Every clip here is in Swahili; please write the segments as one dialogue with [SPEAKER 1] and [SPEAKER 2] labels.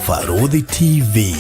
[SPEAKER 1] Farodhi TV,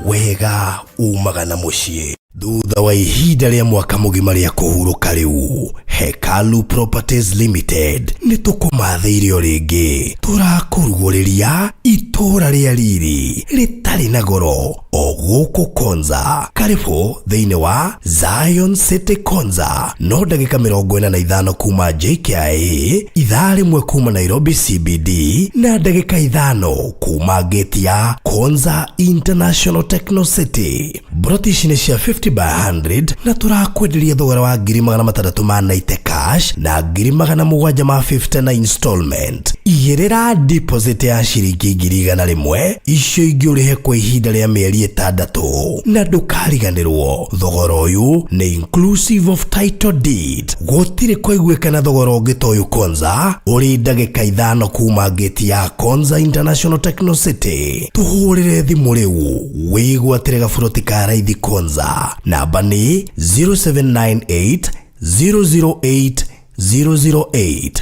[SPEAKER 1] wega umagana muciĩ. Thutha wa ihinda rĩa mwaka mugima rĩa kũhurũka rĩu, Hekalu Properties Limited nĩ tũkũmathĩire rĩngĩ. Tũrakũrugũrĩria itũra rĩa riri rĩtarĩ na goro o gũkũ Konza. Karibu thĩinĩ wa Zion City Konza. No ndagĩka 45 kuma JKIA, ithaa rĩmwe kuma Nairobi CBD, na ndagĩka 5 kuma gate ya Konza International Techno City. Brotish nĩ cia 50 by 100 na turakwenderia thogora wa 690 cash na 750 na installment. Igĩrĩra deposit ya ciringi 100 icio ingĩũrĩhe kwa ihinda rĩa mĩeri 6 na ndũkariganĩrwo. Thogora ũyũ nĩ inclusive of title deed. Gũtirĩ kũiguĩkana thogora ũngĩ ta ũyũ Konza ũrĩ ndagĩka 5 kuma gate ya Konza International Techno City. Tũhũrĩre thimũ rĩu wĩgwatĩre gaburoti ka raithi Konza. Namba ni 0798 008 008.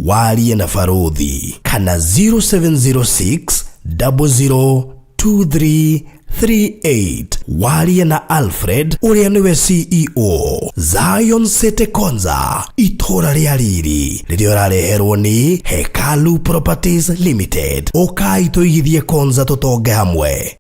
[SPEAKER 1] Warie na Farodhi kana 0706 002338. Warie na Alfred ũrĩa nĩwe CEO. Zion City Konza, itũra rĩa riri rĩrĩa ũrareherwo ni Hekalu Properties Limited. Ũkai tũigithie Konza tũtonge hamwe.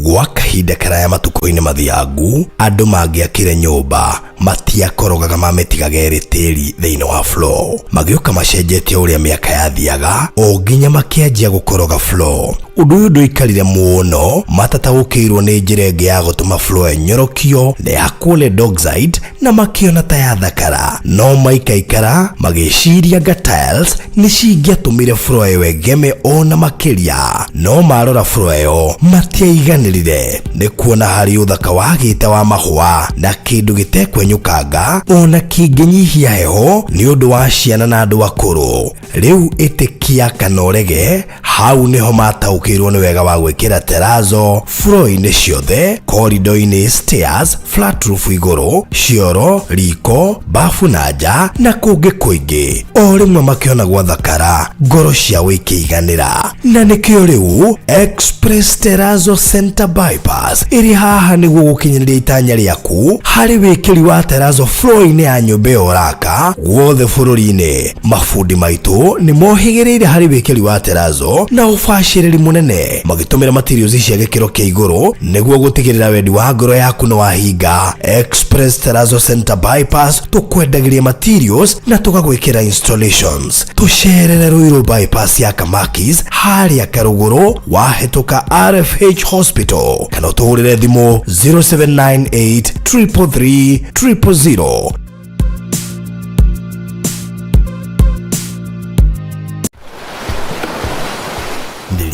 [SPEAKER 1] Gwa kahinda karaya matukũ-inĩ mathiangu, andũ mangĩakire nyũmba matiakorogaga mamĩtigaga ĩrĩ tĩri thĩinĩ wa floor. Magĩũka macenjetie ũrĩa mĩaka yathiaga o nginya makĩanjia gũkoroga floor. Ũndũ ũyũ ndũikarire mũno, matataũkĩirwo nĩ njĩra ĩngĩ ya gũtũma floor enyorokio na ya kũle dockside na makĩona ta ya thakara. No maikaikara magĩciria nga tiles nĩ cingĩatũmire floor ĩyo ĩgeme ona makĩria. No marora floor ĩyo matiaiganĩrire nĩ kuona harĩ ũthaka wagĩte wa mahũa na kĩndũ gĩtekwenyũkanga ona kĩngĩnyihia heho nĩ ũndũ wa ciana na andũ akũrũ. Rĩu ĩtĩkia kana ũrege, hau nĩho mataũkĩirwo nĩ wega wa gwĩkĩra terrazzo floor-inĩ ciothe, corridor-inĩ, stairs, flat roof igũrũ, cioro, riko, bafu na nja na kũngĩ kũingĩ. O rĩmwe makĩona gwa thakara, ngoro ciao ikĩiganĩra. Na nĩkĩo rĩu Express Terrazzo Center Bypass ĩrĩ haha nĩguo gũkinyĩrĩria itanya rĩaku harĩ wĩkĩri wa terrazzo floor-inĩ ya nyũmba ĩyo ũraka guothe bũrũri-inĩ. Mafundi maitũ nĩ mohĩgĩrĩire harĩ wĩkĩri wa terrazzo na ũbacĩrĩri mũnene, magĩtũmĩra materials cia gĩkĩro kĩa igũrũ nĩguo gũtigĩrĩra wendi wa ngoro yaku nĩ wahinga. Express Terrazzo Center Bypass tũkwendagĩria materials na tũgagwĩkĩra installations. Tũcerere Ruiru bypass ya Kamakis harĩa Karũgũrũ wahĩtũka RFH Hospital, kana ũtũhũrĩre thimũ 0798 333 000.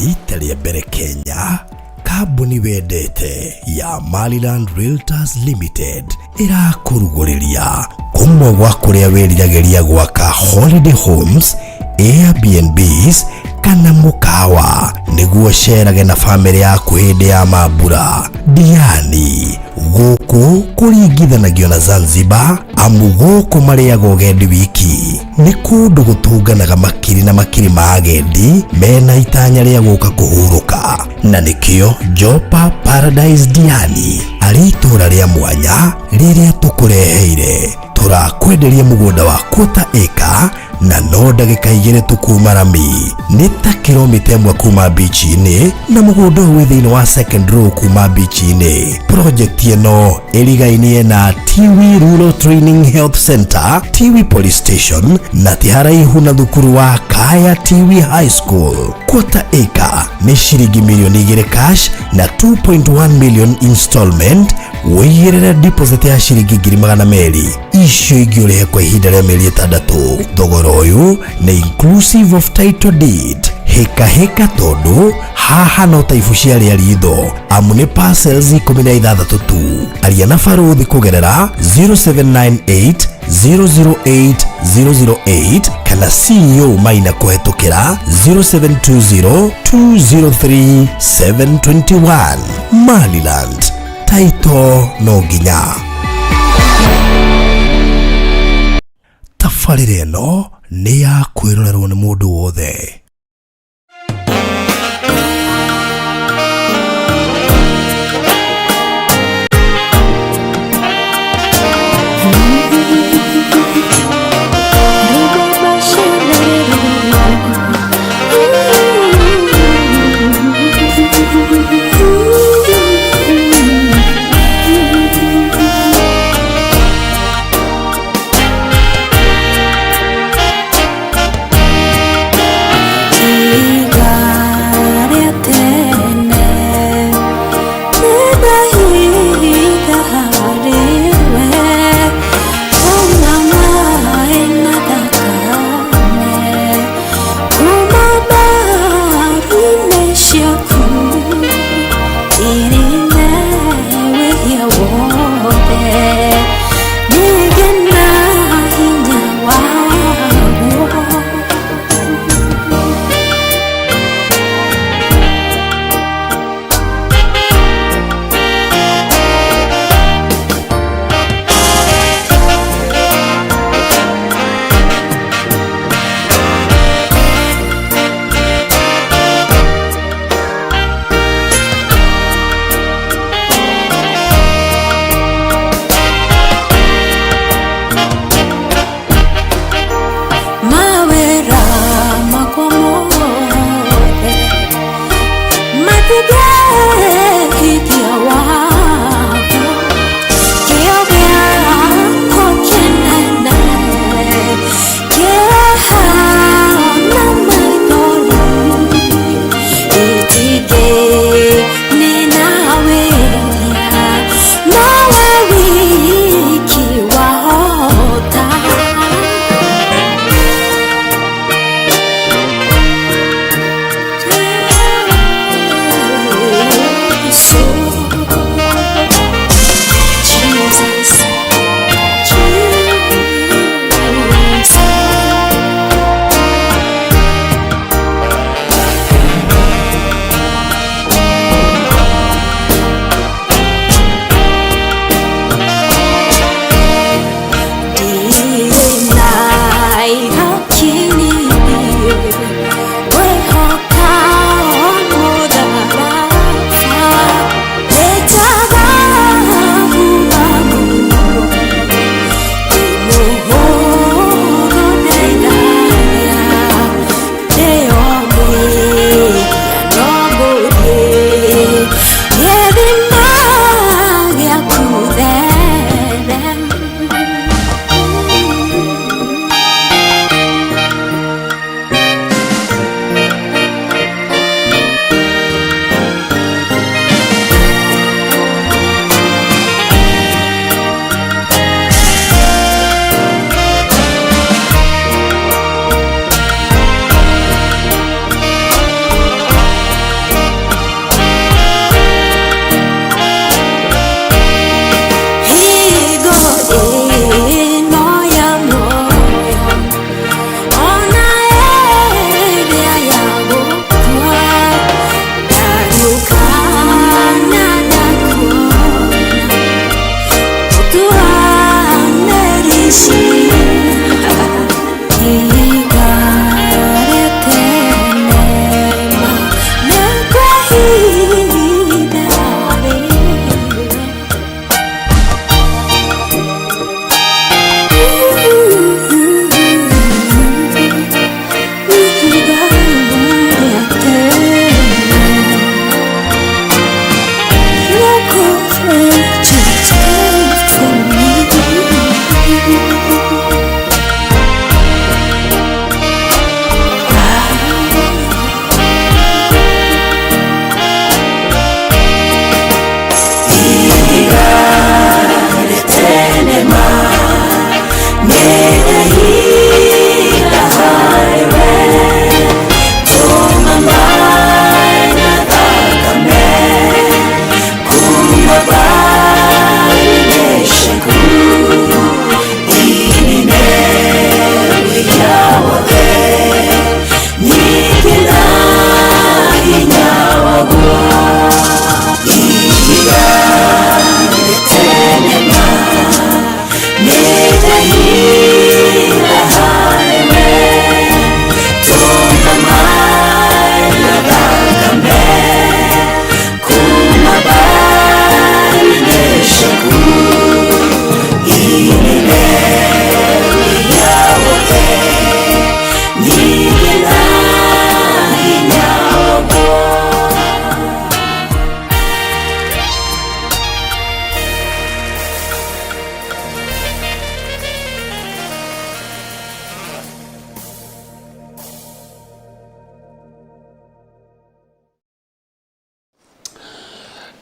[SPEAKER 1] Rita rĩa mbere Kenya, kambuni wendete ya Maliland Realtors Limited ĩrakũrugũrĩria kũmwe gwa kũrĩa wĩriragĩria gwaka holiday homes, Airbnbs kana mũkawa nĩguo cerage na family yaku hĩndĩ ya mambura. Diani gũkũ kũringithanagio na Zanzibar, amu gũkũ marĩaga ũgendi wiki. Nĩ kũndũ gũtũnganaga makiri na makiri ma agendi mena itanya rĩa gũka kũhurũka. Na nĩkĩo Jopa Paradise Diani arĩ itũra rĩa mwanya rĩrĩa tũkũreheire. Tũrakwenderia mũgũnda wa quarter acre na no ndagĩka 2 tukuma Rami. Nĩ ta kilomita 1 kuma beach-inĩ na mũgũnda wĩ thĩinĩ wa second row kuma beach-inĩ. Project ĩno ĩrigainie na Tiwi Rural Training Health Center, Tiwi Police Station na tiharaihu na thukuru wa Kaya Tiwi High School. Quarter acre nĩ ciringi milioni 2 cash na 2.1 million installment. Wĩigĩrĩre deposit ya ciringi 200,000 icio ingĩũrĩhe kwa ihinda rĩa mĩeri 6. Thogora ũyũ nĩ inclusive of title deed. Heka tondũ haha no taibu cia rĩa ritho, amu nĩ parcels 16 tu. Aria na Farodhi kũgerera 0798 008 008 kana CEO Maina kũhetũkĩra 0720 203 721. Maliland, taito no nginya. Tabarĩra ĩno nĩ ya kwĩrorerwo nĩ mũndũ wothe.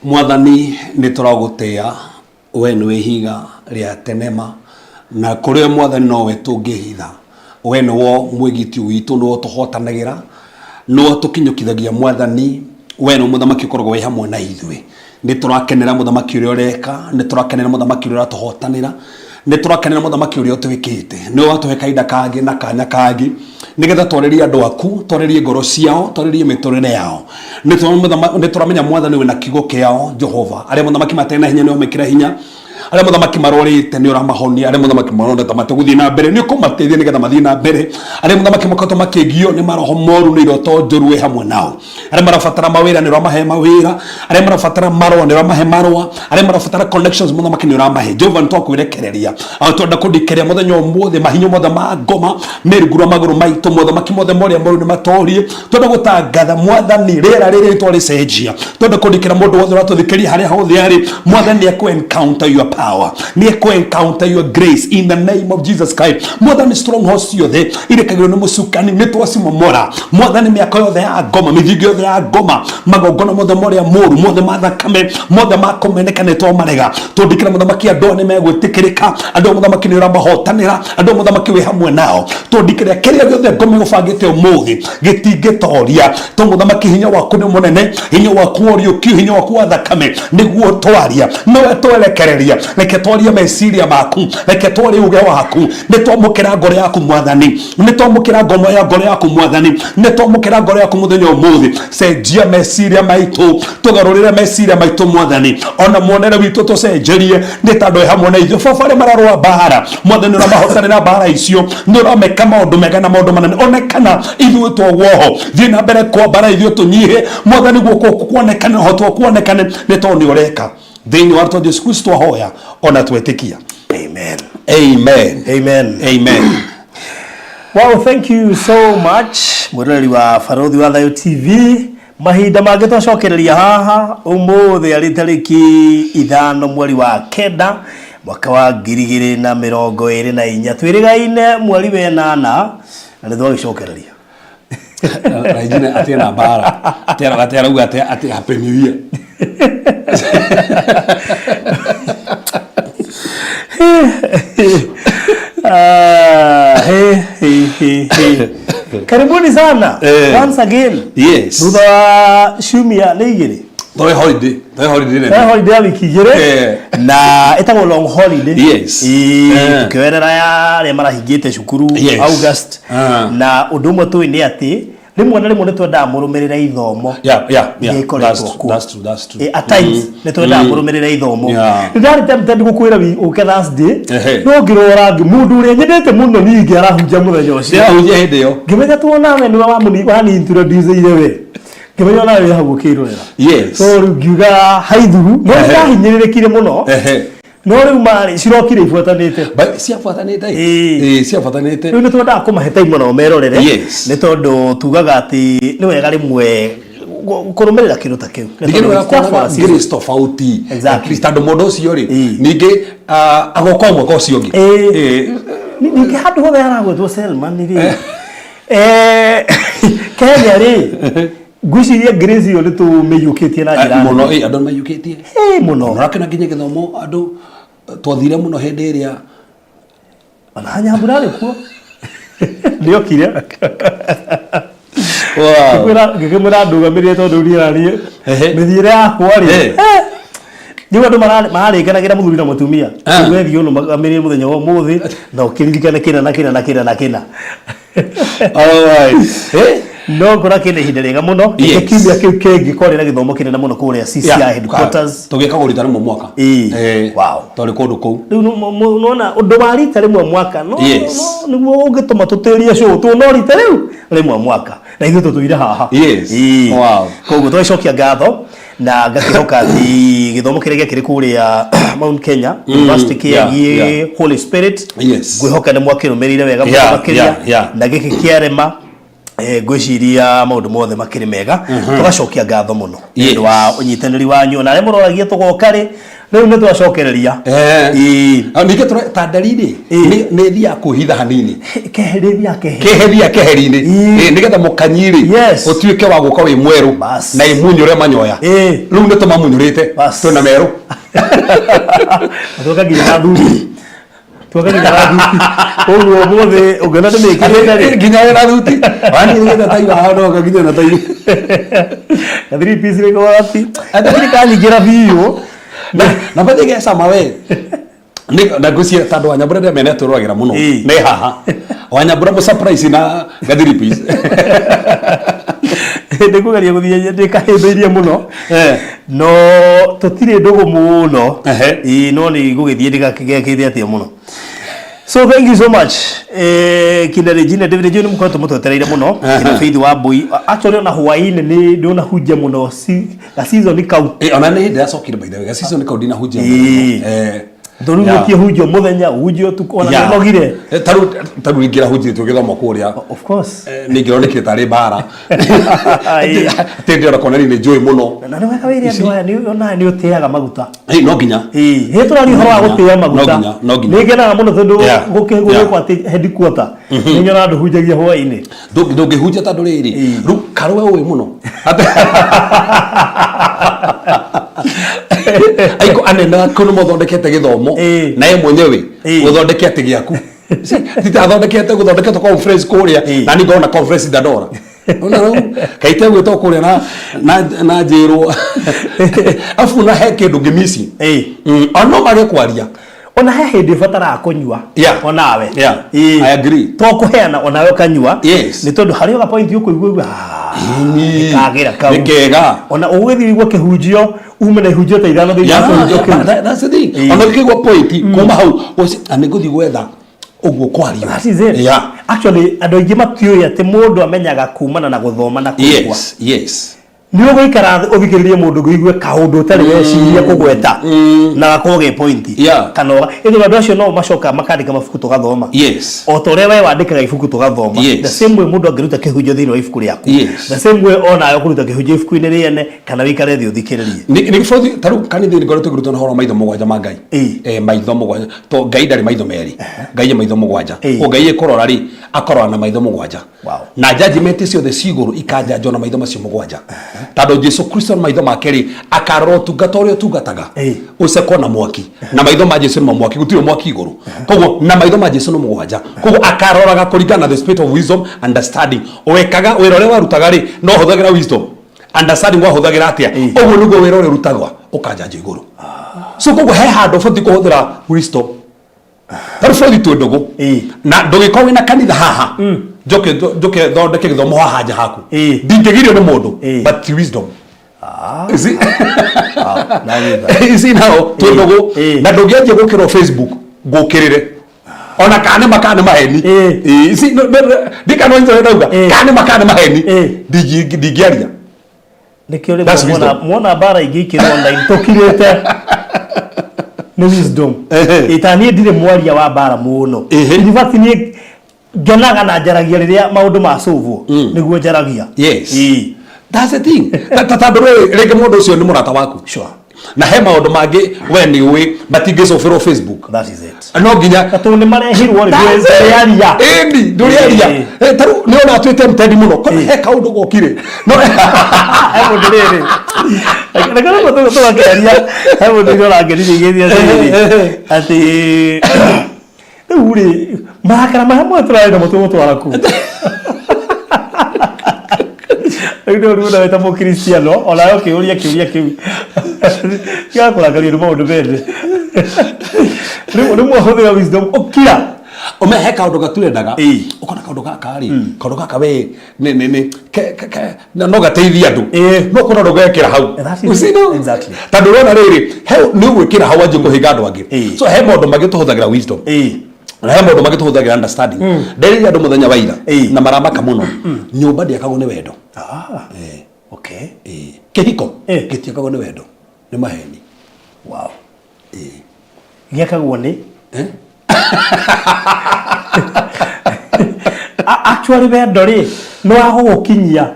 [SPEAKER 2] Mwathani ni turagutia we ni ihiga ria tenema na kuria Mwathani nowe tungihitha we ni wo mwigiti witu no tuhotanagira no tukinyukithagia Mwathani we no muthamaki ukoragwo we hamwe na ithuĩ nĩ tũrakenera muthamaki ũrĩa ũreka nĩ tũrakenera muthamaki ũrĩa ũratũhotanĩra nĩ tũrakenera muthamaki ũrĩa ũtwĩkĩte nĩ watũhe kahinda kangĩ na kanya kangĩ nigetha twarĩrie andũ aku twarĩrie ngoro ciao twarĩrie mĩtũrĩre yao nĩ tũramenya mwathani wĩna kiugo kĩao Jehova arĩa muthamaki matena hinya nĩ wamekĩra hinya arĩa muthamaki marorĩte nĩ ũramahonia arĩa muthamaki maronete mategũthiĩ na mbere nĩ ũkũmateithia nĩgetha mathiĩ na mbere arĩa muthamaki makoretwo makĩgio nĩ maroho moru nĩ iroto njũru hamwe nao arĩa marabatara mawĩra nĩ ũramahe mawĩra arĩa marabatara marũa nĩ ũramahe marũa arĩa marabatara connections muthamaki nĩ ũramahe Jehova nĩ twakwĩrekereria twenda kũndikĩria mũthenya ũmũthĩ mahinya mothe ma ngoma mĩrungũra magũrũ maitũ muthamaki mothe marĩa moru nĩ matorie twenda gũtangatha mwathani rĩera rĩrĩ twarĩcenjia twenda kũndikĩra mũndũ wothe ũratũthikĩria harĩa hothe arĩ mwathani encounter your power ni encounter your grace in the name of Jesus Christ mwathani strongholds ciothe irekagĩrwo nĩ mũcukani nĩ twacimomora mwathani mĩako yothe ya ngoma mĩthingi yothe ya ngoma magongona mothe marĩa moru mothe ma thakame mothe ma kũmeneka nĩ twamarega twandĩkĩra mũthamaki andũ nĩ megwĩtĩkĩrĩka andũ mũthamaki nĩ ũramahotanĩra andũ mũthamaki wĩ hamwe nao twandĩkĩra kĩrĩa gĩothe ngoma gũbangĩte ũmũthĩ gĩtingĩtoria to mũthamaki hinya waku nĩ mũnene hinya waku ũriũkio hinya waku wa thakame nĩguo twaria nowe twerekereria reke twarie meciria maku reke twarie uge waku nĩ twamũkĩra ngoro yaku mwathani nĩ twamũkĩra ngoma ya ngoro yaku mwathani nĩ twamũkĩra ngoro yaku mũthenya ũmũthĩ cenjia meciria maitũ tũgarũrĩre meciria maitũ mwathani ona muonere witũ tũcenjerie nĩ tandũ hamwe na ithuĩ baba arĩa mararũa mbara mwathani ũramahotanĩra mbara icio nĩ ũrameka maũndũ mega na maũndũ manene onekana ithuĩ twoguoho thiĩ na mbere kwa mbara ithuĩ tũnyihe mwathani guoko kuonekane ũhoti kuonekane nĩ tondũ nĩ ũreka thĩinĩ wa rĩtwa Jesũ Kristo twahoya ona twetĩkia amen amen amen amen.
[SPEAKER 3] Wow, thank you so much mwĩroreri wa Barothi wa Thayũ TV mahinda mangĩ twacokereria haha ũmũthĩ arĩ tarĩki 5 mweri wa kenda mwaka wa 2024 twĩrĩgaine mweri wa 8 na nĩ twagĩcokereria
[SPEAKER 2] Regina atena bara atera uga ate happy new year
[SPEAKER 3] karibuni sana once again
[SPEAKER 2] yes
[SPEAKER 3] thutha shumia nĩ igĩrĩ
[SPEAKER 2] Toy holiday
[SPEAKER 3] ya wiki igĩrĩ na ĩtagwo long holiday
[SPEAKER 2] yes
[SPEAKER 3] tukĩwerera ya arĩa marahingĩte cukuru August na ũndũ ũmwe tũĩ nĩ atĩ rĩmwe na rĩmwe nĩ twendaga mũrũmĩrĩre ithomo
[SPEAKER 2] that's true
[SPEAKER 3] at times nĩ twendaga mũrũmĩrĩre ithomo ndarĩ tempted gũkwĩra ũke Thursday no ngĩrora mũndũ ũrĩa nyendete mũno ningĩ arahunjia mũthenya ũcio
[SPEAKER 2] arahunjia hĩndĩ ĩyo
[SPEAKER 3] ngĩmenya tuonawe nĩ wani introduce ire we ngĩmenya nawe hau ũkĩrorera
[SPEAKER 2] yes
[SPEAKER 3] so ngiuga haithuru no ndahinyĩrĩrĩkire mũno no rĩu marĩ cirokire ibuatanĩte
[SPEAKER 2] ciabuatanĩte
[SPEAKER 3] rĩu nĩ twendaga kũmahe time mũno merorere nĩ tondũ tugaga atĩ nĩ wega rĩmwe kũrũmĩrĩra kĩndũ ta kĩu
[SPEAKER 2] grace tofauti Kristo mũndũ ũcio rĩ ningĩ agoka mwaka ũcio ũngĩ
[SPEAKER 3] ningĩ handũ hothe aragwetwo Selman rĩ Kenya rĩ ngwĩciria grace ĩyo nĩ tũmĩiyũkĩtie na njĩra
[SPEAKER 2] mũno andũ maiyũkĩtie
[SPEAKER 3] mũno
[SPEAKER 2] rakena nginya gĩthomo andũ twathire mũno hĩndĩ ĩrĩa
[SPEAKER 3] ona Nyambura arĩ kuo nĩokire ngĩkĩmwĩra ndũgamĩrĩre tondũ rĩarĩ mĩthiĩre yakwa rĩ nĩ andũ mararĩkanagĩra mũthuri na mũtumia wethio no magamĩrĩre mũthenya wa ũmũthĩ na ũkĩririkane kĩna no kora kene ihinda rĩega mũno kiumia kĩu kĩngĩ korera gĩthomo kĩnene mũno kũrĩa CCI headquarters
[SPEAKER 2] tũgĩkagũrita rĩmwe mwaka
[SPEAKER 3] wow
[SPEAKER 2] twarĩ kũndũ kũu
[SPEAKER 3] rĩu nona ũndũ wa rita rĩmwe mwaka no nĩguo ũngĩtũma tũtĩrie show no rita rĩmwe mwaka na ithuĩ tũtũire haha koguo twĩcokia ngatho na ngakĩhoka atĩ gĩthomo kĩrĩa gĩakĩrĩ kũrĩa Mount Kenya University kĩagiĩ Holy Spirit ngwĩhoka nĩ mwakĩrũmĩrĩire wega mũno makĩria na gĩkĩ kĩarema ngwĩciria maũndũ mothe makĩrĩ mega tũgacokia ngatho mũno nĩ ũndũ wa ũnyitanĩri wanyu na arĩa mũroragia tũgoka rĩ rĩu nĩ twacokereria
[SPEAKER 2] ningĩ ta ndariri nĩ thia kũhitha hanini kehethia keheri-inĩ nĩgetha mũkanyiri ũtuĩke wa gũka wĩ mwerũ na imunyũre manyoya rĩu nĩ tũmamunyũrĩte twĩna merũ
[SPEAKER 3] tũkaginya na thuri twakani garathi oguo mothe ungena ni mekire
[SPEAKER 2] nginya na ruti wani ngetha taiwa hano ngaginya na taiwa
[SPEAKER 3] na 3 piece ni kwa ati atari kanyigira biyo
[SPEAKER 2] na bade ge sama we na gucia tando Wanyambura de mene turwagira muno ne haha Wanyambura mo surprise na ga 3 piece
[SPEAKER 3] ndikugeria guthia ndikahimbiria muno no tutire ndugu muno no ni gugithie ndigakigekithia atia muno. So thank you so much kina Regina David John mkoto mutwetereire muno kina Faith wa Boy actually na Hawaii ni ndona hujja muno ga season kau
[SPEAKER 2] ona ni ndasokire by the way ga season kau dina hujja muno
[SPEAKER 3] Doru mutie hujjo muthenya hujjo tukona nogire
[SPEAKER 2] taru ingira hujjo tugithoma kuria
[SPEAKER 3] of course
[SPEAKER 2] ningironekire tari bara tendera kona ni joy muno
[SPEAKER 3] na ni weka wiri andu aya ni ona ni utiaga maguta
[SPEAKER 2] no nginya
[SPEAKER 3] he turari horo wa gutia maguta ningenaga muno tondu gukigurikwa ati headquarter ninyona andu hujjagia Hawaii
[SPEAKER 2] ndungihunja tandu riri ru karwe uyu muno aiko anena kono mothondekete githomo na ye mwenyewe guthondekete giaku titathondekete guthondekete conference kuria na ni ngona conference Dandora ona kaite gwito kuria na njiro afu na heke ndungimisi ono mari kwaria
[SPEAKER 3] ona he hindi fatara kunyua onawe
[SPEAKER 2] I agree
[SPEAKER 3] to kuheana onawe kanyua ni tondu hari ga point yuko igwe kagira kau
[SPEAKER 2] nikega
[SPEAKER 3] ona ugithi igwe kihunjio ume na ihunjio ta ithano thini
[SPEAKER 2] that's the thing ona kigwa point kuma hau aniguthi gwetha uguo kwario
[SPEAKER 3] actually andu ingi matioi ati mundu amenyaga kumana na guthoma na kugwa
[SPEAKER 2] yes
[SPEAKER 3] ni uguikara uthikiririe mundu nguigue kaundu tari weciria kugweta na gakoge point kana ithu andu acio no macoka makandika mabuku tugathoma o tore we wandikaga ibuku tugathoma the same way mundu angiruta kihunjio thini wa ibuku riaku the same way ona ayo kuruta kihunjio ibuku-ini riene kana wikare thi uthikiririe
[SPEAKER 2] ni fothi taru kanitha-ini ngoretwo ngirutwo na horo maitho mugwanja ma Ngai maitho mugwanja to Ngai ndari maitho meri Ngai maitho mugwanja o Ngai ikorora ri akorora na maitho mugwanja na judgment ciothe ciguru ikajanjwo na maitho macio mugwanja tando Jesu Kristo maitho make ri akarora tungata uria tungataga uceko na mwaki na maitho ma Jesu ni mwaki gutiro mwaki iguru koguo na maitho ma Jesu no mugwanja koguo akaroraga kuringana the spirit of wisdom understanding wekaga wira uria warutaga ri no huthagira wisdom understanding wa huthagira atia oguo niguo wira uria rutagwa ukanjanja iguru so koguo he handu boti kuhuthira wisdom tarifodi tu ndugu na ndugikwa wina kanitha haha joke thondeke githomo haha nja haku ndingigirio ni mundu but wisdom isi nao tu ndugu na ndugiaje gukira Facebook gukirire ona kane makane maheni isi ndika no nzo ndauga kane maheni ndigiaria
[SPEAKER 3] nikio le muona bara igikiro online tokirete no wisdom itanie ndire mwaria wa bara muno university ni genaga na njaragia riria maundu macuvo niguo njaragia that's the thing tatandu rege mundu ucio ni murata waku na he maundu mangi we ni ui batingicubirwo Facebook that is it
[SPEAKER 2] no nginya
[SPEAKER 3] katu ni marehirwo riaria
[SPEAKER 2] nduriaria taru ni ona twite mtendi muno he kaundu gokire no
[SPEAKER 3] he mundu riri nakana mutu tugakeria he mundu ri orangeririe githia ati uri marakara mahamwe turaenda mutu twaraku ndio ndio weta mo Cristiano olayo kiuria kiu ya kuragaria rumo ndu bende ni hudhira wisdom okira
[SPEAKER 2] umehe kaundu gatuendaga ukona kaundu gaka ri kaundu gaka we ni no gateithia andu no kuna ndo gekira hau usino
[SPEAKER 3] exactly
[SPEAKER 2] tandu rona riri he ni gwikira hau anje kuhiga andu angi so he maundu magituhuthagira wisdom na he maundu magituhuthagira understanding nderi andu muthenya waira na maramaka muno nyumba ndiakagwo ni wendo
[SPEAKER 3] okay
[SPEAKER 2] kihiko gitiakagwo ni wendo ni maheni
[SPEAKER 3] wow giakagwo ni actually wendo ri no agukinyia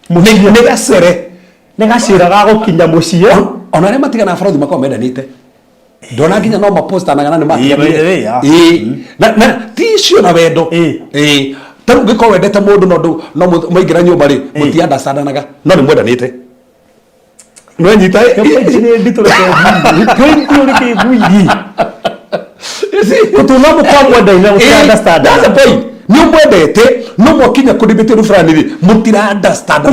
[SPEAKER 3] muthenya
[SPEAKER 2] ni gacere
[SPEAKER 3] ni gacira ga gukinya mucie
[SPEAKER 2] ona re matigana borothi makwa mendanite ndona nginya no maposta na matigana na tisio na wendo taru ngiko wendete mundu no muingira nyumba ri mutianda sadanaga no ni mwendanite no nyita
[SPEAKER 3] ni nditore ko buigi Kutuna mukwa ndaina understand.
[SPEAKER 2] That's the point. Ni mwendete no mwakinya kudibite rufrani ri mutira understand.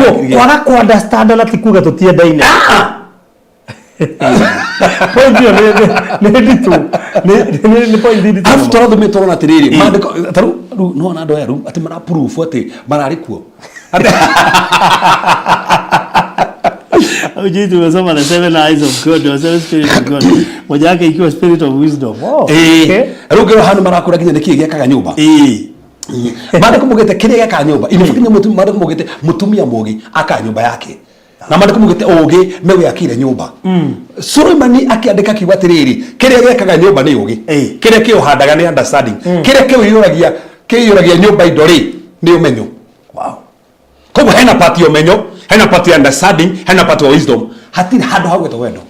[SPEAKER 3] Kwa understand na tikuga tutie ndaina. Point yo ne ditu. Ne point ditu.
[SPEAKER 2] After the meto na tiriri. Mandiko taru no na ndo yaru ati mara proof ati marari kuo.
[SPEAKER 3] Ujitu umesoma the 7 eyes of God, the 7 spirit of God. Moja yake ikiwa spirit of wisdom.
[SPEAKER 2] Rugero hanu marakura kinya niki gekaga nyumba. Mandiko mugete kire geka nyumba. Ilifikinya mandiko mugete mutumia mugi aka nyumba yake. Na mandiko mugete oge mewe akire nyumba. Suleimani akiandika kiuga tiriri kire gekaga nyumba ni ugi. Kire kio handaga ni understanding. Kire kio yuragia nyumba idori ni umenyo. Wow. Kogo hena part ya umenyo, hena part ya understanding, hena part ya wisdom. Hatiri hado hagweta wendo.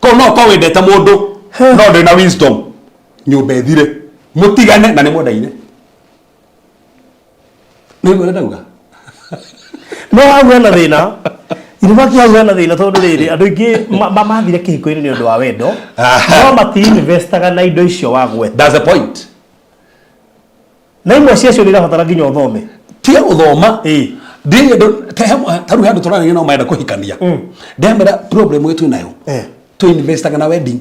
[SPEAKER 2] Ko no ko wendete mundu no ndi na wisdom. Nyumba ethire mutigane na ni mwendaine. Ni ngore ndauga.
[SPEAKER 3] No hagwe na thina. Iribaki hagwe na thina tondu riri andu ingi mathire kihiko-ini ni undu wa wendo. No mati investaga na indo icio wagweta.
[SPEAKER 2] That's the point.
[SPEAKER 3] Na imwe ciacio ni rabatara nginya uthome.
[SPEAKER 2] Tia uthoma. Ndiye ndo taru handu turana no maenda kuhikania. Ndemera problem yetu nayo. To investaga na wedding.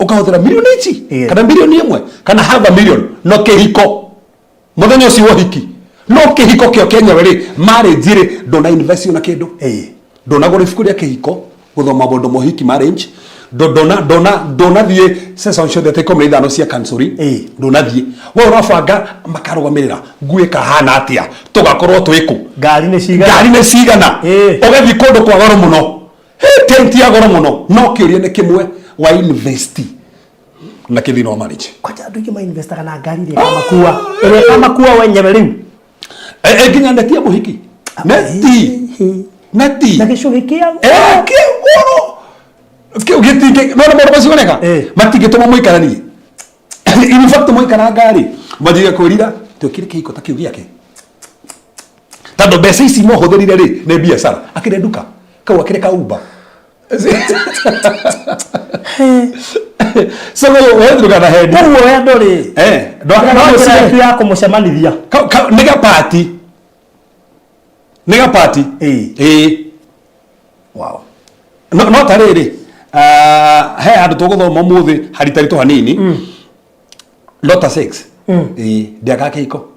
[SPEAKER 2] Ukahothera milioni ici kana milioni imwe kana half a million no kihiko. Muthenya ucio wohiki. No kihiko kio Kenya weri marriage ri ndona invest na kindu. Ndona gore ibuku ria kihiko guthoma bondo mohiki marriage. Ndona thie session cio thete komre ithano cia counseling. Ndona thie. We urabanga makarugamirira ngui kahana atia tugakorwo twiku.
[SPEAKER 3] Ngari ni cigana.
[SPEAKER 2] Ugethi kundu kwa goro muno. Tenti ya goro muno. No kiuria ni kimwe wa investi na kithino marriage.
[SPEAKER 3] Kwa andu ingi ma investaga na ngari ria kamakuwa. Ere kamakuwa wenyewe riu.
[SPEAKER 2] Nginya ndetia muhiki. Neti.
[SPEAKER 3] Na gicugi kia.
[SPEAKER 2] Kiugoro. Kio gitike no na modo bacioneka. Matigituma muikaranie. In fact muikara ngari. Majiga kurira tukire kihiko ta kiu giake. Tando mbeca ici mo huthirire ri ni biashara. Akire duka. Kau akire ka Uber. So wewe nduga na head.
[SPEAKER 3] Kwa wewe ndori.
[SPEAKER 2] Ndo akana
[SPEAKER 3] ya kumucemanithia.
[SPEAKER 2] Nega party. Wow. No tariri. He andu tuguthoma muthi haritari to hanini. Lota 6. Ndiaga kihiko.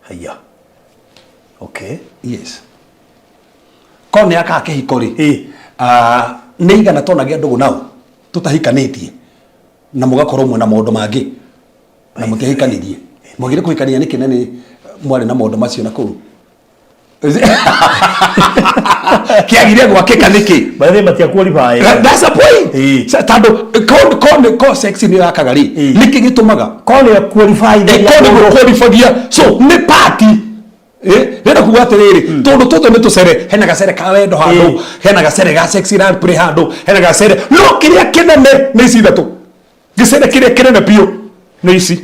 [SPEAKER 3] Haya. Okay.
[SPEAKER 2] Yes. Kone aka kihiko ri. Neigana tonagia ndugu nao tutahikanitie na mugakorwo mwe na maundu mangi na mutihikanirie mwagire kuhikania niki nene mwari na maundu macio na kuru kiagire gwakika niki
[SPEAKER 3] bathe matia qualify.
[SPEAKER 2] That's the point. Tando kone sex ni yakagari niki gitumaga
[SPEAKER 3] kone qualify
[SPEAKER 2] so ni party renda kuga atiriri tondu toto ni tucere hena gacere ka wendo handu hena gacere ga sexy run play handu hena gacere no kiria kinene ni ici thatu gicere kiria kinene pio ni ici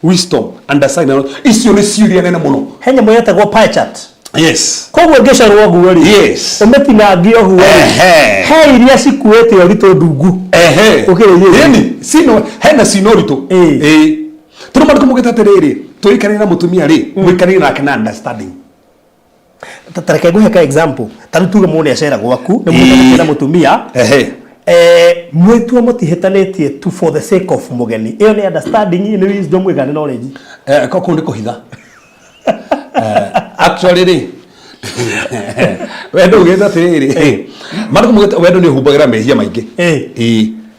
[SPEAKER 2] wisdom understanding icio ni ciuria nene muno
[SPEAKER 3] henya moyete go pie chart.
[SPEAKER 2] Yes.
[SPEAKER 3] Koguo ngecarwo guo ri.
[SPEAKER 2] Yes.
[SPEAKER 3] Umetina ngio huo. He iria cikuete orito ndungu.
[SPEAKER 2] Yani sino hena sinorito. Turu mariko mugeta tereri tuikare na mutumia ri muikare na kana understanding.
[SPEAKER 3] Tatareke guheka example. Taru tuga mone acera gwaku na mutumia na mutumia. Mwetu mutihetanetie tu for the sake of mugeni. Iyo ni understanding ni wisdom mwigane knowledge.
[SPEAKER 2] Ko kundi kuhitha. Actually ri wendo ugeta tereri mariko mugeta wendo ni hubagira mehia maingi.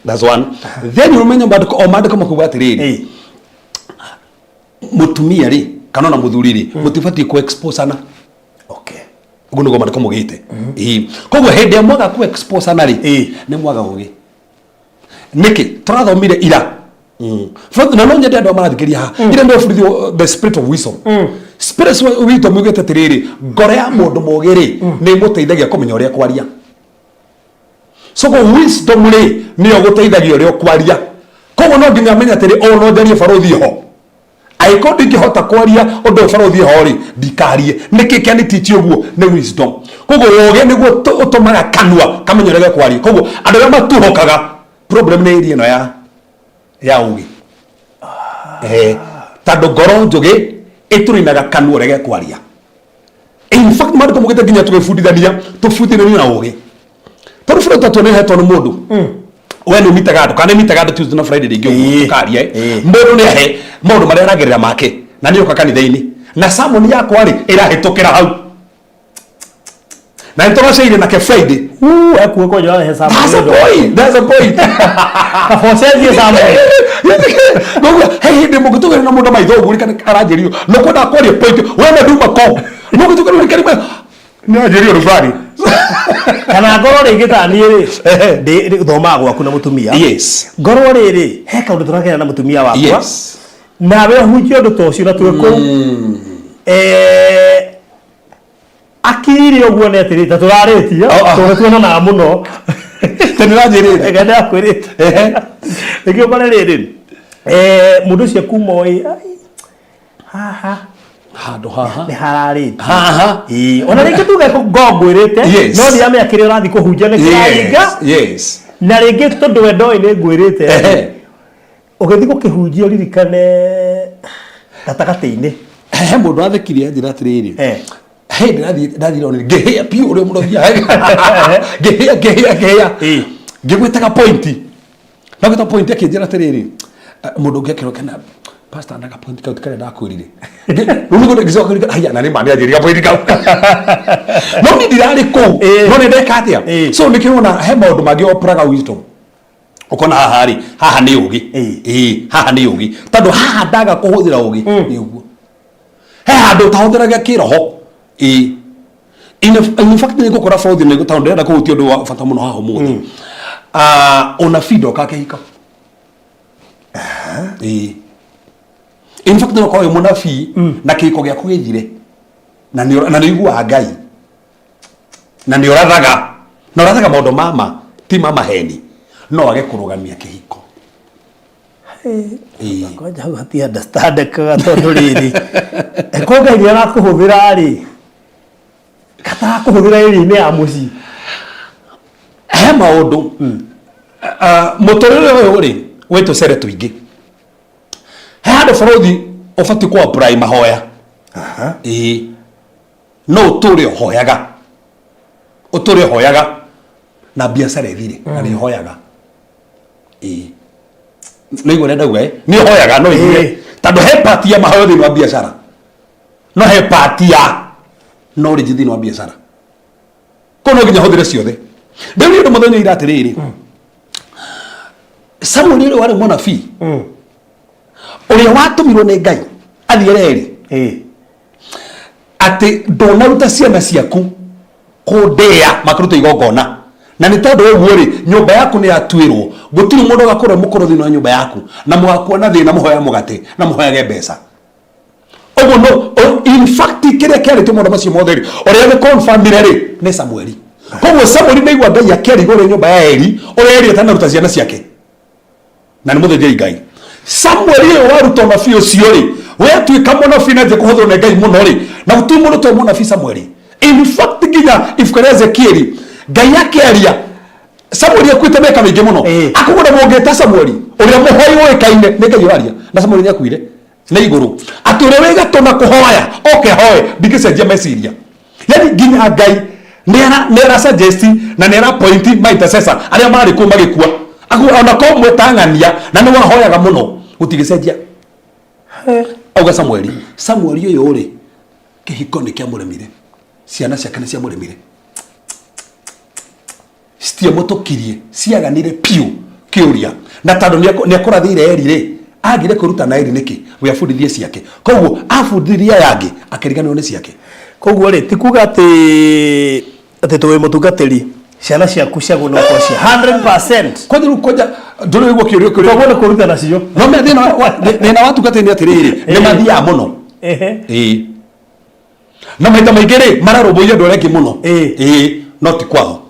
[SPEAKER 2] That's one. Then you remember badiko o mandiko makuga tereri. Mutumia ri kana na muthuri ri mutifati ku expose ana.
[SPEAKER 3] Okay.
[SPEAKER 2] Uguno go mandiko mugite. Koguo hende mwaga ku expose ana ri ni mwaga ugi. Niki turathomire ira. Na no nyende ndo marathikiria ha. Ira ndo futhi the spirit of wisdom. Spirit of wisdom mugite tiriri ngore ya mundu mugiri ni muteithagia kumenya uria kwaria. So go wisdom ri ni oguteithagia uria kwaria. Koguo no nginya menya tiri o no njarie baruthi ho. Aiko ndingihota kwaria undu baruthi ho ri ndikarie niki kiani titi uguo ni wisdom. kogo woge niguo utumaga kanua kamenyerege kwaria kogo andu arĩa matuhokaga problem nĩ ĩrĩa ĩno ya ũgĩ tondũ ngoro njũgĩ ĩtũrinaga kanua rege kwaria. In fact maandĩko mugĩte nginya tũbundithania na ũgĩ tondũ bũrũri tatu nĩhetwo nĩ mũndũ we nĩ umitaga andũ kana umitaga andũ Tuesday na Friday rĩngĩ ũkaria mũndũ nĩ ahe maũndũ marĩa aragerera make na nĩ ũka kanitha-inĩ na sermon yakwa rĩ ĩrahĩtũkĩra hau na nĩtũraceire nake Friday
[SPEAKER 3] ekuo njoya he sermon.
[SPEAKER 2] That's a point
[SPEAKER 3] kabocenjie sermon
[SPEAKER 2] no hey hĩndĩ mũngĩtũgĩra na mũndũ maitho ũguo kana aranjĩrio no kwenda kwaria point we na nduma ko mũngĩtũgĩra na kĩrĩma nĩ anjĩrio rũbari
[SPEAKER 3] kana ngoro rĩngĩ ta niĩ rĩ thomaga gwaku na mũtumia.
[SPEAKER 2] Yes.
[SPEAKER 3] Ngoro rĩrĩ he kaũndũ tũragerera na mũtumia wakwa nawe hunjia ũndũ ta ũcio na twĩ kũu akiri ũguo nĩ atĩrĩ ta tũrarĩtia tũgĩtuanaga mũno
[SPEAKER 2] tũnĩranjĩrĩte
[SPEAKER 3] ngenda kwĩrĩte rĩngĩ mbare rĩrĩ mũndũ ũcio kuma oĩ haha
[SPEAKER 2] handũ haha
[SPEAKER 3] nĩ hararĩte
[SPEAKER 2] haha
[SPEAKER 3] ona rĩngĩ tuge ngongwĩrĩte no ndiamenya kĩrĩa ũrathiĩ kũhunjia nĩ kĩraringa na rĩngĩ tondũ we ndoĩ nĩ ngwĩrĩte ũgĩthiĩ gũkĩhunjia ririkane gatagatĩ-inĩ
[SPEAKER 2] he mũndũ athekirie njĩra atĩrĩrĩ hĩndĩ ndathire ona ngĩhĩa piũ ũrĩa mũndũ ngĩhĩa ngĩgwĩtaga pointi na gwĩta pointi akĩnjĩra atĩrĩrĩ mũndũ ũngĩ akĩroka na pastor ndaga point kau tikare ndakwĩrire rĩu nĩguo ngĩcoka kũrika haya na nĩ mani anjĩria point kau no nĩ ndirarĩ kũu no nĩ ndeka atĩa so nĩkĩrona he maũndũ mangĩ operaga wisdom ukona haha rĩ haha nĩ ũgĩ haha nĩ ũgĩ tondũ haha ndaga kũhũthĩra ũgĩ nĩ ũguo he handũ tahũthĩraga kĩroho in fact nĩ ngũkora bauthi nĩ tondũ ndĩrenda kũhutia ũndũ wa bata mũno haha ũmũthĩ ona fido kakĩhika in fact no kwa mũnabii na kĩhiko gĩaku gĩthire na nĩ iguaga Ngai na nĩ ũrathaga maũndũ mama ti mama heni no age kũrũgamia kĩhiko
[SPEAKER 3] ngoja hau hati understand kaga tondũ rĩrĩ ko Ngai nĩ arakũhũthĩra rĩ kata kũhũthĩra ĩrĩ-inĩ ya mũciĩ
[SPEAKER 2] he maũndũ mũtũrĩre ũyũ rĩ wĩtũcere tũingĩ he handũ bũrũri ũbatiĩ kũ apply mahoya no ũtũre ũhoyaga na biacara ĩthire na nĩ ũhoyaga nĩ igũrĩa ndauga nĩ ũhoyaga no ithire tondũ he part ya mahoya thĩinĩ wa biacara no he part ya knowledge thĩinĩ wa biacara ko no nginya hũthĩre ciothe rĩu nĩ ũndũ mũthenya ira atĩrĩrĩ Samuel ũrĩa warĩ mũnabii ũrĩa watũmirwo nĩ Ngai athiĩre rĩ atĩ ndũnaruta ciana ciaku kũndĩa makĩruta igongona na nĩ tondũ ũguo rĩ nyũmba yaku nĩ yatuĩrwo gũtirĩ mũndũ ũgakũra mũkũrũ thĩinĩ wa nyũmba yaku na mũgakuona thĩna mũhoya mũgate na mũhoyage mbeca ũguo no in fact kĩrĩa kĩarĩtio maũndũ macio mothe rĩ ũrĩa gĩ confirmire rĩ nĩ Samueli koguo Samueli nĩ igua Ngai akĩarigwo nyũmba ya Eli ũrĩa Eli atanaruta ciana ciake na nĩ mũthĩnjĩri Ngai Samueli ũyũ waruta ũnabii ũcio rĩ we atuĩka mũnabii na njĩ kũhũthĩrwo nĩ Ngai mũno rĩ na gũtirĩ mũndũ ũtarĩ mũnabii Samueli in fact nginya ibuku rĩa Ezekieli Ngai akĩaria Samueli akuĩte mĩaka mĩingĩ mũno akũgũra mũngĩta Samueli ũrĩa mũhoi ũĩkaine nĩ Ngai ũraria na Samueli nĩ akuire nĩ igũrũ atĩ ũrĩa wĩ gatũ na kũhoya okehoe ndingĩcenjia meciria yani nginya Ngai nĩ ara suggest na nĩ ara point my intercessor arĩa marĩ kũu magĩkua ona ko mwĩtang'ania na nĩ wahoyaga mũno gũtigĩcenjia auga Samueli ũyũ rĩ kĩhiko nĩ kĩamũremire ciana ciake nĩ ciamũremire citiamũtũkirie ciaganire piũ kĩũria na tondũ nĩ akũrathĩire Eli rĩ agire kũruta na Eli nĩkĩ we abundithie ciake koguo abundithia yangĩ akĩriganĩrwo nĩ ciake
[SPEAKER 3] koguo rĩ ti kuga atĩ tũwĩ mũtungatĩri ciana ciaku ciagũna ũkocia 100%
[SPEAKER 2] koja ndũrĩ ũguo kĩũria
[SPEAKER 3] koguo nĩ kũruta nacio
[SPEAKER 2] no me thĩna wa tungatĩri atĩrĩrĩ nĩ mathiaga mũno na maita maingĩ rĩ mararũmbũiya andũ arĩa angĩ mũno no ti kwao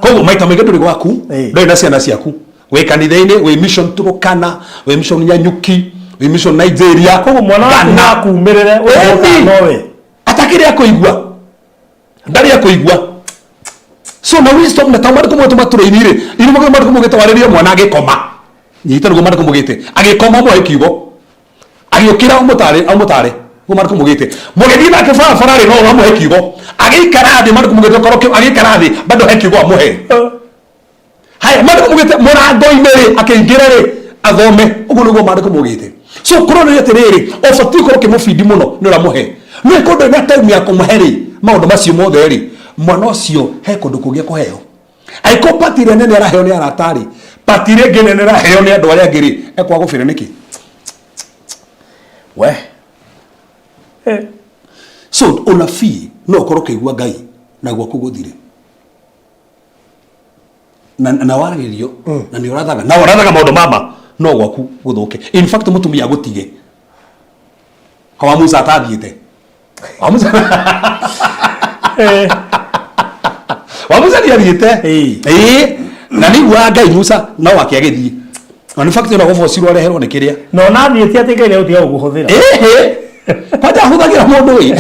[SPEAKER 2] koguo maita maingĩ ndũrĩ gwaku ndũrĩ na ciana ciaku wĩ kanitha-inĩ wĩ mission Turkana wĩ mission Nyanyuki wĩ mission Nigeria
[SPEAKER 3] koguo mwana waku akumĩrĩre nowe
[SPEAKER 2] atakĩrĩ akũigua ndari ya kuigua. So na wisdom na tamari kumwe maturainire iri mugo mari kumwe gitwariria mwana agikoma nyita rugo mari kumugite agikoma mo ikiugo agiukira umutare go mari kumugite mugedi na kifara farari no amu ikiugo agikara thi mari kumugite koroke agikara thi bado ikiugo amuhe haya mari kumugite murango imeri akingira ri athome ugo nugo mari kumugite. So kurona yeterere ofati koroke mufidi muno no ramuhe no ikondo na time ya kumuheri maundu macio mothe ri mwana ucio he kundu kugia kuheo aiko patire nene araheo ni aratari patire ngene nene araheo ni andu aria ngiri ekwa gufire niki we so ona fi no koroke igwa ngai na gwa kuguthire na waragirio na ni urathaga maundu mama no gwaku guthuke. In fact mutumia gutige kwa Musa atathiite Wamusa ni athiite na nigua ngai Musa no wake agithie. In fact no gofocirwo areherwo ni kiria
[SPEAKER 3] no na thiite ati ngai ni utiga gukuthira
[SPEAKER 2] paja huthagira mundu wi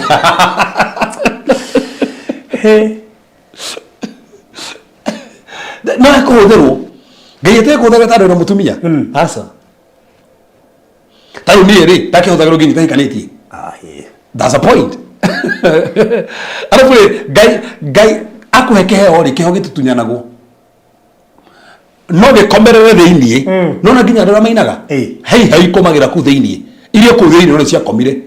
[SPEAKER 2] na kuthirwo ngai ate kuthira tado na mutumia asa tayo ni ri take huthagirwo nginya taikanitie that's a point. Arafu gai akuheke heo ri kiho gitutunyanago no gikomerere thiini no na nginya ndora mainaga hei komagira ku thiini irio ku thiini no cia komire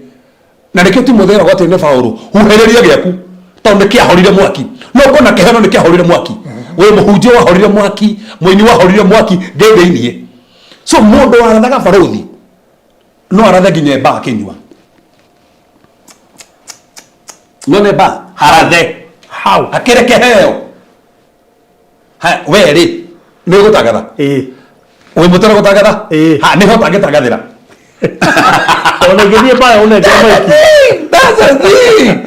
[SPEAKER 2] na nikio ti muthera gwate ne Paulo huhereria giaku tonde kia horire mwaki no kona keheno ni kia horire mwaki we muhunjio wa horire mwaki muini wa horire mwaki thiini. So mundu arathaga baruthi no aratha nginya ba kinywa none ba harathe how akireke heo ha weri ni gutagatha we mutara gutagatha ha ni hota gitagathira
[SPEAKER 3] ona githie ba ona githie
[SPEAKER 2] that's a thing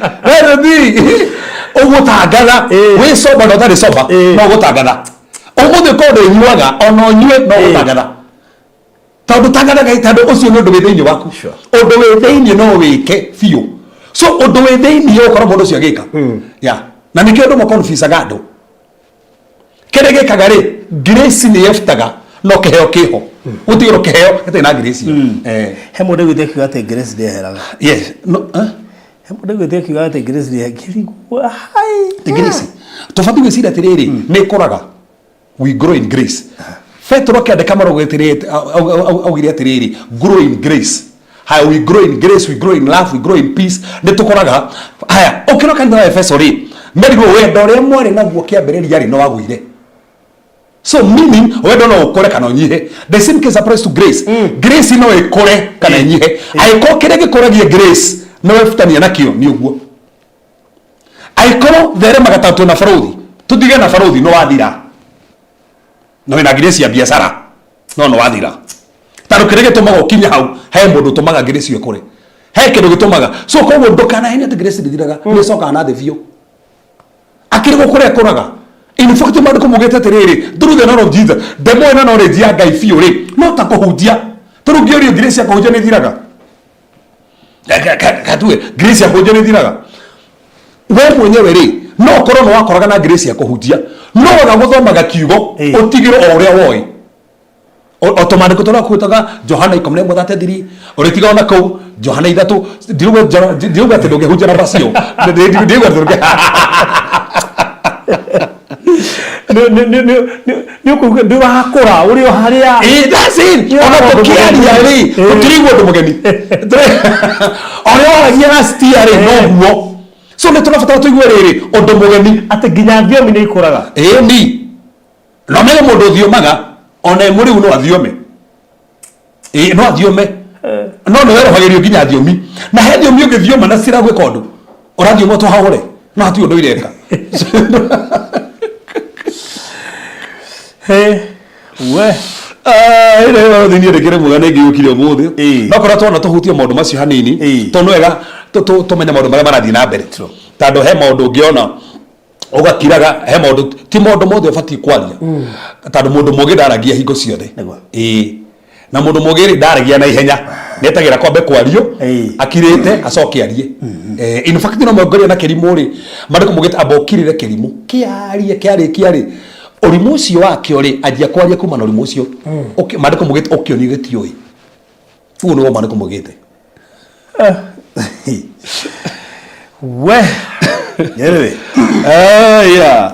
[SPEAKER 2] ugutangatha we soba no tari soba no gutangatha umuthi kondo inyuaga ono nyue no gutangatha tondu tangatha gaitando ucio no ndu thiini waku undu wi thiini no wike fiu. So undu wi thiini ukora mundu cio agika ya na nikio ndu makonfisa gado kere gikaga ri grace ni yeftaga no keheo kiho utigiro keheo ete na grace
[SPEAKER 3] he mundu githeki ate grace de heraga
[SPEAKER 2] yes no
[SPEAKER 3] he mundu githeki ate grace de kirigwa hai
[SPEAKER 2] the grace tofauti gwe sira tiriri ni koraga we grow in grace Petro kende kamaro gwetirite augire atiriri grow in grace. How we grow in grace, we grow in love, we grow in peace. Nitukoraga haya okiro kanitha Efeso ri merigo wendo ria mwari naguo kiambiriria ri no wagwire. So meaning wendo no ukore kana nyihe. The same case applies to grace. Grace no ikore kana nyihe. Aiko kire gikoragie grace no wefutania nakio ni uguo. Aiko there magatatu na faruthi. Tutige na faruthi no wathira. No ina grace ya biashara no wathira. Taro kirege tumaga kinya hau he mundu tumaga grace ikore. He kindu gitumaga. So ko mundu kana hene te grace dithiraga ni soka na the view. Akirego kure koraga. In fact mandu kumugete tiriri through the name of Jesus. The more na knowledge ya Ngai fiu ri no ta kuhunjia. Turugio ri grace ya kuhunjia ni thiraga. Katue grace ya kuhunjia ni thiraga. We mwenyewe ri no korwo no wakoraga na grace ya kuhunjia. No ga guthomaga kiugo utigiro o uria woi. Automatic to kwitaga Johana 1:33 uritiga ona kau Johana 3 ndiuga te ndoge hunjira basio ndiuga ndoge
[SPEAKER 3] ni wakora uri haria
[SPEAKER 2] that's it ona tukiaria ri utirigwo ndumugeni ona wagia na stiari no guo so ne tunafatara tuigwe riri undu mugeni
[SPEAKER 3] ate ginya thiomi ni ikoraga
[SPEAKER 2] ni no me mundu thiomaga ona muri uno athiome no athiome no wero hagerio ginya thiomi na he thiomi ugithioma na sira gwe kondu urathioma to haure no hati undu ireka
[SPEAKER 3] we
[SPEAKER 2] ire wa thini rekere mugane ngiyukire muthi no kora twana tuhutie maundu macio hanini tondu wega tumenya maundu maria marathii na mbere tando he maundu ngiona ugakiraga he maundu ti maundu mothe ubati kwaria tando mundu mugi ndaragia hingo ciothe na mundu mugiri ndaragia na ihenya netagira kwambe kwario akirite acoke arie in fact no mwangoria na kirimu ri mandiko mugite abokirire kirimu kiari urimu ucio wake uri ajia kwaria kuma na urimu ucio mandiko mugite okioni gitioi ugo no mandiko mugite
[SPEAKER 3] we anyway
[SPEAKER 2] yeah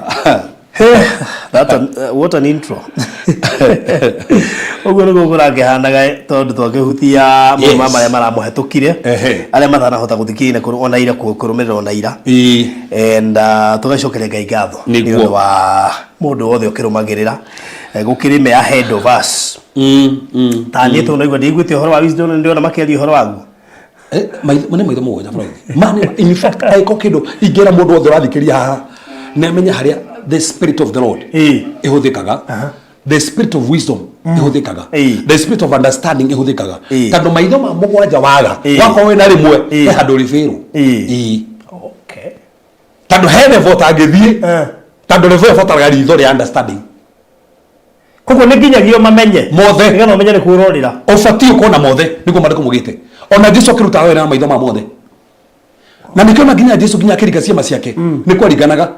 [SPEAKER 3] what an intro. Ogo no go rakihanaga tondu twakihutia mama ya mara muhetukire aria mathana hota guthikina ona ira kurumira ona ira and tugacokere Ngai ngatho ni wa mundu wothe ukirumagirira gukirime ahead of us tani to no igwa ndigwite horo wa wisdom ndio na makeri horo wagu
[SPEAKER 2] mane maitho moja mane in fact aiko kido igera mundu wothe rathikiria haha na menya haria the spirit of the Lord ihuthikaga the spirit of wisdom ihuthikaga the spirit of understanding ihuthikaga tando maitho ma mugwanja waga wako we na rimwe handu rifiru
[SPEAKER 3] okay
[SPEAKER 2] tando hele vota ngithie tando rifiru vota gari ithori understanding
[SPEAKER 3] koguo ni nginyagio mamenye
[SPEAKER 2] mothe
[SPEAKER 3] nginya mamenye ni kurorira
[SPEAKER 2] ofati ukona mothe niko mandiko mugite ona Jesu akiruta we na maitho ma mothe na nikiona nginya Jesu nginya akirika ciama ciake ni kwaringanaga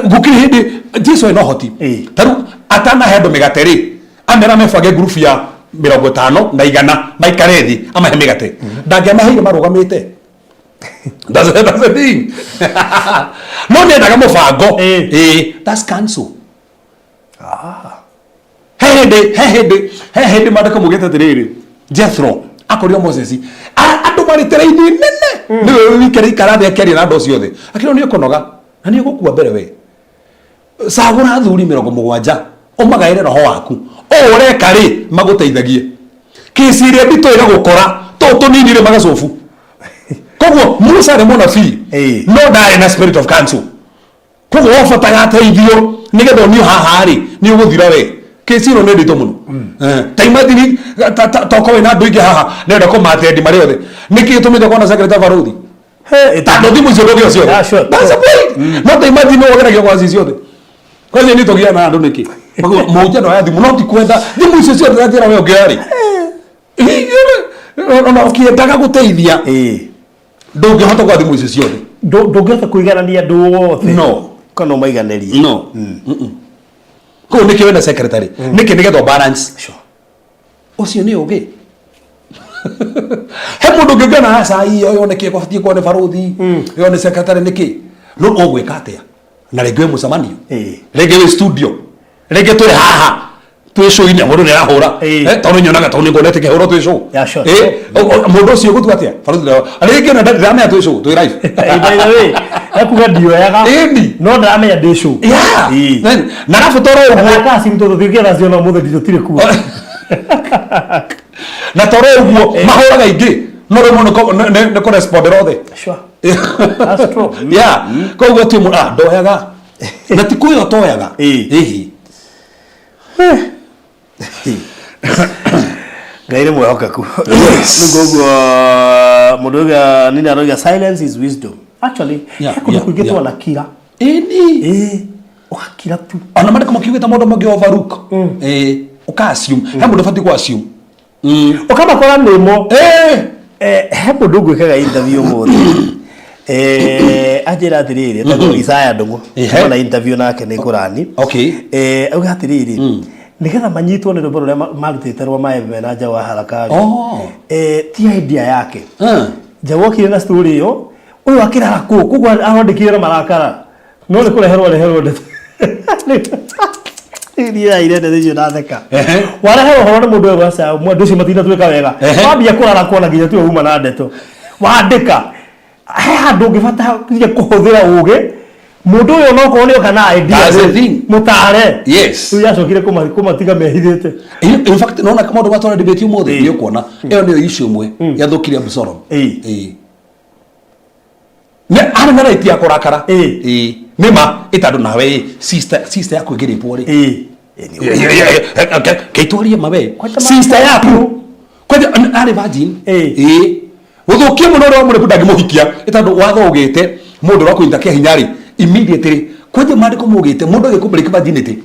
[SPEAKER 2] gukiri hindi Jesu eno hoti taru atana hedo megateri amera mefage group ya 50 na 100 maikarethi ama he megate ndage mahire marugamite that's the thing no ne ndaga mufango that's cancel hey madaka mugete tiriri Jethro akorio Moses andu mari tereini nene ni wikeri karathi akeri na ndo ciothe akiro ni ukonoga na ni gukua mbere we sagura thuri 70 umagaire roho waku o ureka ri maguteithagie kisiria nditoira gukora to tunini ri magacofu koguo Musa ri mona fi no ndare na spirit of counsel koguo wafataga teithio nigetho ni haha ri ni uguthira we kisiro ne ndito muno taimadini toko na ndu ingi haha nenda ko matendi mari othe niki tumite kona secretary Faruthi tando thimu icio ndogio cio that's a point no taimadini ogeragia kwa sisi othe kwa nini togia na andu niki moja ndo ya thimu no ti kwenda thimu icio cio ndatira we ogeri ona ukiendaga guteithia ndungihota kwa thimu icio ciothe
[SPEAKER 3] ndungihota kuiganania ndu wothe
[SPEAKER 2] no
[SPEAKER 3] kana maiganerie
[SPEAKER 2] no ko niki wenda secretary niki nigetho balance ucio ni ugi he mundu ngigana asa iyo yoneke kwa fatie kwa ne Faruthi yone secretary niki no ogweka atia na rege musamanio rege studio rege turi haha twi show ine mundu ne rahura tono nyonaga tono ngonete ke horo twi show mundu ucio gutu atia Faruthi rege na ndame twi show twi live
[SPEAKER 3] by the way akuga dio yaga no ndame ya de show
[SPEAKER 2] na rafu toro
[SPEAKER 3] uguo kasi mtoto thigira cio no muthe nditire kuo
[SPEAKER 2] na toro uguo mahoraga ingi no ro muno ne correspond rothe
[SPEAKER 3] sure that's true
[SPEAKER 2] yeah ko uguo ti mu ndoyaga na ti kuyo toyaga
[SPEAKER 3] gaire mwehokaku nugogo mudoga nini aroga silence is wisdom actually kuna kugetwa na kira ukakira tu
[SPEAKER 2] ana mandiko makiugita mundu mangi overlook ukassume he mundu fati kwa assume
[SPEAKER 3] ukaba kora nimo he mundu gwikaga interview mothe ajira atiriri tago Isaya Ndungu na interview nake ni Qurani auga atiriri nigetha manyitwo ni rwimbo ruria marutite rwa maembe na Jawa Harakari ti idea yake jawokire na story yo uyu akirara kugu arondikire marakara no ni kureherwo ndeto iria irende thiyo natheka wareherwo horo ni mundu wega sa mundu ucio matinda tweka wega wambia kurara kuona nginya tu uma na ndeto wandika he handu ngibata kuhuthira ugi mundu uyu no ko ni kana idea mutare
[SPEAKER 2] yes
[SPEAKER 3] uyu acokire kumatiga mehithite
[SPEAKER 2] in fact no na kama ndo watona debate mothe ni kuona eyo ni issue mwe yathukiria Absalom ne ana na right ya kurakara nima itandu nawe sister yako igiri pore kaitoria mabe sister yako kwa ari virgin uthukie muno ro muri budagi muhikia itandu watho ugite mundu wa kuinda kia hinyari immediately kwaje mandiko mugite mundu agikubreak virginity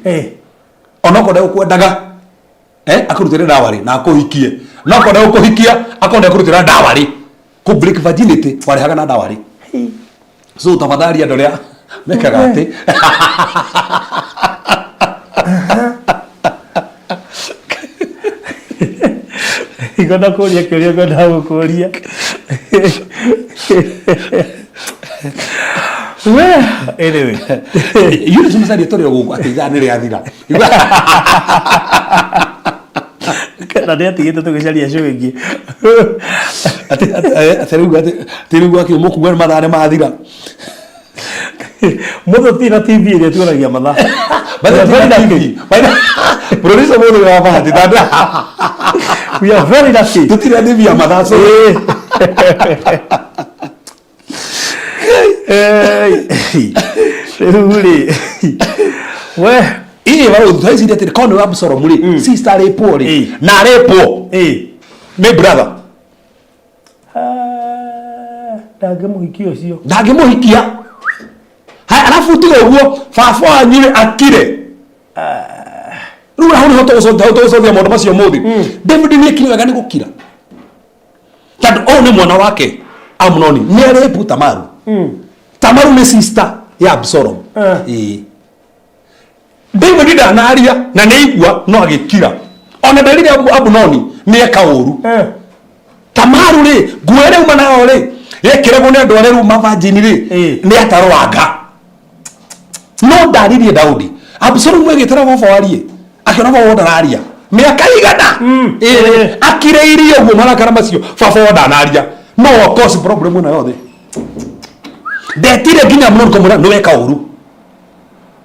[SPEAKER 2] ona ko nda ukwendaga akurutire ndawa ri na akuhikie no ko na ukuhikia akonde kurutira ndawa ri ku break virginity warehaga na ndawa ri so tafadhali andorea mekaga ati
[SPEAKER 3] igona kuria kiria ngona gukuria well anyway
[SPEAKER 2] yule sumsari torero guku ati thani ri athira
[SPEAKER 3] kana ndia tigite tugicaria show ingi
[SPEAKER 2] atiruga ki mukuga mathare mathira
[SPEAKER 3] mudo tina TV ile tuonagia matha
[SPEAKER 2] bado TV producer mudo wa bahati dada
[SPEAKER 3] we are very lucky
[SPEAKER 2] tutira TV ya matha so
[SPEAKER 3] really we
[SPEAKER 2] wao thaisi ndio tikono wa Absalom ri sister repo ri na repo me brother
[SPEAKER 3] ndagemuhikia ucio
[SPEAKER 2] ndagemuhikia alafu tiga uguo baba anyire akire rura honi hoto so thia mondo macio muthi David ni ekire wega ni gukira tando one mwana wake Amnoni ni arepu Tamaru Tamaru ni sister ya Absalom David ndanaria na neigua no agikira ona dalili Amnoni ni eka uru Tamaru ri guere umana ore yekirego ni andu areru mavajini ri ni atarwanga no dalili Daudi Absalom mwegitara baba warie akiona baba ndararia miaka igana akireirie uguo marakara macio baba ndanaria no of course problem na yothe ndetire nginya Amnoni komura no eka uru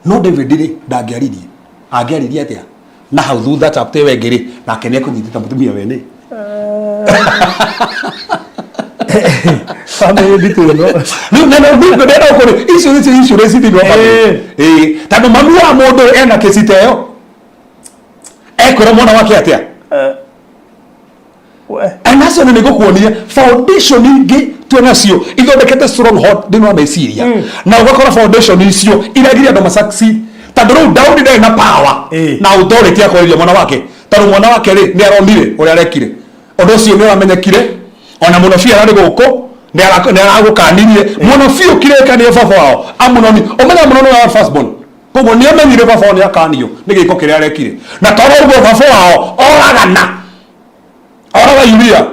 [SPEAKER 2] no David ri angiaririe atia na hau thutha chapter wengiri nake ne kunyitita mutumia wene
[SPEAKER 3] family detail no
[SPEAKER 2] no ndera ukore insurance ndi wa family tando mamu wa mundu ena kesiteo ekora mwana wake atia anaso ne gukuonia foundation ingi tuonacio ithondekete stronghold ndino meciria na ugakora foundation icio iragiria ndo masaksi tando ru Daudi ndai na power na authority akoreria mwana wake tando mwana wake ri ni aronire uri arekire ondo cio ni amenyekire ona muno fia ari guko ni aragukanirie muno fio kireka ni baba wao Amnoni omena muno wa firstborn kogo ni amenyire baba wao ni akanio ni giko kiria arekire na toro ugo baba wao oragana oraga yuria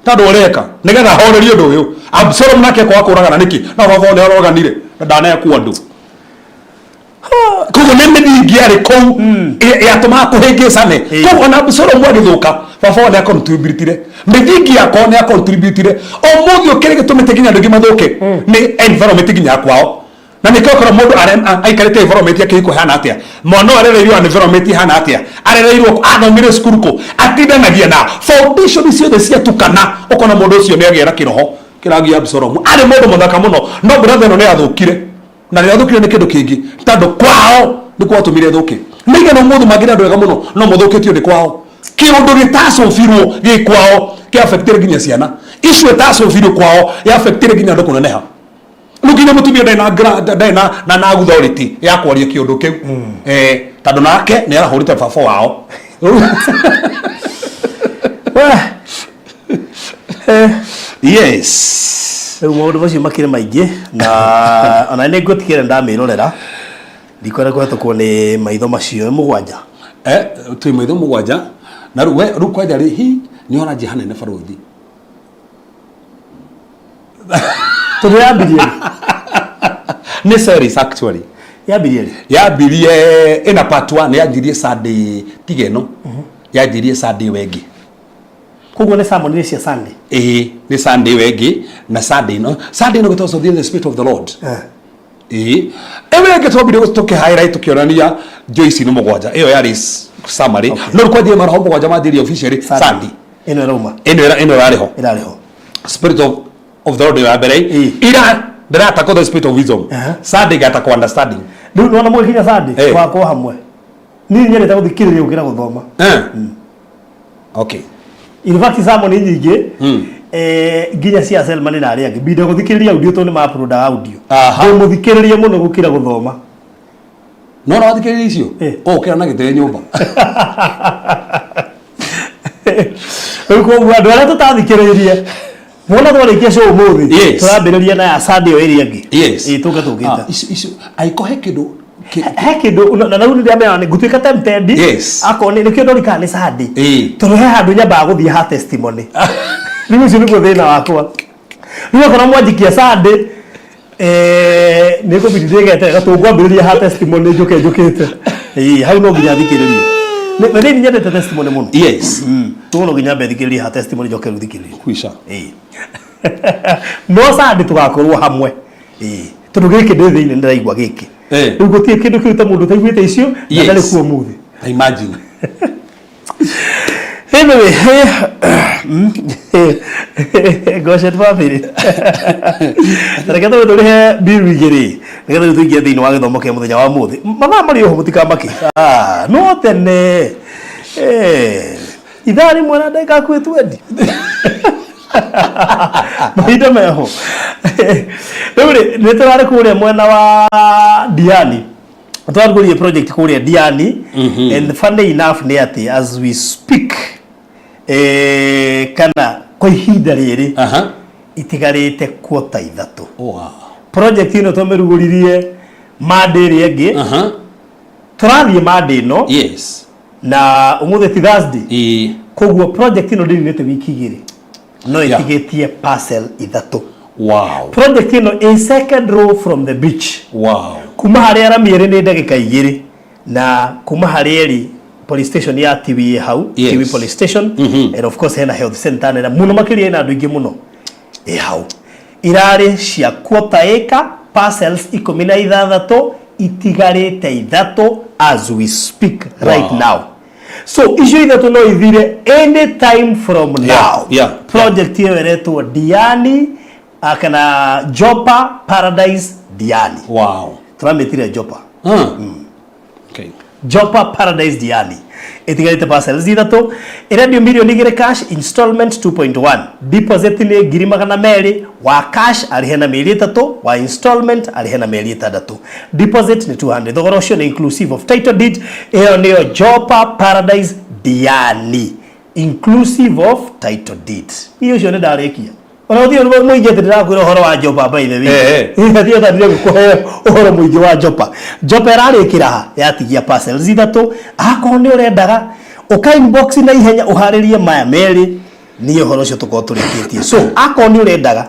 [SPEAKER 2] tando oreka nigetha horerio ndu uyu Absalom nake kwa kuragana niki na baba wao ni oroganire ndana ku andu kogo nemme dingi ari ko yatuma kuhengesane kogo na Absalom agithuka baba wao ni akontributire medingi yako ni akontributire omuthi ukirege tumete ginya ndugi mathuke ni environment ginya kwao na nikokora mundu aikarete environment yake iko hana atia mwana arereirwo environment hana atia arereirwo athomire skuruko atindanagia na foundation cio the cia tukana ukona mundu ucio ni agiera kiroho kiragia Absalom ari mundu muthaka muno no brother no ni athukire na ni athukire ni kindu kingi tando kwao ni kwatumire thuke niga no mundu magira ndwega muno no muthukitio ni kwao kiundu gitacofirwo gi kwao ki affectire ginya ciana icio etacofirwo kwao ya affectire ginya ndu kuneneha lukinya mutumia ndena na authority ya kwaria kiundu kiu tando nake ni arahurite baba wao yes
[SPEAKER 3] maundu macio makire maingi na ona ni ngutikire ndamirorera ndikore kwetukwo ni maitho macio mugwanja
[SPEAKER 2] twi maitho mugwanja na ru kwaja ri hi ni ona jehana ne farodhi
[SPEAKER 3] tuyambirie
[SPEAKER 2] ni series actually yabirie ina part 1 yajirie Sunday tigeno yajirie Sunday wengi
[SPEAKER 3] kogo ne sermon ni cia Sunday
[SPEAKER 2] ni Sunday wengi na Sunday no because of the spirit of the Lord ewe geto bide gustoke highlight tukionania Joyce ni mugwanja iyo yari summary no kwa die mara hobo kwa jamaa dili officially Sunday
[SPEAKER 3] ino Roma
[SPEAKER 2] ino yariho
[SPEAKER 3] spirit
[SPEAKER 2] of the Lord ya bere ira ndata ko the spirit of wisdom Sunday gata ko understanding
[SPEAKER 3] ndu no mwikinya Sunday kwa hamwe ni nyereta guthikiriria ukira guthoma
[SPEAKER 2] okay
[SPEAKER 3] in fact sermon nyingi ginya cia Selman na aria ngibida guthikiriria audio to ni ma upload audio ndo muthikiririe muno gukira guthoma
[SPEAKER 2] no wathikiriria icio ukira na gitere nyumba
[SPEAKER 3] Uko ngwa ndwara tutathikiririe. Wona twarikia show muthi. Turambiriria na ya Sunday area ingi. Tuka tugita.
[SPEAKER 2] Aikohe kindu
[SPEAKER 3] Hekido na runi ndia mena ngutuika tempted akoni nikio ndorika ni Sunday turuhe handu nyamba guthie ha testimony nimu cyo niguo thina wakwa niwe kana mwanjikia Sunday niko bidigete gatungwambiriria ha testimony njukite hau no nginya thikiririe ni nyendete testimony muno tu no nginya thikiririe ha testimony njoke thikiririe
[SPEAKER 2] kuisha
[SPEAKER 3] no Sunday tugakorwo hamwe tundu giki ndi thiini ndiraigwa giki ugo tie kindu kiruta mundu taiguite icio na ndari kuo muthi
[SPEAKER 2] imagine
[SPEAKER 3] anyway goshet family tareka to ndore biru igiri ngetho tuigie thiini wa githomo kia muthenya wa muthi mathaa mari ho mutikamaki no tene idhari mwana ndeka kwetwendi maida meho nitware kuria mwena wa Diani twaguriye project kuria Diani and funny enough ni ati as we speak kana kwa ihinda riri itigarite kwota ithatu project ino twameruguririe Monday ringi turathie Monday no na umuthi ti Thursday koguo project ino ndinite wiki igiri no itigetie parcel ithatu project ino in second row from the beach kuma hari aramiere ni ndagika igiri na kuma hari eri police station ya TV hau TV police station and of course hena health center na muno makiri ina andu ingi muno hau irare cia quarter acre parcels 16 itigarite ithatu as we speak right now. So issue ithatu no ithire any time from now. Project hiyo eretwo Diani akana Jopa Paradise Diani. Turametire Jopa.
[SPEAKER 2] Okay.
[SPEAKER 3] Jopa Paradise Diani. Itigarite parcels ithatu iradio million igire cash installment 2.1 deposit ni girimagana meri wa cash arihena meri 3 wa installment arihena meri 3 deposit ni 200 thogorocio ni inclusive of title deed hiyo niyo Jopa Paradise Diani inclusive of title deed hiyo sio ndarikia ona uthio ni muingi ndira kwira horo wa Jopa by the way ndio ndio kuhe horo muingi wa Jopa Jopa rarikira yatigia parcels ithatu ako ni urendaga uka inbox na ihenya uharirie maya meri niyo horo cio tuko turikitie so ako ni urendaga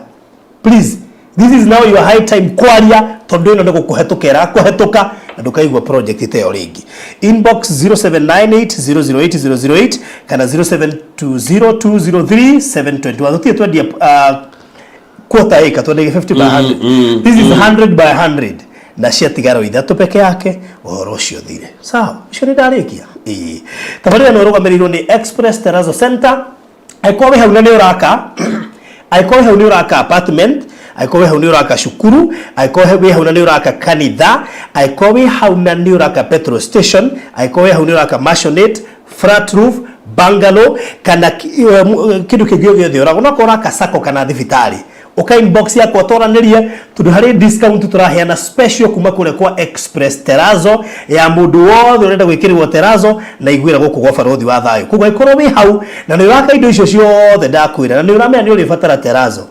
[SPEAKER 3] please this is now your high time kwaria tondu ino ndiko kuhetuka na ndukaigwa project ite ringi inbox 0798008008 kana 0720203721 tutie twedia quarter acre twendege 50 by 100 this is 100 by 100 na cia tigaro ithatu peke yake uhoro ucio thire sawa ucio ni ndarikia tabarira no rugamiriro ni Express Terrazzo Center aikowe hau na ni uraka aikowe hau ni uraka apartment aikowe hau ni uraka shukuru aikowe hau na ni uraka kanitha aikowe hau na ni uraka petrol station aikowe hau ni uraka maisonette flat roof bungalow kana kindu kingio giothe urago no koraka sako kana thibitari uka inbox yako toranirie tundu hari discount turaheana special kuma kule kwa Express Terrazzo ya mundu wothe urenda gwikirwo Terrazzo na igwira guku gwa barothi wa thayo kugwa ikorwo wi hau na ni uraka indo icio ciothe ndakwira na ni uramenya ni uri fatara Terrazzo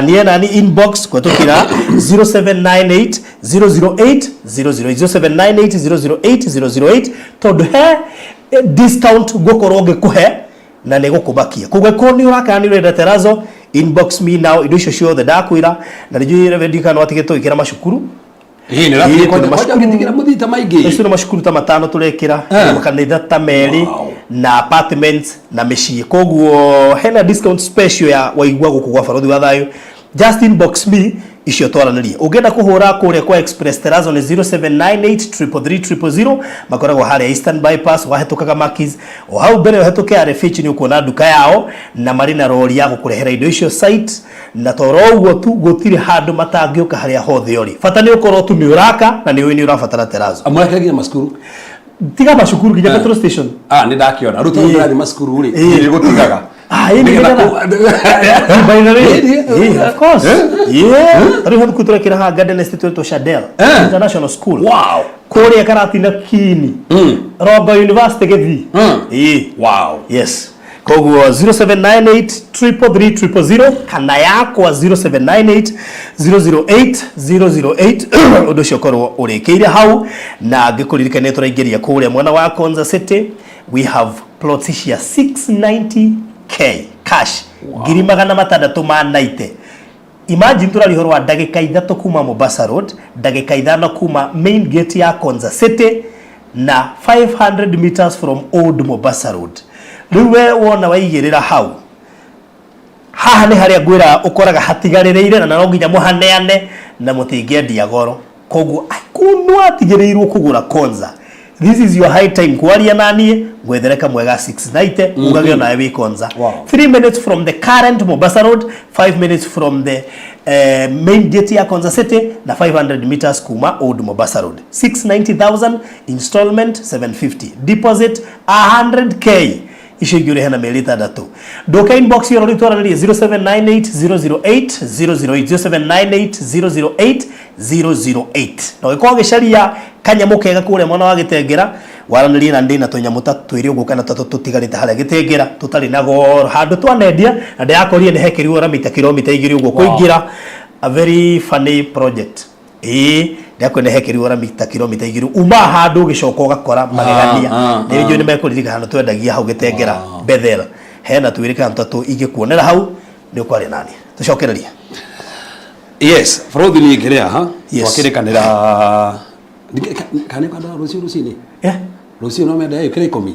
[SPEAKER 3] nie na ni inbox kwetukira 0798008008 tondu he discount gukorwo ngikuhe na ne gukubakia kugwa ko ni uraka ni urenda Terrazzo inbox me now indo icio ciothe ndakwira na njuyire vendika no atigeto ikira mashukuru
[SPEAKER 2] ni rafi ko ngitikira muthita maingi
[SPEAKER 3] icio mashukuru ta matano turekira makanitha ta meri na apartments na mishie koguo hena discount special ya waigwa guku gwa barothi wa thayo just inbox me icio twaranirie ungenda kuhura kuria kwa Express Terrazzo ni 0798333000 makoragwo haria Eastern Bypass wahetukaga Makis o hau mbere wahetuke Arefichi ni ukuona duka yao na marina rori ya gukurehera indo icio site na toro uguo tu gutire handu matangioka haria hothe ori fata ni ukorwo tu ni uraka na ni wini urafatara Terrazzo
[SPEAKER 2] amwakagia maskuru
[SPEAKER 3] tiga mashukuru kinya petrol station
[SPEAKER 2] ni ndakiona ruto ndari maskuru ri ni gutigaga
[SPEAKER 3] of course ari habu kuturekera ha Garden Estate to Shadell International School kore karatina kini Roba University gethi
[SPEAKER 2] yes
[SPEAKER 3] koguo 0798333000 kana yakwa 0798008008 undu cio korwo urikiire hau na ngikuririkania turaingiria kuria mwana wa Konza City. We have plots cia 690k cash ngiri magana matandatu ma naite. Imagine turarihorwa ndagika 3 kuma Mombasa Road, ndagika 5 kuma main gate ya Konza City na 500 meters from Old Mombasa Road. Riwe wona waigirira hau haha ni haria ngwira ukoraga hatigaririire na no nginya muhaneane na mutingiendia goro, koguo akunwa atigirirwo kugura Konza. This is your high time kwaria nanie gwethereka mwega 690 ugagio nawe wi Konza. 3 minutes from the current Mombasa Road, 5 minutes from the main gate ya Konza City na 500 meters kuma Old Mombasa Road. 690,000 installment 750 deposit 100k ishigure hena melita datu. Doka inbox yoro ritoranirie 0798008008 0798008008 no iko gesharia kanyamu kega kure mwana wa Gitengera waranirie na ndina tonyamu tatu iri uguka na tatu tutigarite haria Gitengera tutari na goro handu twanendia na ndakorie ne hekeri ora mita kilomita igiri ugu kuingira. A very funny project ndakwene hekeri ora mita kilomita igiri uma handu gicoko gakora magegania ndio ni mekuririga handu twendagia hau Gitengera Bethel hena twirika ntatu igikuonera hau ni kwari nani tucokereria.
[SPEAKER 2] Yes, Frodi ni ngirea ha twakirikanira kane kwanda rucini rucini no menda ikira 10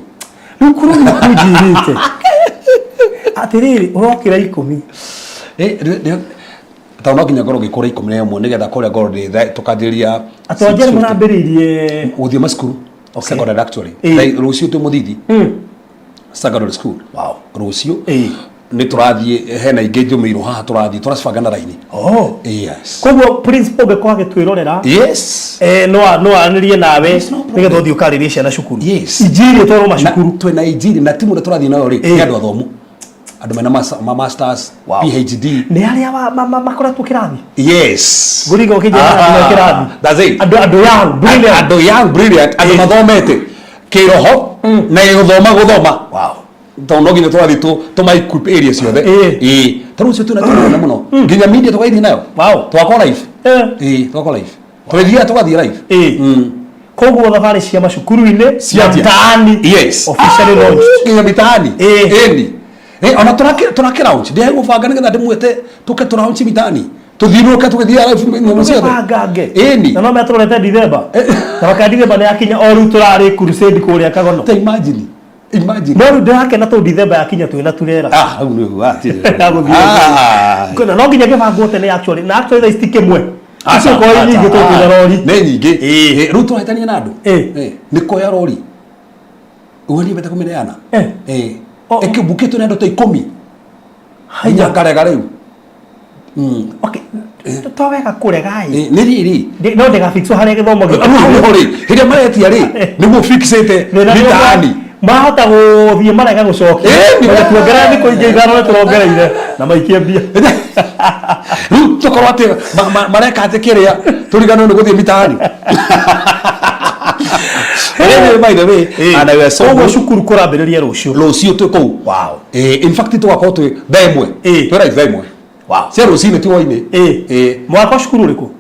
[SPEAKER 3] rukuru kujirite atiriri urokira 10
[SPEAKER 2] tauna kinya goro gikora 11 nigetha kuria goro tukanjiria
[SPEAKER 3] atwanjere murambiririe
[SPEAKER 2] uthio maskuru secondary actually rucio tu muthidi secondary school.
[SPEAKER 3] Wow,
[SPEAKER 2] rucio ni turathie hena inge njumiru haha turathie turacibanga na raini. Yes,
[SPEAKER 3] koguo principal geko agitwirorera.
[SPEAKER 2] Yes,
[SPEAKER 3] no anirie nawe nigetha uthio karirie ciana cukuru.
[SPEAKER 2] Yes,
[SPEAKER 3] injiri twaro macukuru
[SPEAKER 2] twena injiri na timu turathie nayo ri ni andu athomu andu mena masters. Wow. PhD
[SPEAKER 3] ni aria makoretwo kirathi.
[SPEAKER 2] Yes,
[SPEAKER 3] guriga ukijana kirathi.
[SPEAKER 2] That's it.
[SPEAKER 3] Ando
[SPEAKER 2] young brilliant andu mathomete kiroho na guthoma. Wow, tono nginya twathi tuma equip area ciothe taru cio tuna tuna muno nginya media twaithi nayo. Wow, twakora live twakora live twithia tugathi live
[SPEAKER 3] koguo thabari cia macukuru-ini cia mitaani.
[SPEAKER 2] Yes,
[SPEAKER 3] officially launched
[SPEAKER 2] nginya mitaani ona turake launch ndia gubanga nigetha ndimwete tuke launch mitaani tuthiruke tugithia live no ciothe
[SPEAKER 3] gange na no metrolete December na wakadiga ni akinya oru turari crusade kuria Kagono. Imagine no ndake na to December yakinya twina turera
[SPEAKER 2] au ni ati
[SPEAKER 3] kuna no nginya gibango tene actually na actually tha stike mwe acio ko nyingi to twina rori
[SPEAKER 2] ne nyingi ru turahitania na andu ni koya rori uoni beta kumereana ekibukitu na andu ta 10 hanya karega riu okay twaweka kurega
[SPEAKER 3] ni riri no ndega fixo haria githomo
[SPEAKER 2] gori hiria maretia ri ni mu fixete mitaani
[SPEAKER 3] mahota guthie marega gucokia tuongera ni kuingia ithano turongereire na maikie mbia ru
[SPEAKER 2] tukorwo ati mareka ati kiria turigano ni guthie mitaani. By the way, and I was so
[SPEAKER 3] shukuru kurambiriria rucio
[SPEAKER 2] tu kou.
[SPEAKER 3] Wow.
[SPEAKER 2] In fact tugakorwo twi themwe twira themwe. Wow, cia rucini tuoine
[SPEAKER 3] mwaka shukuru riku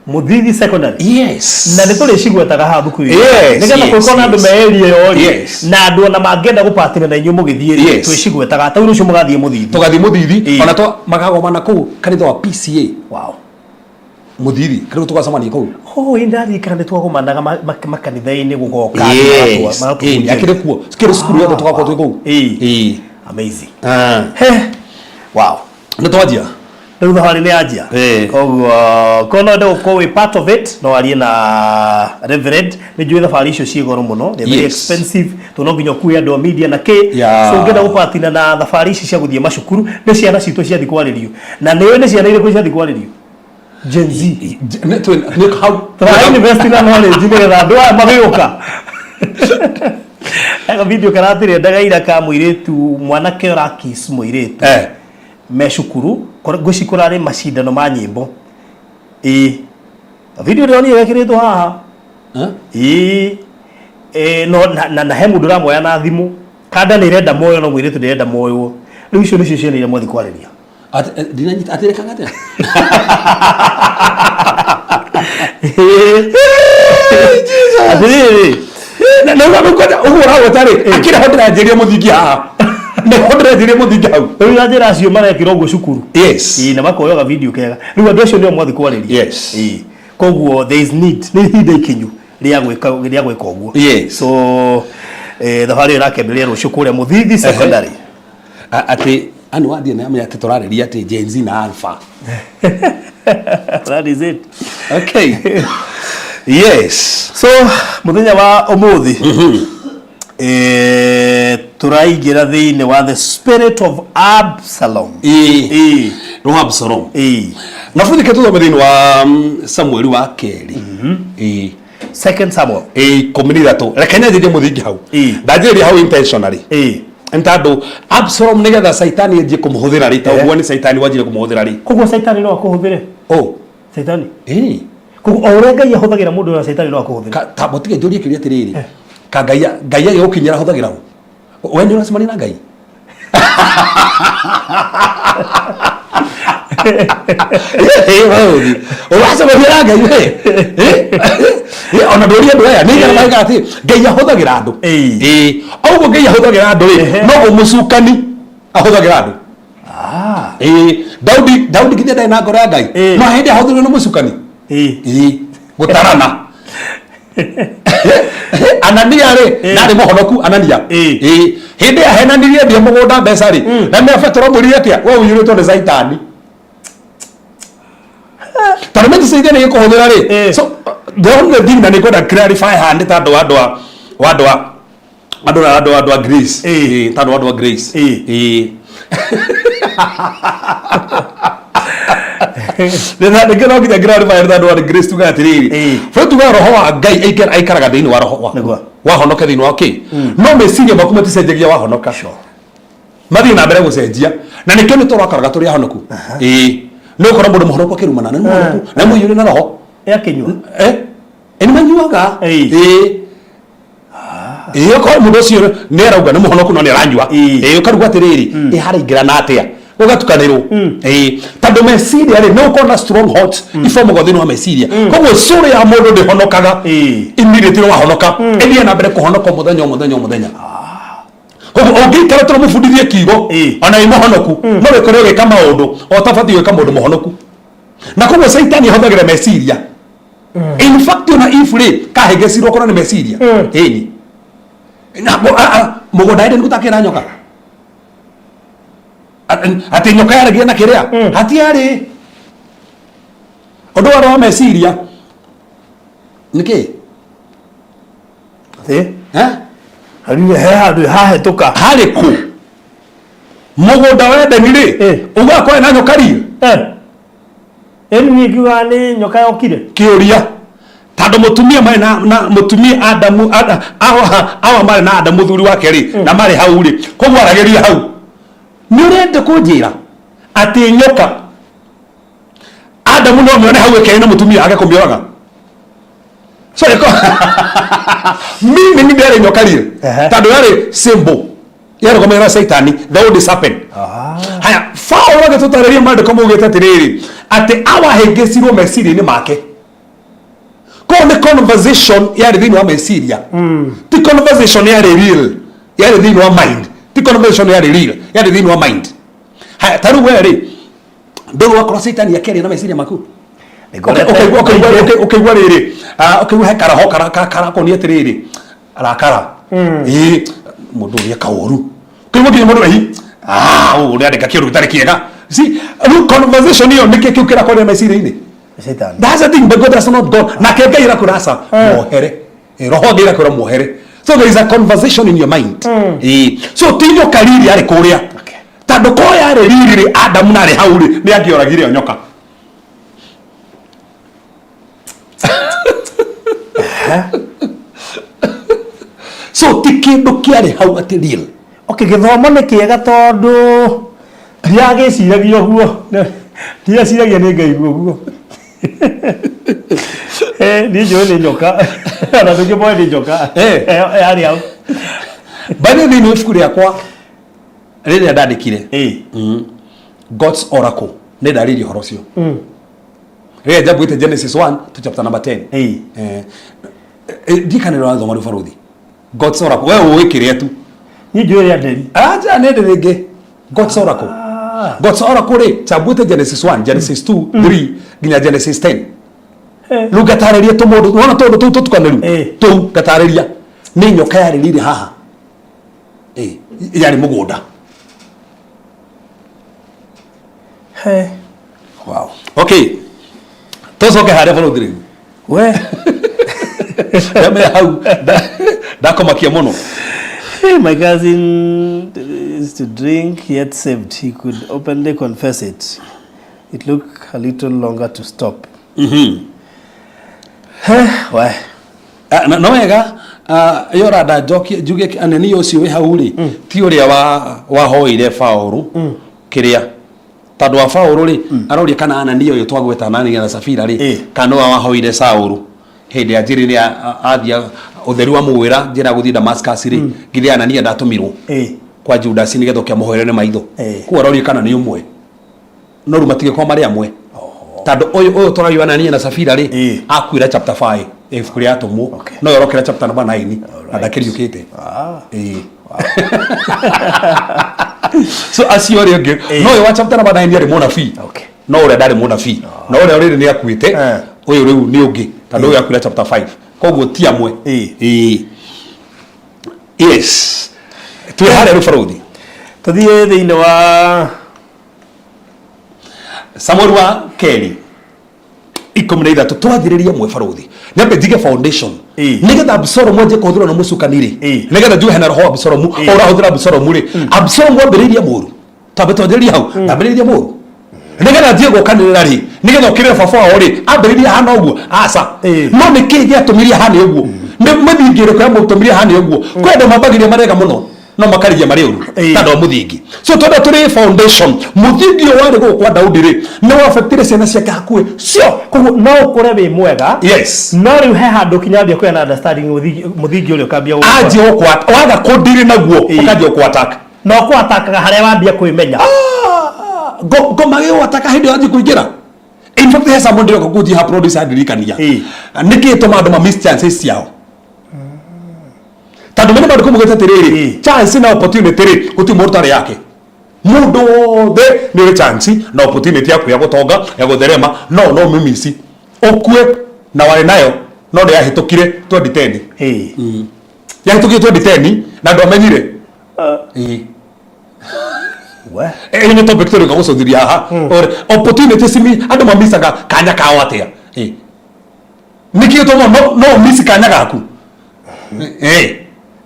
[SPEAKER 3] Muthidi secondary.
[SPEAKER 2] Yes,
[SPEAKER 3] na nituri cigwetaga ha thuku iri nigetha kwikona andu meerie yori na andu na mangenda gupatira na inyu mugithie twicigwetaga ta urucio mugathie Muthidi
[SPEAKER 2] tugathie Muthidi ona to magagoma na kou kanitha wa PCA. Wow, Muthidi karibu tukacamania kou
[SPEAKER 3] indari kana twagomanaga makanitha-ini gugoka
[SPEAKER 2] akire kuo skiri skuru yote tugakorwo twi kou.
[SPEAKER 3] Amazing.
[SPEAKER 2] Wow, nitwajia
[SPEAKER 3] riu thabari ni anjia koguo kono ndo ko we part of it no arie na Reverend ni njui thabari icio ci goro muno they very expensive to no nginya kuya ndo media na ke so ngenda gupatina na thabari ici cia guthie macukuru ni ciana citu cia thikwaririo na ni ciana ile kwa cia thikwaririo Gen Z
[SPEAKER 2] ni how
[SPEAKER 3] try invest in knowledge ni getha ndo magioka ega video karatire ndagaira ka muiretu mwanake orakis muiretu meshukuru gucikura ri macindano ma nyimbo video rio ni wekiritwo haha no na he mundu ramoya na thimu Kada ni renda moyo no mwire tu renda moyo. Riu icio nicio ciana iria mwathi kwariria.
[SPEAKER 2] Dinanyita atire kangate.
[SPEAKER 3] Jesus.
[SPEAKER 2] Na ngakora uhura wotari akira hodra jeria muthingi haha. Ne hodra jeria muthingi hau.
[SPEAKER 3] Riu ajira acio marekira uguo cukuru.
[SPEAKER 2] Yes.
[SPEAKER 3] Na makoyoga video kega. Riu andu acio nio mwathi kwariria.
[SPEAKER 2] Yes.
[SPEAKER 3] Koguo there is need. Ni hinda ikinyu ria gwika uguo.
[SPEAKER 2] Yes.
[SPEAKER 3] So thabarĩ ĩrakĩambĩrĩria rũciũ kũrĩa Mũthithi secondary.
[SPEAKER 2] Atĩ ani wathie na amenya atĩ tũrarĩria atĩ Gen Z na Alpha.
[SPEAKER 3] That is it.
[SPEAKER 2] Okay. Yes.
[SPEAKER 3] So mũthenya wa ũmũthĩ tũraingĩra thĩinĩ wa the spirit of Absalom.
[SPEAKER 2] No Absalom. Na fundike tuthome thĩinĩ wa Samuel wa kerĩ.
[SPEAKER 3] Second Samuel.
[SPEAKER 2] Komunitatu. Rekenya thĩinĩ mũthingi hau. Ndanjĩrĩria hau intentionally. Ntando Absalom nigetha Saitani enjie kumuhuthira ri ta uguo ni Saitani wajire kumuhuthira ri.
[SPEAKER 3] Koguo Saitani no akuhuthire. Saitani. Koguo ore Ngai ahuthagira mundu na Saitani no akuhuthira. Ta botige njurie kiria tiriri. Ka Ngai agiukinyira ahuthagira hu. We ni uracemani na Ngai. Uracemani na Ngai we. Ona ndoria ndu aya nigira maiga ati Ngai ahuthagira andu. Augo Ngai ahuthagira andu ri no umucukani ahuthagira andu. Daudi kithia ndai na ngoro ya Ngai no hindi ahuthirio ni mucukani. Gutarana. Anania ri nari muhonoku Anania. Hindi ahenanirie thie mugunda mbeca ri na me Petro mwirire atia we uyiritwo ni Saitani. Tarumenti Saitani gikuhuthira ri. So the only thing that they got to clarify hand that what grace that what grace then that get out the clarify that what grace to get ri for to go roho Ngai aikaraga thini wa roho wa honoka thini wa okay no meciria makuma ticenjagia wa honoka mathi na mbere gucenjia na nikio ni turakaraga turi honoku no ukora mundu muhonoku akirumana na muhonoku na muyuri na roho yakinywa
[SPEAKER 2] eni manyuaga ko mundu ucio ne arauga ni muhonoku no ni aranyua ukarugwa atiriri iharaingira na atia ugatukanirwo tondu meciria ri no ukona stronghold ifomo gothini wa meciria koguo curi ya mundu ndihonokaga immediately wahonoka ethie na mbere kuhonoka muthenya koguo ungikara turu mubundithie kiugo ona imuhonoku no wikore ugika maundu o tabati gwika mundu muhonoku na koguo Saitani ahuthagira meciria. In fact ona ifure kahegecirwo kona ni meciria na mugunda ende nigutakira nyoka ati nyoka yaragia na kiria hatiari undu wa meciria niki
[SPEAKER 3] handu hahituka
[SPEAKER 2] hari ku mugunda wende ni ri ugakora na nyoka ri
[SPEAKER 3] ni kiuga ni nyoka yokire
[SPEAKER 2] kiuria tando mutumia mari na mutumia Adamu awa mari na Adamu thuri wake ri na mari hau ri koguo arageria hau ni urende kunjira ati nyoka Adamu no mione hau eke na mutumia age kumioraga so eko mimi ni ndere nyoka ri tando yari symbol yari kama Saitani the old serpent haya fao wage tutariria mande kama ugete atiriri ati awa hegecirwo meciria ni make ko the conversation yari thini wa meciria the conversation yari real yari thini wa mind the conversation yari real yari thini wa mind haya taru weri ndogo wa Saitani yakeri na meciria maku okay riri hekara ho kara ko ni atiriri arakara mundu ria kaoru kaiwa ki mundu hi uri andika kiuru gitari kiega see conversation hiyo niki kiukira kwa meciria ini
[SPEAKER 3] Satan.
[SPEAKER 2] That's the thing, but God has not gone. Na kega ira kurasa mohere. Roho gira kura mohere. So there is a conversation in your mind. So tinyo kariri ari kuria. Tando ko yare riri Adam na ri hauri ni agioragire nyoka. So tikindu kiari hau ati real.
[SPEAKER 3] Okay, githomo ni kiega tondu ndiagiciragia guo. Ndiaciragia ni Ngai guo.
[SPEAKER 2] Ni
[SPEAKER 3] nyoka. Na tukipoe ni nyoka. Ari au.
[SPEAKER 2] Bani ni ibuku riakwa rĩrĩa ndandĩkire God's Oracle nĩ ndarĩrie horo cio rĩrĩa njambĩte Genesis 1 to chapter number 10 ndikanĩrwo thoma rĩ baruthi God's Oracle wewe wĩkĩrĩa tu
[SPEAKER 3] ni njũĩ nderi
[SPEAKER 2] aja nĩ ndĩrĩngĩ God's Oracle God's Oracle rĩ njambĩte Genesis 1 Genesis 2 3 nginya Genesis 10 rĩu ngatarĩria tũmũndũ wona tondũ tũu tũtukanĩru tũu ngatarĩria nĩ nyoka yarĩrire haha yarĩ mũgũnda. Wow. Okay. Tosoke harĩa bũrũri rĩu.
[SPEAKER 3] We.
[SPEAKER 2] Yame hau. Ndakomakia mũno.
[SPEAKER 3] My cousin used to drink yet saved. He could openly confess it. It took a little longer to stop. Why?
[SPEAKER 2] No wega yora da joki juge aneni ucio wi hau ri ti uria wa hoire Faulu kiria tando wa Faulu ri aroria kana anani uyu twagweta nani na Safira ri kana wa hoire Saulu hindi ajiri ni athia utheri wa muwira njira guthi Damascus ri ngithi anani ndatumirwo kwa Judas ni getho kia muhoere ni maitho ku aroria kana ni umwe no rumatige kwa mari amwe tando uyu twaraywa anani na Safira ri akwira chapter 5 ibuku ria atumwo no yorokera chapter number 9 na ndakiriukite so asiori ngi no yo chapter number 9 ari munabii no ure ndari munabii no ure uri ni akuite uyu riu ni ungi tando uyu akwira chapter 5 koguo ti amwe yes tu hare ru farodi
[SPEAKER 3] tuthie thiini wa
[SPEAKER 2] Samuel wa Keri ikomunida tutwathiririe mwe faruthi nyambe ndige foundation nigetha Absalom mwenje kuthura na musukanire nigetha juhe na roho Absalom ora huthira Absalom ri Absalom wambiririe muru tabetwathiririe hau ambiririe muru nigetha thie gukanirira ri nigetha ukirira baba wao ri ambiririe hana uguo asa no nikigi atumirie hana uguo ni muthingire kwa mutumirie hana uguo kwenda mabagirie marega muno no makarigia mari uru tando muthingi so tonda turi foundation muthingi wari go kwa Daudi ri no affectire ciana ciake hakue cio
[SPEAKER 3] koguo no ukore wi mwega
[SPEAKER 2] yes
[SPEAKER 3] no riu he handu kinyambia kwa na understanding muthingi uri ukambia
[SPEAKER 2] aje okwa waga kundiri naguo ukaje okwa attack
[SPEAKER 3] no kwa attack haria wambia kwimenya
[SPEAKER 2] go magio attack hindi aje kuingira in fact hesa mondiro kuguthi ha producer adirikania niki to mandu ma miss chances ciao tando mena bado kumugeta tiriri chance na opportunity ri guti mortare yake mundu de ni chance na opportunity yaku ya gutonga ya gutherema no mimisi okue na wale nayo no de yahitukire 2010 yahitukire 2010 na ndo amenyire we ni topic turi ko so haha opportunity simi ando mamisaga kanya kawo atia nikio to no misi kanya gaku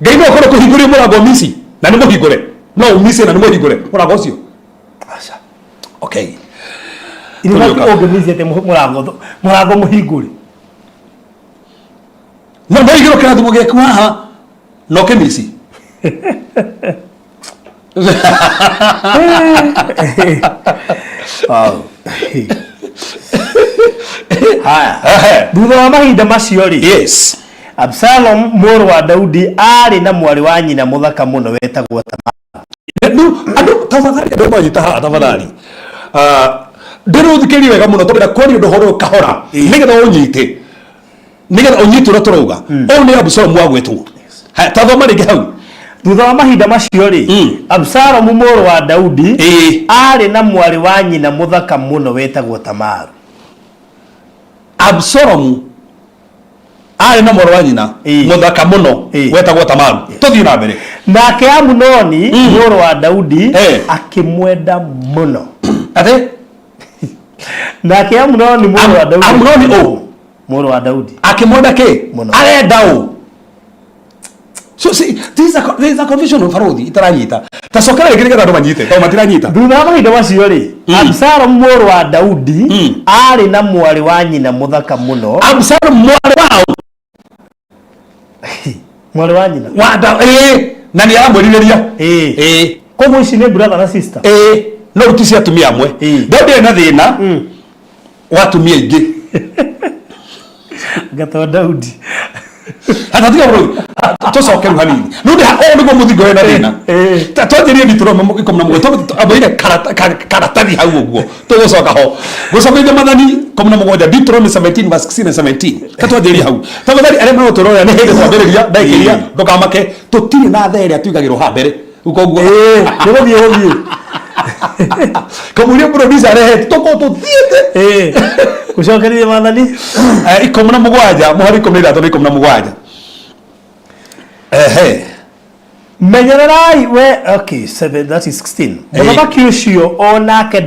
[SPEAKER 2] Ngai no koro kuhingure murango misi na ni muhingure no misi na ni muhingure murango ucio acha okay
[SPEAKER 3] ini watu organize te murango muhingure
[SPEAKER 2] no muhingure kana thumu geku haha no ke misi
[SPEAKER 3] haya thutha wa mahinda macio ri
[SPEAKER 2] yes
[SPEAKER 3] Absalom mũrũ wa Daudi ari na mwari wa nyina muthaka muno wetagwo Tamara.
[SPEAKER 2] Andu tafadhali andu manyita haha tafadhali. Ndiruthikiri wega muno tondũ kwari undu horo kahora nigetha unyite nigetha unyite ura turuga o ni Absalom wagwetwo. Ha tathoma ringi hau.
[SPEAKER 3] Thutha wa mahinda macio ri Absalom mũrũ wa Daudi ari na mwari wa nyina muthaka muno wetagwo Tamara.
[SPEAKER 2] Absalom ari na mwari wa nyina muthaka muno wetagwo Tamaru tuthii na mbere
[SPEAKER 3] nake Amunoni mũrũ wa Daudi akimwenda muno
[SPEAKER 2] ate
[SPEAKER 3] nake Amunoni mũrũ wa Daudi
[SPEAKER 2] Amunoni
[SPEAKER 3] mũrũ wa Daudi
[SPEAKER 2] akimwenda ke arenda so see there is a confusion of faruthi itaranyita tasokera ikiringa andu manyite to matiranyita
[SPEAKER 3] thutha wa mahinda macio ri Absalom mũrũ wa Daudi ari na mwari wa nyina muthaka muno
[SPEAKER 2] Absalom mwari wao
[SPEAKER 3] mwari wa nyina
[SPEAKER 2] wada na ni aramwiriria
[SPEAKER 3] koguo ici ni brother na sister
[SPEAKER 2] no rutisi atumia amwe Daudi na thina watumia ingi
[SPEAKER 3] gato Daudi
[SPEAKER 2] atatiga bro tucoke hanini nundi o niguo muthingo wena thina twanjirie Deuteronomy 17 abaire karatathi hau uguo tugucoka ho gucokeire mathani 17 Deuteronomy 17 verse 16 and 17 katwanjirie hau tafadhali arĩa marotoroya nĩ hĩndĩ kwambĩrĩria ndaikiria ndukamake tutiri na there tuigagirwo ha mbere ukoguo nĩgũthiĩ kamuria producer rehe toko tuthiĩte
[SPEAKER 3] gucokerie mathani
[SPEAKER 2] 17 muhari 17
[SPEAKER 3] menyererai we okay 7 that is 16 muthamaki ucio onake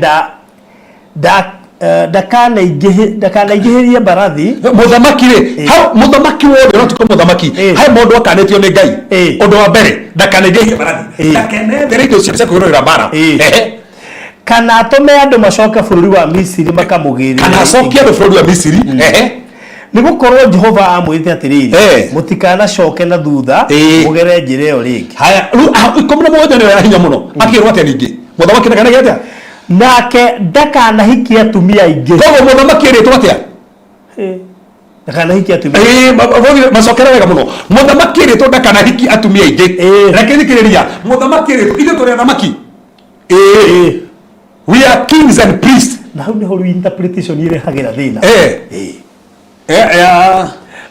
[SPEAKER 3] ndakanaingĩhĩrie mbarathi
[SPEAKER 2] muthamaki rĩ hau muthamaki wothe no tuko muthamaki hai mũndũ akanĩtio nĩ Ngai ũndũ wa mbere ndakanaingĩhĩrie mbarathi ndakenethere indo cia kũhũrĩra mbara
[SPEAKER 3] kana atũme andũ macoke bũrũri wa Misiri makamũgĩrĩre
[SPEAKER 2] kana acokie andũ bũrũri wa Misiri
[SPEAKER 3] nĩgũkorwo Jehova amwĩte atĩrĩrĩ mũtikanacoke na thutha mũgere njĩra ĩyo rĩngĩ
[SPEAKER 2] haya 17 nĩ ya hinya mũno akĩrwo atĩa ningĩ muthamaki ndakanaigĩa atĩa
[SPEAKER 3] nake ndakanahikia atumia aingĩ
[SPEAKER 2] koguo muthamaki rĩtwa atĩa
[SPEAKER 3] ndakanahikia atumia
[SPEAKER 2] macokera wega mũno muthamaki rĩtwa ndakanahikia atumia aingĩ reke thikĩrĩria muthamaki rĩtwa ithuĩ tũrĩ athamaki we are kings and priests
[SPEAKER 3] na hau nĩho interpretation ĩrehagĩra thĩna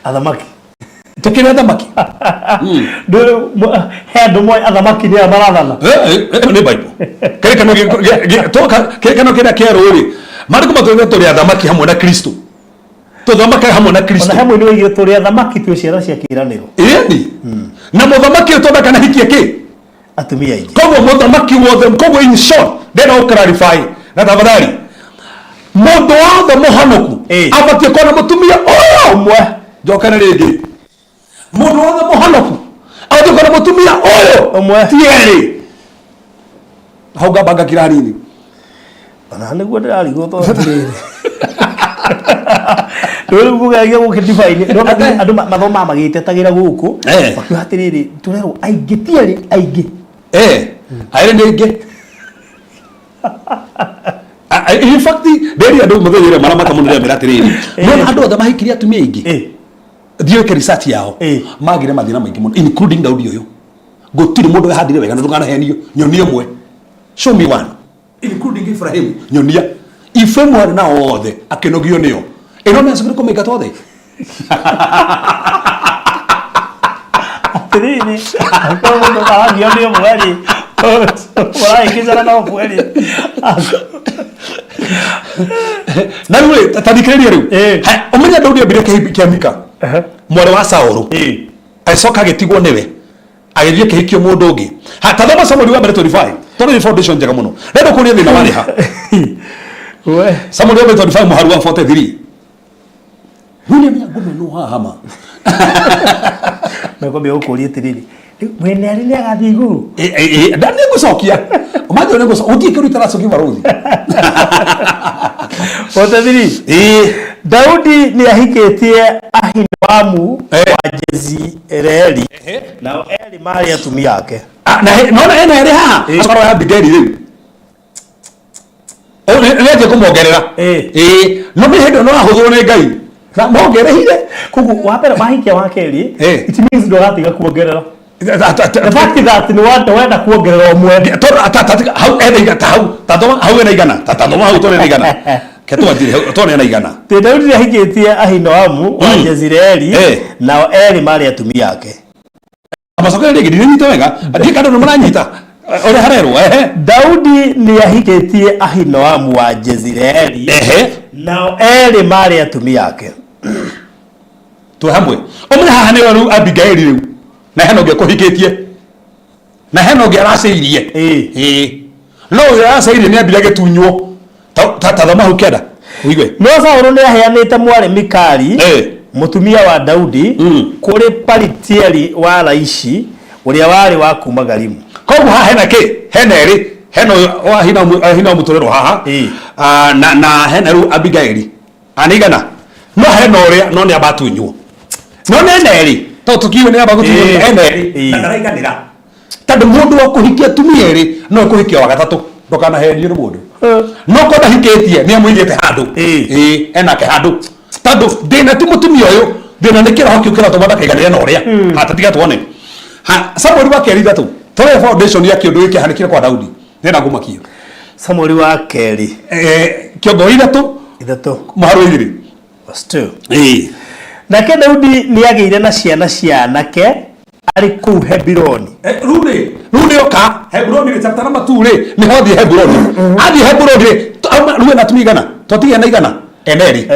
[SPEAKER 3] athamaki
[SPEAKER 2] tukĩrĩ athamaki
[SPEAKER 3] he andũ moĩ athamaki nĩ marathana
[SPEAKER 2] nĩ Bible kĩrĩkanĩro kĩrĩa kĩerũ rĩ marĩkũ matũire tũrĩ athamaki hamwe na Kristo tuthamaka hamwe na Kristo
[SPEAKER 3] ona hamwe nĩ oigire tũrĩ athamaki twĩ ciara cia kĩĩranĩro
[SPEAKER 2] ĩni na mũthamaki ũyũ ndakanahikia kĩ
[SPEAKER 3] atumia aingĩ
[SPEAKER 2] koguo mũthamaki wothe koguo in short ndĩna clarify na tafadhali mũndũ wothe mũhonoku abatie kuona mũtumia ũyũ ũmwe njokana rĩngĩ mũndũ wothe mũhonoku abatie kuona mũtumia ũyũ
[SPEAKER 3] ũmwe
[SPEAKER 2] tiĩrĩ hau ngamba kĩrari-inĩ
[SPEAKER 3] ona nĩguo ndĩrarigwo tondũ rĩu gũgeria gũkĩdifaini andũ mathoma magĩtetagĩra gũkũ makiuga atĩrĩrĩ tũrerwo aingĩ tiĩrĩ aingĩ
[SPEAKER 2] aĩrĩ nĩ aingĩ in fact ndĩrĩ andũ mũthenya maramaka mũno rĩrĩa mĩratĩrĩrĩ no andũ othe mahikirie atumia aingĩ thiũke research yao magire mathĩna maingĩ mũno including Daudi ũyũ gũtirĩ mũndũ wehandire wega na ndũkanahenio nyonia ũmwe show me one including Ibrahim nyonia ifemwe na othe akinogio nĩo ĩno nĩ acukire kũmĩka tothe
[SPEAKER 3] atĩrĩrĩ akorwo mũndũ aragio nĩ ũmwe waraikĩcara na ũmwe
[SPEAKER 2] na rĩu tathikĩrĩria rĩu ũmenya Daudi ambire kĩhiki Mika mwarĩ wa Saũlũ acoka agĩtigwo nĩwe agĩthiĩ kĩhikio mũndũ ũngĩ tathoma Samueli wa mbere 25 tondũ nĩ foundation njega mũno rĩndũ kũrĩa thĩna warĩ ha Samueli wa mbere 25 mũhari wa 43 William Yagume no hama
[SPEAKER 3] nakwambia ũkũria atĩrĩrĩ mwene arĩ nĩ agathiĩ igũrũ
[SPEAKER 2] ndani ngũcokia ũmajũ nĩ ngũcokia ũthiĩ kĩruta racokia barothi
[SPEAKER 3] Otathiri Daudi nĩ ahikĩtie Ahinoamu wa Jezreeli nao erĩ marĩ atumia ake
[SPEAKER 2] nona ena erĩ haha akorwo ya Abigaili rĩu nĩanjie kũmongerera no nĩ hĩndĩ no ahũthwo nĩ Ngai na mongereire
[SPEAKER 3] koguo wa mbere mahikia wa kerĩ it means ndũratiga kuongerera the fact that ni wenda kuongerera ũmwe
[SPEAKER 2] hau ena igana hau tathoma hau ena igana tathoma hau tone igana ketwatire tone ena igana
[SPEAKER 3] te Daudi nĩ ahikĩtie Ahinoamu wa Jezreeli nao erĩ marĩ atumia ake
[SPEAKER 2] amacokera rĩngĩ ndinanyita wega ndikando nĩ maranyita ore harerwo
[SPEAKER 3] Daudi nĩ ahikĩtie Ahinoamu wa Jezreeli nao erĩ marĩ atumia ake
[SPEAKER 2] tu hamwe omwe haha nĩ rĩu Abigaili rĩu na hena ũngĩ kũhikĩtie na hena ũngĩ aracĩirie no aracĩirie nĩ ambire gĩtunywo tathoma hau kenda uigwe
[SPEAKER 3] no Saũlũ nĩ aheanĩte mwarĩ Mikali mũtumia wa Daudi kũrĩ Palitieli wa Laishi ũrĩa warĩ wa kuma Galimu
[SPEAKER 2] koguo haha hena kĩ hena erĩ hena hina mũtũrĩrwo haha na hena rĩu Abigaili anigana no hena ũrĩa no nĩ abatunywo no nĩ erĩ to tukiwe nĩ abagutunywo ena erĩ na ndaraiganĩra tondũ mũndũ wa kũhikia atumia erĩ no kũhikia wa gatatũ ndũkanahenio nĩ mũndũ no ko ndahikĩtie nĩ amũigĩte handũ enake handũ tondũ ndĩna ti mũtumia ũyũ ndĩna nĩ kĩroho kĩu kĩratũma ndakaiganĩre na ũrĩa hatatiga tuone ha Samuel wa keri thatu tore foundation ya kĩũndũ gĩkĩ hanikire kwa Daudi nenda ngumakio
[SPEAKER 3] Samuel wa keri
[SPEAKER 2] kĩongo ithatu maharo igĩrĩ
[SPEAKER 3] still nake Daudi nĩagĩire na ciana cianake ari kuu Hebironi
[SPEAKER 2] rune oka Hebironi ni chapter number 2 ri ni hothi Hebironi athi Hebironi ruwe na tumigana totiga na igana eneri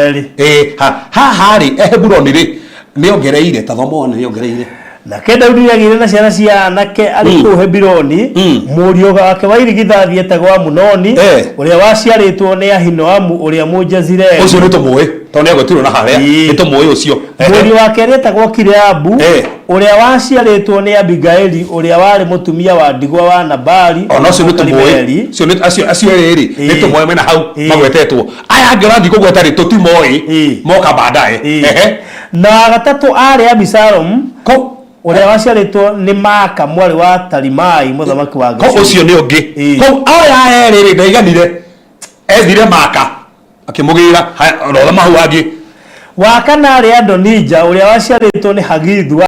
[SPEAKER 2] hari Hebironi ri ni ongereire tathomone ni ongereire
[SPEAKER 3] nake Daudi nĩagĩire na ciana cianake ari kuu Hebironi mũriũ wake wa irigithathi etagwo Amunoni ũrĩa waciarĩtwo nĩ Ahinoamu ũrĩa Mũjezireli
[SPEAKER 2] ũcio nĩ tũmũĩ tondũ nĩagũtirwo na harĩa nĩ tũmũĩ ũcio
[SPEAKER 3] mũriũ wake etagwo Kileabu ũrĩa waciarĩtwo nĩ Abigaili ũrĩa warĩ mũtumia wa ndigwa wa Nabali
[SPEAKER 2] ona ũcio nĩ tũmũĩ acio erĩ nĩ tũmũĩ mena hau magwetetwo aya angĩ ũrathiĩ kũgweta rĩ tũtimũĩ moka baadaye
[SPEAKER 3] na gatatũ arĩ Abisalomu ũrĩa waciarĩtwo nĩ Maaka mwarĩ wa Talimai mũthamaki wa
[SPEAKER 2] Geshuru ũcio nĩ ũngĩ kau aya erĩ ndaiganire ethire Maaka akĩmũgĩra rotha mahu angĩ
[SPEAKER 3] wa kana arĩ Adonija ũrĩa waciarĩtwo nĩ Hagithu wa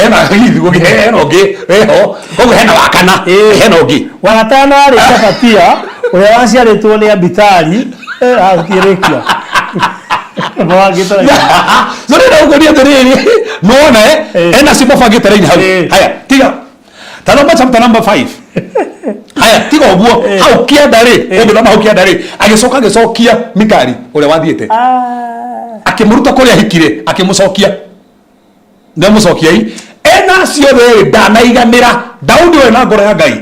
[SPEAKER 2] ena Hagithu ũngĩ eho koguo hena wa kana hena ũngĩ
[SPEAKER 3] wa gatano arĩ Shafatia ũrĩa waciarĩtwo nĩ Abitali akĩrĩkia
[SPEAKER 2] Zuri na ugonia tereni muone ena sipo fagi tereni haya tiga talomba chapter number 5 haya tiga oguo hau kia dare obu na hau kia dare agicokia Mikali ule wathiete akimuruta kuria hikire akimucokia ndamucokia ena ciothe ndanaiganira Daudi we na ngoro ya Ngai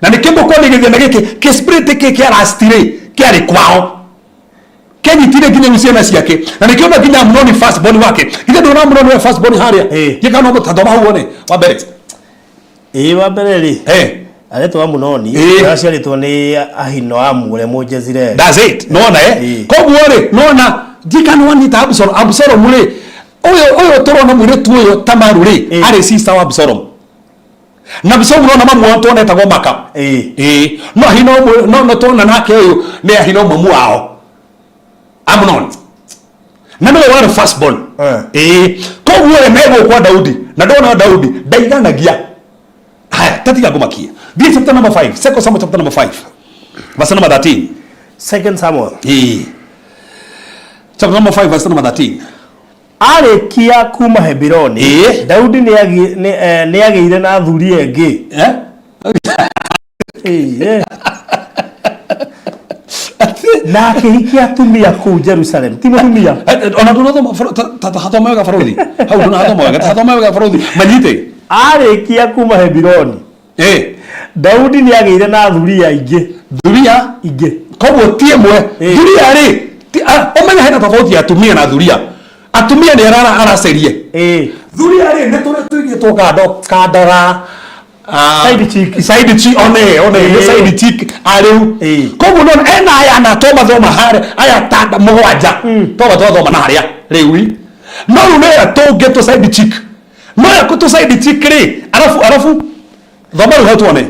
[SPEAKER 2] na nikimukwo nigithia giki ki spirit ki kia rastire kiari kwao Kenyi tine kine msiana siake na nikiona kina Amunoni first born wake kile ndo Amunoni wa first born haria yeka no mutadoma huone wabere
[SPEAKER 3] wabere ri aletwa Amunoni aciarĩtwo nĩ Ahinoamu ũrĩa Mũjezireli
[SPEAKER 2] that's it nona koguo ri nona jika no ni Absalom ri uyo turona mũirĩtu uyo Tamaru ri ari sister wa Absalom na Absalom nona mamu wao tona etagwo Maaka no Ahinoamu no tona nake uyo ni Ahinoamu wao Amnon na no were first born koguo le mego kwa Daudi na ndona Daudi ndaiganagia haya tatiga ngumakia this chapter number 5 second Samuel chapter number 5 verse number 13
[SPEAKER 3] second Samuel
[SPEAKER 2] chapter number 5 verse number 13
[SPEAKER 3] arĩkia kuma Hebironi Daudi nĩagĩire na athuri engĩ na akihikia atumia kuu Jerusalem ti mutumia
[SPEAKER 2] ona ndunathoma tathoma wega barothi hau ndunathoma wega tathoma wega barothi manyite
[SPEAKER 3] arĩkia kuma Hebironi Daudi nĩagĩire na thuria ingĩ koguo tie mwe thuria ri omenya hena tofauti ya atumia na thuria atumia ni aracerie thuria ri nĩ tũrĩtũigĩtwo kandara side chick one side chick ariu koguo non ena aya na toma thoma hare aya tanda mugwanja toba thoma na haria riu no ne to get to side chick no ya kuto side chick ri arafu thoma ru hatuone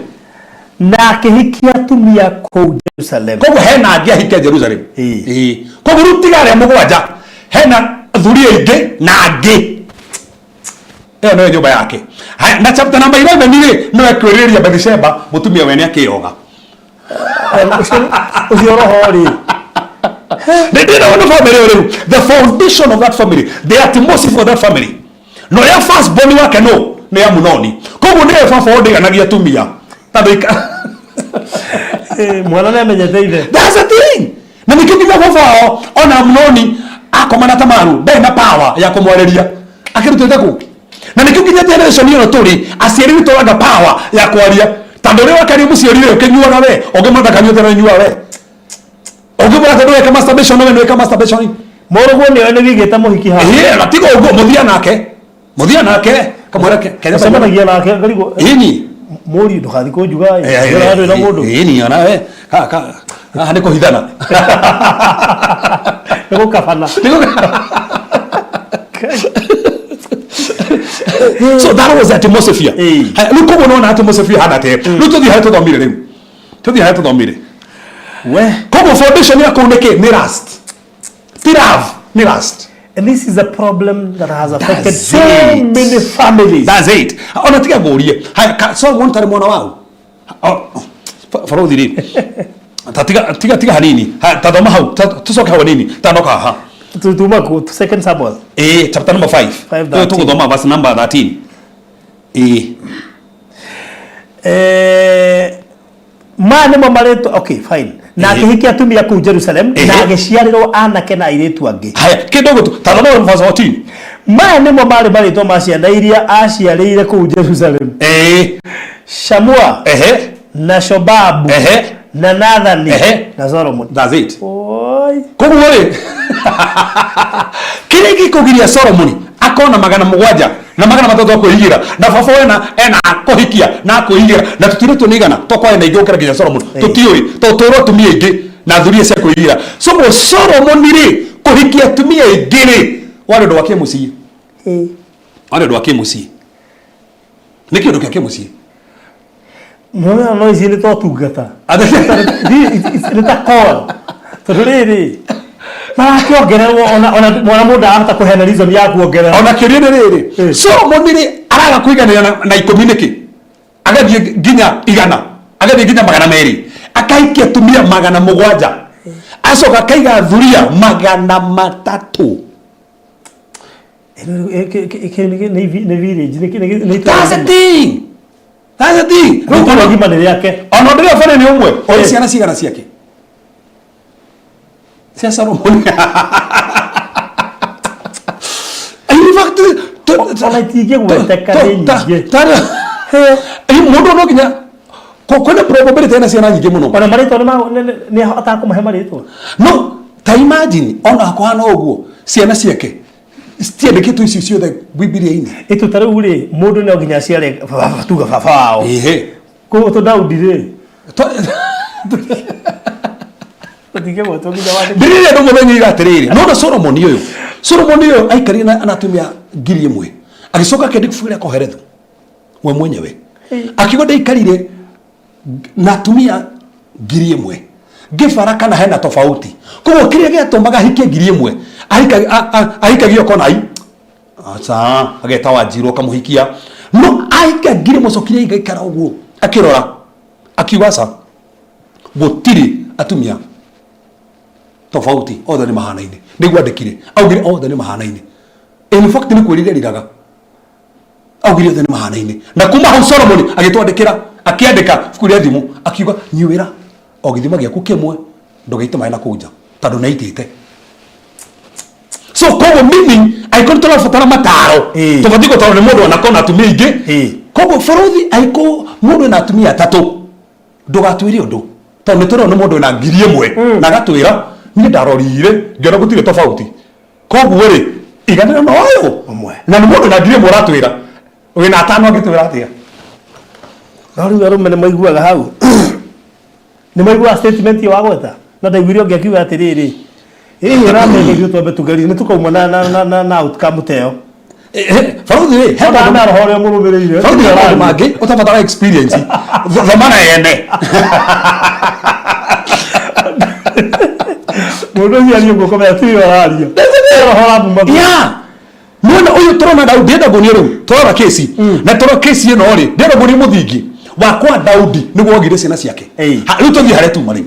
[SPEAKER 3] na akihikia atumia kuu Jerusalem
[SPEAKER 2] koguo hena angia hikia Jerusalem koguo rutigare mugwanja hena thuria ingi na angi no nyumba yake na chapter number 11 nile no ekwiriria Bathsheba mutumia wene akioga
[SPEAKER 3] ucio roho ri
[SPEAKER 2] the foundation of that family the atmosphere for that family no ya first born wake no ne Amunoni koguo ne fa foundinganagia tumia tabika
[SPEAKER 3] mwana ne amenyeteire
[SPEAKER 2] that's a thing na nikipiga kwa fao ona Amunoni akomana Tamaru ndai na power ya kumwareria akirutete ku na nikikinya generation hiyo turi asieri witoraga power ya kwaria tando ri wakari muciorire ukinyuaga we ongimwenda kanyuo tena nyua we ongimwenda tendo ya masturbation no weka masturbation
[SPEAKER 3] morugo ni ene gigeta muhiki ha
[SPEAKER 2] na tigo ugo muthia nake kamwera kenya
[SPEAKER 3] semanagia nake ngarigo
[SPEAKER 2] ini
[SPEAKER 3] muri ndukathi kunjuga ndo na mundu
[SPEAKER 2] ini ona we ka niko hithana
[SPEAKER 3] niko kafana
[SPEAKER 2] so that was atmosphere look how no atmosphere hana te look to the height of the mirror to the height of the mirror we como foundation ya kuneke ni rust tirav ni rust
[SPEAKER 3] And this is a problem that has affected so many families.
[SPEAKER 2] That's it. Ona tiga gorie. Hai so one tare mwana wao. Follow the lead. Tiga hanini. Ha tadoma hau. Tusoka hawa nini? Tanoka ha.
[SPEAKER 3] Tutuma ku 2 Samuel.
[SPEAKER 2] Chapter number 5. Tukudoma verse number 13.
[SPEAKER 3] Mane mamareto okay fine. Na akihiki atumia ku Jerusalem na ageciarirwo anake na airitu angi. Haya
[SPEAKER 2] kidogo tu tadoma verse 14.
[SPEAKER 3] Mane mamare marito maciana iria aciarĩire ku Jerusalem. Shamua na Shobabu na Nathani na Solomon.
[SPEAKER 2] That's it.
[SPEAKER 3] Oi.
[SPEAKER 2] Kugure. Kile gikugiria Solomon akona magana mugwanja na magana matatu kuigira na baba wena ena kuhikia na kuigira na tutire tunigana tokwa na igokera ginya Solomon tutioi totoro tumie ingi na thuria cia kuigira so Solomon ri kuhikia tumie ingi wale ndo wake musi wale ndo wake musi nikio ndo wake musi
[SPEAKER 3] no izini to tugata it's call todiri na kiongererwo ona mundu ahota kuhena reason ya kuongerera
[SPEAKER 2] ona kirine riri Solomon ri araga kuiganira na ikumi niki agathie ginya igana agathie ginya magana meri akaikia tumia magana mugwanja acoka kaiga thuria magana matatu
[SPEAKER 3] ni village ni
[SPEAKER 2] that's the thing
[SPEAKER 3] kwa gima ni yake
[SPEAKER 2] ona ndio fane ni umwe o ciana cigana ciake cia Solomon in fact
[SPEAKER 3] ona tige gweta kadeni
[SPEAKER 2] tara mundu no ginya kwena probability na ciana nyingi muno
[SPEAKER 3] ona marito ni hata kumuhe marito
[SPEAKER 2] no ta imagine ona kwano uguo ciana ciake stiende kitu ici ciothe Biblia-ini
[SPEAKER 3] itu taru ri mundu no ginya ciare tuga baba wao ko to Daudi ri patige go to ginya wale
[SPEAKER 2] Biblia ndo mubenyi gatiriri no Solomon uyu aikari na anatumia ngiri imwe agicoka kende kufugira koherethu we mwenyewe akigoda ikarire natumia ngiri imwe gifaraka na hena tofauti koguo kiria giatumaga hikie ngiri imwe ahikagio kona ai acha ageta Wanjiru kamuhikia no aika ngiri mucokiria igaikara uguo akirora akiwasa gutiri atumia tofauti othe ni mahanaine niguo andikire augire othe ni mahanaine in fact ni kwirire riraga augire othe ni mahanaine na kuma hau Solomon agitwandikira akiandika fukuria thimu akiuga nyiwira o githima giaku kimwe ndogeite mai na kunja tondu naitite so kogo mimi aiko ntola fatara mataro tofauti ko tondu mundu anakona atumia ingi kogo forothi aiko mundu na atumia tatu ndugatwire undu tondu toro no mundu na ngiri imwe na gatwira ni ndarorire ngero gutire tofauti koguo ri iganira no yo na ni mundu na ngiri imwe ratwira we na atano agitwira atia
[SPEAKER 3] Nari waro mene maiguaga hau ni maigua statement ya wagweta na ndaigurio ngiakiuga atiriri ramenya gitwa betugari ni tukauma na outcome teo
[SPEAKER 2] faruthi
[SPEAKER 3] heba na roho murumirire
[SPEAKER 2] faruthi ya magi utafatara experience zamana yende
[SPEAKER 3] mundu ya nyongo kama ati wararia roho la mumba
[SPEAKER 2] ya mwana uyu turona Daudi enda goniero tora kesi na tora kesi ino ri ndero goni muthingi wa kwa Daudi niguo ogire ciana ciake ha riu tuthi haria tuma ri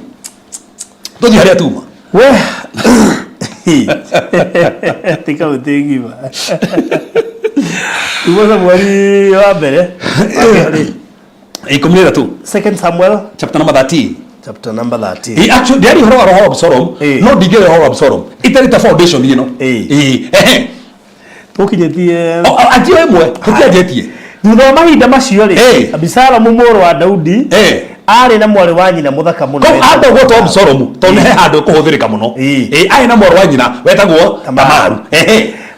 [SPEAKER 2] tuthi haria tuma
[SPEAKER 3] we tika utingiva tuweza mwari wa mbere
[SPEAKER 2] ikumira tu
[SPEAKER 3] 2 Samuel
[SPEAKER 2] chapter number 13
[SPEAKER 3] chapter number 13
[SPEAKER 2] he actually there is roho Absalom no digere roho Absalom itari ta foundation you know
[SPEAKER 3] tukinyetie
[SPEAKER 2] atie mwe tukiajetie
[SPEAKER 3] thutha mahinda macio ri Abisalomu mũrũ wa Daudi ari na mwari wa nyina muthaka muno
[SPEAKER 2] ando gwo Absalomu tondu he handu kuhuthirika muno ari na mwari wa nyina wetagwo Tamaru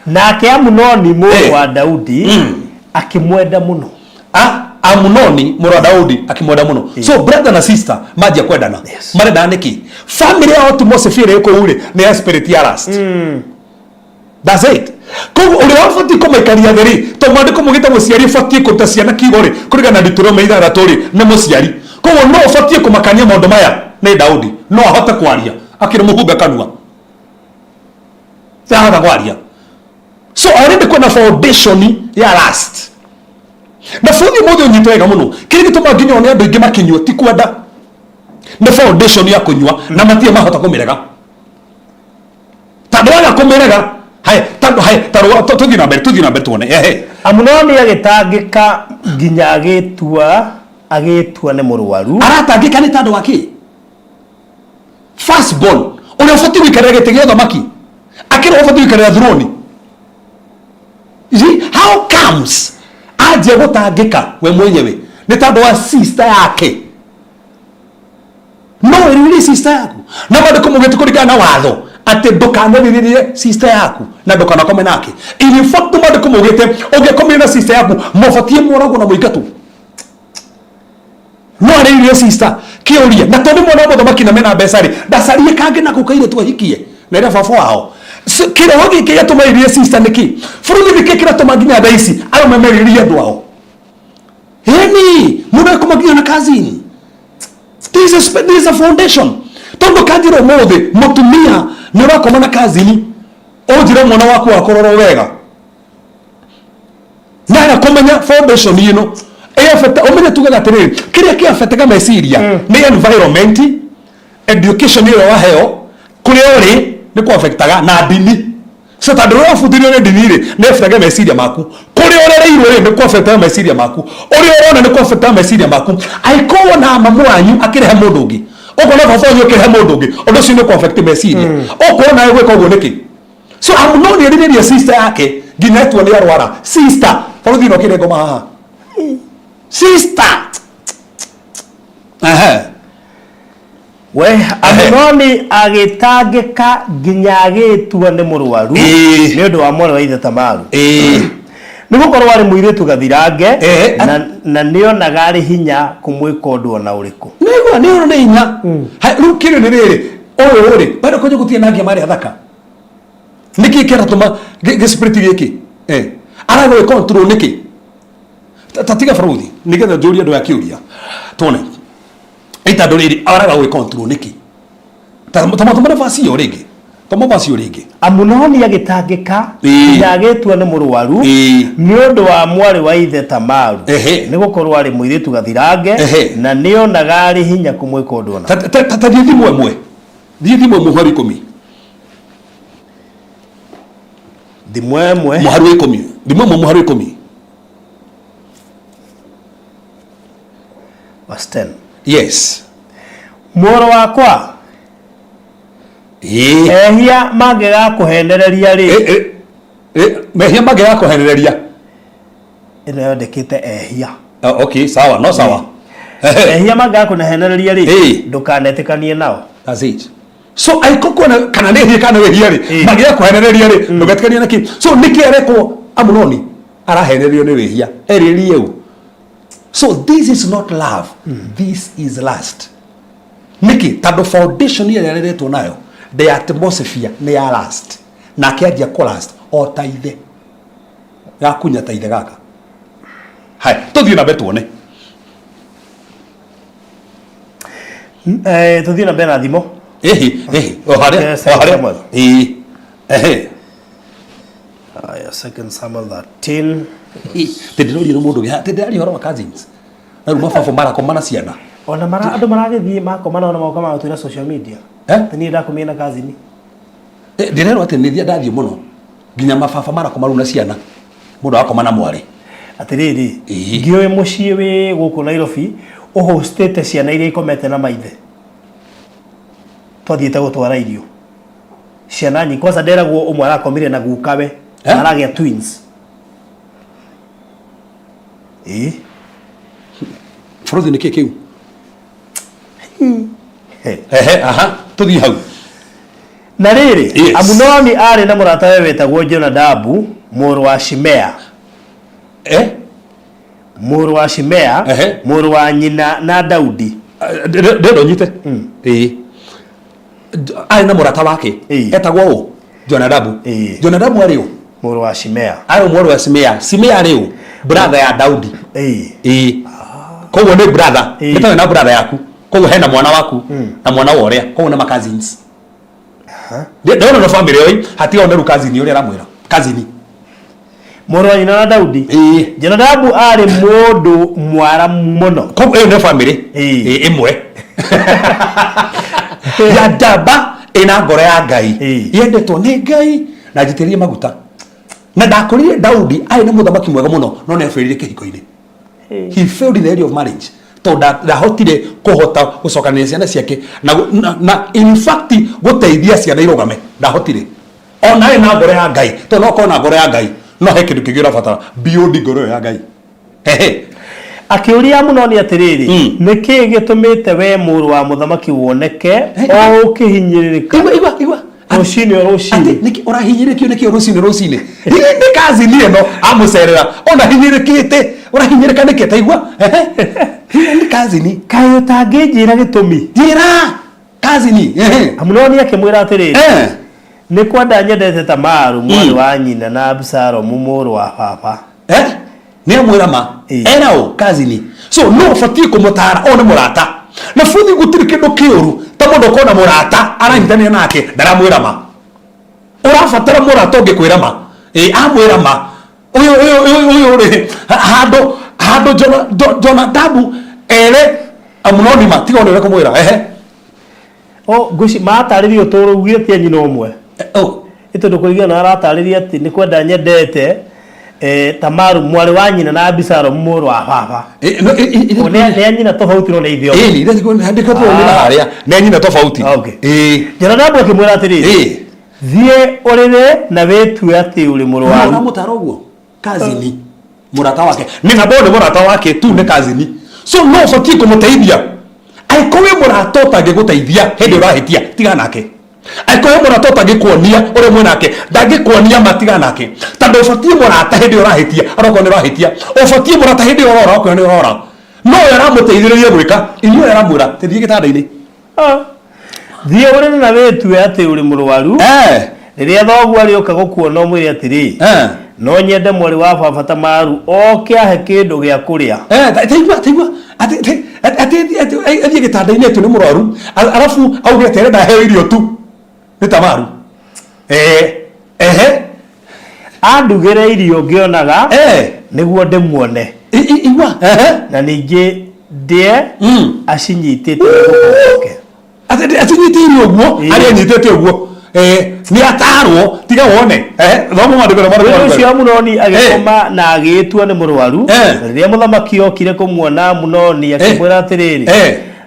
[SPEAKER 3] nake Amunoni mũrũ wa Daudi akimwenda muno
[SPEAKER 2] Amunoni mũrũ wa Daudi akimwenda muno so brother na sister majia kwendana marenda niki family ya atmosphere iko ule ni spirit ya last that's it kogu uri wafati ko maikaria theri to mwandiko mugita muciari fati ko taciana kigore kurigana ndituro meitha ratori ne muciari kogu no fati ko makania maundu maya ni Daudi no ahote kwaria akire muhumbe kanua sahata kwaria So already kuna foundation ya last. Na futhi mothe unyitwega muno. Kiri gituma nginya one andu ingi makinywa ti kwenda. Na foundation ya kunywa na matie mahota kumirega. Tando ya kumirega. Hai, tando hai, taro tuthi na mbere tuone.
[SPEAKER 3] Amunoni agitangika nginya agitua ne murwaru.
[SPEAKER 2] Aratangika ni tando waki. First born. Ule ufati wikarege tegeo thamaki. Akira ufati wikarege throne. How comes aje gutangika we mwenyewe ni tando wa sister yake? No, really sister yaku. Na bado kumugete kuligana na watho ate ndukanaririe sister yaku na ndukanakome nake. In fact bado kumugete ungekome na sister yaku mufatie morago na muigatu. No aririe sister kiuria na tondu mwana wa thamaki na mena besari ndacarie kange na kukaire twahikie na ira baba wao. Kira wagi kia tumairie sister niki furuthi niki kira tumaginya daisi ayo memeririe andu ao muna kumaginya na cousin. This is a foundation. Tondu kajiro mothe mutumia ni rakoma na cousin ojire mwana waku akororo wega na kumenya foundation yino efete omenya tugaga tiriri kiria kia fetega meciria ni environment education ile wa heo kuri ori ni ko affectaga na dini. So tandå rä abuthirio nä ndini rä nä ebutaga meciria maku kå rä å rereirwo rä nä kwabetaga meciria maku å rä å rona nä kwabetaga meciria maku aikorwo na mamu wanyu akä rehe må ndå å ngä okorwo na baba wanyu akä rehe må ndå å ngä å ndå å cio nä kwabekti meciria okorwo nawe gwä ka å guo nä kä. So amuno nä erä ria sister yake nginya etua nä arwara sister bå rå thi no kä rengoma haha sister
[SPEAKER 3] we Amunoni agitangika nginya agitua ni murwaru ni undu wa mwana wa Ithe Tamaru ni gukorwo ari muiritu gathirange na nionaga ari hinya kumwika undu ona uriku
[SPEAKER 2] nigwa ni ona hinya riu kiri ni riri oyo uri bado kunye gutie nangia mari athaka niki kera tuma spirit giki arago control niki tatiga faruthi nigetha njuria ndu ya kiuria tone ita ndoriri araga we control niki tama basi yo rege tama basi yo rege.
[SPEAKER 3] Amunoni agitangika nginya agitua ni murwaru ni undu wa mwari wa Ithe Tamaru ni gukorwo ari muiritu gathirange na nionaga ari hinya kumwika undu ona
[SPEAKER 2] tathithi mwemwe thithi mwemwe hari 10
[SPEAKER 3] dimwemwe
[SPEAKER 2] muharu 10 dimwemwe muharu 10
[SPEAKER 3] was 10.
[SPEAKER 2] Yes.
[SPEAKER 3] Moro wakwa ehia magega kuhendereria ri
[SPEAKER 2] mehia magega kuhendereria
[SPEAKER 3] ino yondekite ehia
[SPEAKER 2] okay sawa no sawa
[SPEAKER 3] ehia magega kuhendereria ri ndukanetikanie nao.
[SPEAKER 2] That's it. So aikoko kana ne hia kana wehia ri magega kuhendereria ri ndugatikanie naki so niki ereko Amunoni arahendererio ni wehia eririe u. So this is not love. This is lust. Niki tado foundation ile yaleletwo nayo the atmosphere ni ya lust na kiadia ko lust o taithe ya kunya taithe gaka hai tuthie na betuone
[SPEAKER 3] tuthie na bena thimo
[SPEAKER 2] o hare
[SPEAKER 3] aya 2 Samuel 13
[SPEAKER 2] tedilori no mundu ya tedilori horo wa cousins na ruma fafo mara komana ciana
[SPEAKER 3] ona mara andu maragithie makomana ona mauka ma twira social media tani ndakumena cousin
[SPEAKER 2] ndirero ati nithia ndathie muno nginya mafafa mara komaru na ciana mundu akomana mwari
[SPEAKER 3] atiriri ngioe mucii wi guku Nairobi uhostete ciana iria ikomete na maithe twathiete gutwara irio ciana nyi kwanza nderagwo umwe arakomire na gukawe aragia twins
[SPEAKER 2] Frozi niki kiu tuthie hau
[SPEAKER 3] na riri Amunoni ari na murata we wetagwo Jonadabu muru wa Shimea muru wa Shimea muru wa nyina na Daudi
[SPEAKER 2] ndendo nyite ari na murata wake etagwo u Jonadabu Jonadabu ari u
[SPEAKER 3] muru wa Shimea
[SPEAKER 2] ari muru wa Shimea ari u brother ya Daudi koguo ni brother nitawe na brother yaku koguo hena mwana waku na mwana wa uria koguo na ma cousins ndona na family oi hatiga oneru cousin uria ramwira cousin
[SPEAKER 3] Moro ina na Daudi Jonadabu ari mundu mwara muno
[SPEAKER 2] ko ne family imwe ya daba ina ngoro ya Ngai yendetwo ni Ngai na njitirie maguta na ndakorire Daudi ai ni muthamaki mwega muno no ne aferire kihiko-ini he failed in the area of marriage to ndahotire kuhota gucokanĩrĩria ciana ciake na in fact guteithia ciana irugame ndahotire ona ina ngoro ya Ngai to no kona ngoro ya Ngai no he kindu kingi urabatara build ngoro ya Ngai
[SPEAKER 3] akiuria muno ni atiriri niki gitumite we muru wa muthamaki woneke o ukihinyiririka
[SPEAKER 2] igwa
[SPEAKER 3] rucini
[SPEAKER 2] niki urahinyirikio niki rucini ni kazi ni no amucerera ona hinyirikite urahinyirika niki taigwa ni kazi ni
[SPEAKER 3] kayo tangijira gitumi
[SPEAKER 2] njira kazi ni
[SPEAKER 3] amunoni akimwira atiriri ni kwenda nyendete Tamaru mwari wa nyina na Absalomu muru wa baba
[SPEAKER 2] ni amwira ma erao kazi ni so no fatie kumutara ona murata na futhi gutiri kindu kiuru ta mundu kona murata aranyitania nake ndaramwira ma urafatara murata ungikwira ma amwira ma uyu hando Jonadabu amunoni ma tiga onere kumwira
[SPEAKER 3] guci mataririo turugie tie nyina umwe ito ndukuigia na aratariria ati ni kwenda nyendete Tamaru mwari wa nyina na Absalomu muru wa baba ne nyina tofauti no ne ithio
[SPEAKER 2] ni ndiko ndiko tu ni haria ne nyina tofauti
[SPEAKER 3] Jonadabu akimwira atiri thie orire na wetu ati uri muru wa
[SPEAKER 2] na mutaroguo kazi ni murata wake ni na bode murata wake tu ne kazi ni so no fatie kumuteithia aikowe murata utangiguteithia hindi urahitia tiga nake aikowe murata utangikuonia uri mwenake ndangikuonia matiga nake tando fatie murata hindi urahitia aroko ni urahitia ufatie murata hindi urora ko ni urora no yaramuteithiririe gwika inyo yaramwira tithie gitanda-ini
[SPEAKER 3] thie uri na wetu ati uri murwaru riria thogu arioka gukuona mwiri atiri no nyende mwari wa baba Tamaru oke ahe kindu gia kuria
[SPEAKER 2] taigwa athie gitanda-ini etu ni murwaru alafu auge tere ndahe irio tu ni Tamaru
[SPEAKER 3] andugire irio ngionaga niguo ndimuone
[SPEAKER 2] igwa
[SPEAKER 3] na ningi ndie acinyitite gukoke
[SPEAKER 2] acinyitite irio guo ari nyitite guo ni atarwo tiga wone thomo mandiko na mandiko
[SPEAKER 3] ucio Amunoni agikoma na agitua ni murwaru riria muthamaki okire kumuona Amunoni akimwira atiriri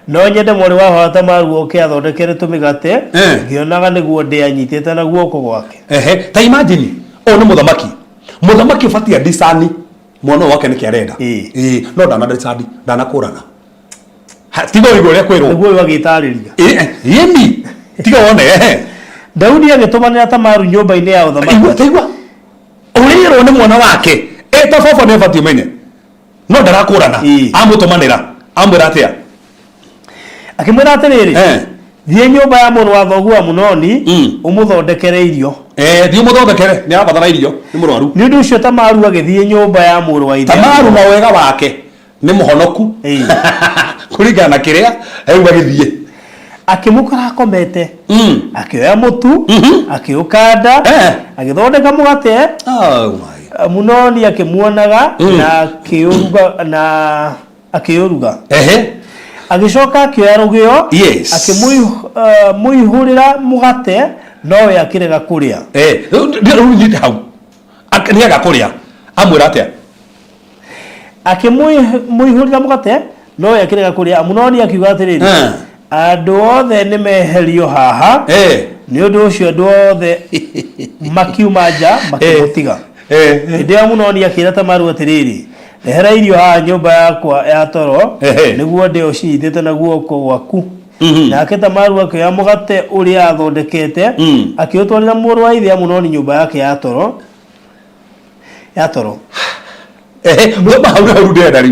[SPEAKER 3] no nyende mwari wa baba Tamaru oke athondekere tumigate ngionaga niguo ndi anyitite na guoko gwake
[SPEAKER 2] ta imagine ni muthamaki ufatia disani mwana wake ni kiarenda no dana disani dana kurana tiga igore ria kwirwo
[SPEAKER 3] niguo wagitariria
[SPEAKER 2] yemi tiga wone
[SPEAKER 3] Daudi agitumanira Tamaru nyumba-ini ya uthamaki
[SPEAKER 2] taigwa urirwo ni mwana wake ta baba ni fatia menye no ndarakurana amutumanira amwira atia
[SPEAKER 3] akimwira atiriri thie nyumba ya muru wa thogu Amunoni umuthondekere irio
[SPEAKER 2] thie umuthondekere ni arabatara irio ni murwaru
[SPEAKER 3] ni undu ucio Tamaru agithie nyumba ya muru wa ithe
[SPEAKER 2] Tamaru na wega wake ni muhonoku kuringana na kiria au agithie
[SPEAKER 3] akimukora akomete akioya mutu akiukanda agithondeka mugate Amunoni akimuonaga na akiuruga agicoka akioya rugio akimuihurira mugate nowe akirega kuria
[SPEAKER 2] runyite hau akiriga kuria amwira atia
[SPEAKER 3] akimuihurira mugate nowe akirega kuria Amunoni akiuga atiriri andu othe ni meherio haha ni undu ucio andu othe makiuma nja makimutiga ndi Amunoni akira Tamaru atiriri rehera irio haha nyumba yakwa ya toro niguo ndi uciitite na guoko gwaku nake Tamaru akioya mugate uria athondekete akiutwarira muru wa ithe Amunoni nyumba yake ya toro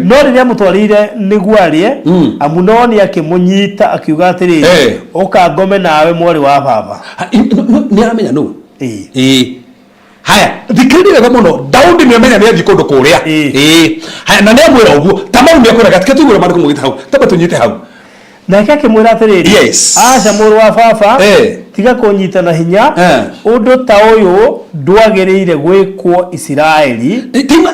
[SPEAKER 3] no riria mutwarire niguo arie Amunoni akimunyita akiuga atiriri uka ngome nawe mwari wa baba
[SPEAKER 2] ni aramenya no haya thikirire wega muno Daudi ni amenya ni athi kundu kuria haya na ni amwira uguo Tamaru ni akwira gatike tuigure mandiko mugita hau taba tunyite hau
[SPEAKER 3] na kake mwira atiriri aca muru wa baba tiga kunyitana hinya undu ta uyu ndwagiriire gwikwo Israeli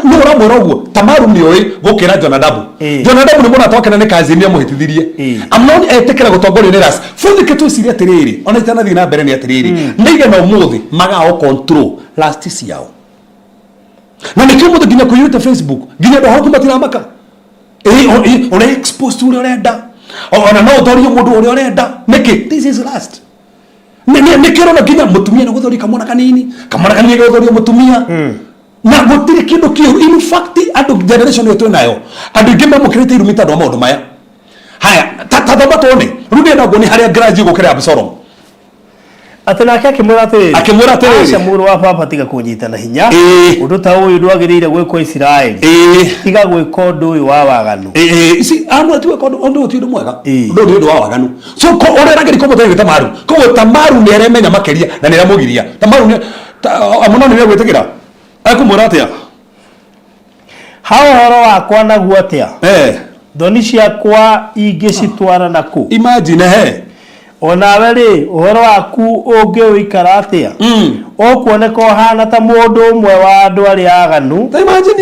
[SPEAKER 2] ni uramwira uguo Tamaru ni oi gukira Jonadabu Jonadabu ni mwana twakena ni kazi ni amuhitithirie Amnon etekera gutongorio ni ras futhi kitu siria atiriri ona itana thina mbere ni atiriri ndige na umuthi magao control last ciao na nikio muthi ginya kuyuta Facebook ginya ndo haku matiramaka ona expose uri orenda ona no thorio mundu uri orenda niki this is last nikiro na ginya mutumia na guthori kamona kanini guthorio mutumia na gutiri kindu kiu in fact ando generation yetu nayo ando ngimba mukirite irumita ndo maundu maya haya tathoma tone rundi na goni haria graji gukira Absalom
[SPEAKER 3] atana akimwira atiriri aca muru wa baba tiga kunyitana hinya undu ta uyu ndwagiriire gwikwo Israeli tiga gwika undu uyu wa waganu
[SPEAKER 2] si anu tiwe kondo undu ti mwega undu wa waganu so ko orera ngiri ko mutheri Tamaru ko Tamaru ni aremenya makeria na ni ramugiria Tamaru ni amuno ni gwetekera akumura atia
[SPEAKER 3] horo wakwa naguo atia thoni ciakwa ingicitwara naku
[SPEAKER 2] imagine
[SPEAKER 3] onawe ri uhoro waku ungiuikara atia ukuoneka hana ta mundu umwe wa andu aria aganu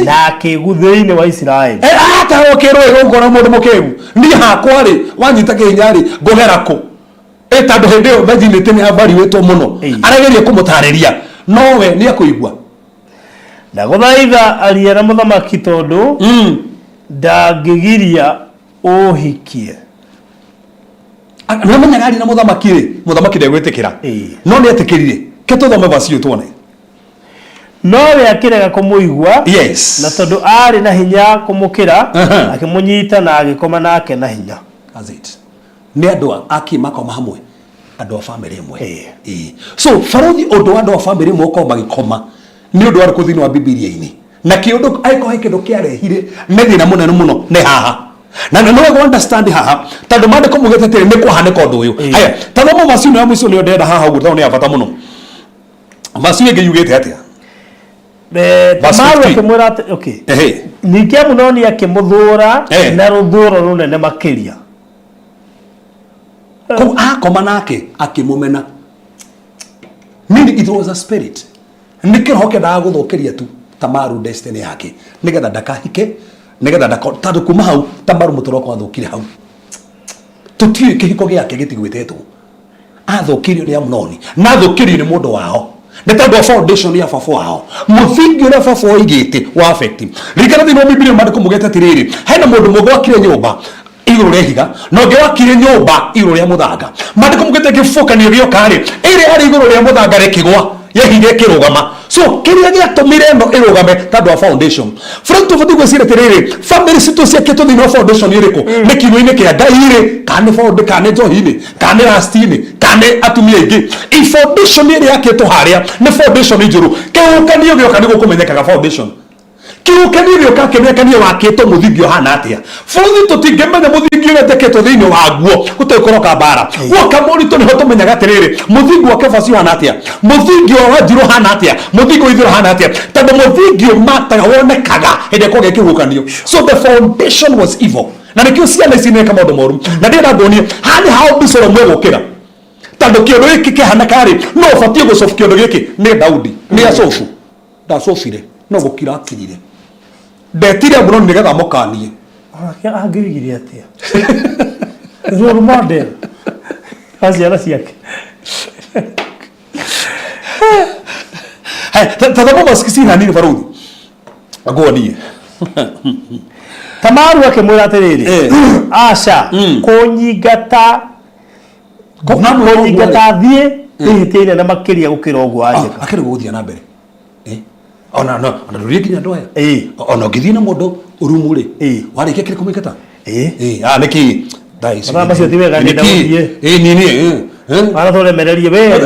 [SPEAKER 3] na kiguthini wa Israeli
[SPEAKER 2] ata okirwe gukora mundu mukegu ni hakwa ri wanyita kinya ri ngogera ku tando hindi yo majinite ni habari wetu muno arageria kumutariria nowe ni akuigwa
[SPEAKER 3] na guthaitha aria na muthamaki tondu ndangigiria uhikie
[SPEAKER 2] na manyagari na muthamaki ndegwetikira no ni etikirire ke tuthome basi tuone
[SPEAKER 3] no we akirega kumuigwa na tondu ari na hinya kumukira akimunyita na agikoma nake na hinya
[SPEAKER 2] ni andu akimakoma hamwe andu a family imwe so farothi undu andu a family imwe ko magikoma ni undu ari kuthini wa Biblia-ini na kiundu aiko hekindu kiarehire methina munene muno ne haha na no we understand haha tondu mande ko mugete tiri ni kuhaneka undu uyu haya tathoma basi no mwiso ni ndenda haha ugu taone abata muno basi ngi yugete atia
[SPEAKER 3] Tamaru akimwira okay ningi Amunoni akimuthura na ruthuro runene makiria
[SPEAKER 2] ko akoma nake akimumena meaning it was a spirit nikihoke da guthukiria tu Tamaru destiny yake nigetha ndakahike nigetha ndakotadu kuma hau Tamaru mutoro kwa thukire hau tutie kihiko giake gitigwetetwo athukirio ni Amunoni na thukirio ni mundu wao netandu foundation ya baba wao muthingi ura baba oigite wa affect rikana thino Biblia mandiko mugete tiriri hena mundu mugwakire nyumba iguru rehiga no ngewakire nyumba iguru ria muthanga mandiko mugete kifukanio gio kari iri ari iguru ria muthanga rekigwa yehige kirugama so kiria giatumire no irugame tandu wa foundation front of the gwicire tiriri family situ cia kitu thino foundation iriko ni kiruini kia ngaire kane foundation kane johini kane rastini kane atumia ingi i foundation iri yake to haria ni foundation njuru kiukanio gio kani gukumenyeka foundation kiukanio gio kakemekania wakito muthingio hana atia futhi tutingemenya muthingio neteketo thini waguo utekoroka bara wakamori to ni hoto menyaga tiriri muthingio wa kefasio hana atia muthingio wa njuru hana atia muthingio ithiro hana atia tondu muthingio mataga wonekaga hende koge kiukanio so the foundation was evil na nikio ciana ici neka maundu moru na ndira ngonie hani hao bisoro mwegukira tondu kiondo giki kihana kari no fatie gucofu kiondo giki ni Daudi ni acofu ndacofire no gukira akirire ndetire muno nigetha mukanie
[SPEAKER 3] agirigiria atia role model aziara ciake
[SPEAKER 2] tathoma masikisi nani Faruthi agoni
[SPEAKER 3] Tamaru akimwira atiriri aca kunyingata thie ihitiine na makiria gukira uguo ajeka
[SPEAKER 2] akiri guthia na mbere ona ndurie kinya ndoya ona ngithie na mundu urumuri warikia kiri kumikata niki dai
[SPEAKER 3] ona macio ti wega ni ndaguthie
[SPEAKER 2] nini
[SPEAKER 3] ara thore mererie we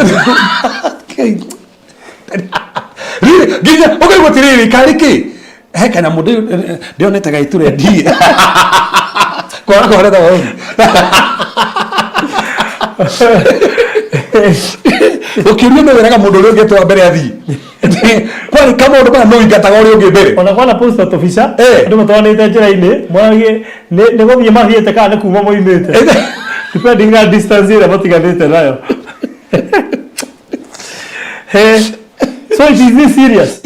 [SPEAKER 2] ginya ukaigua tiriri kariki kana mundu ndionete gaiture ndie kwara kwara da ukiria no weraga mundu uri ngetwa mbere athi kwani kama undu bana no ingataga uri ungi mbere
[SPEAKER 3] ona kwana post officer ndu mutwanite njira-ini mwagi ni guthie mathiete kana kuma moimite depending on distance ile matiganite nayo. Hey, so it is this serious?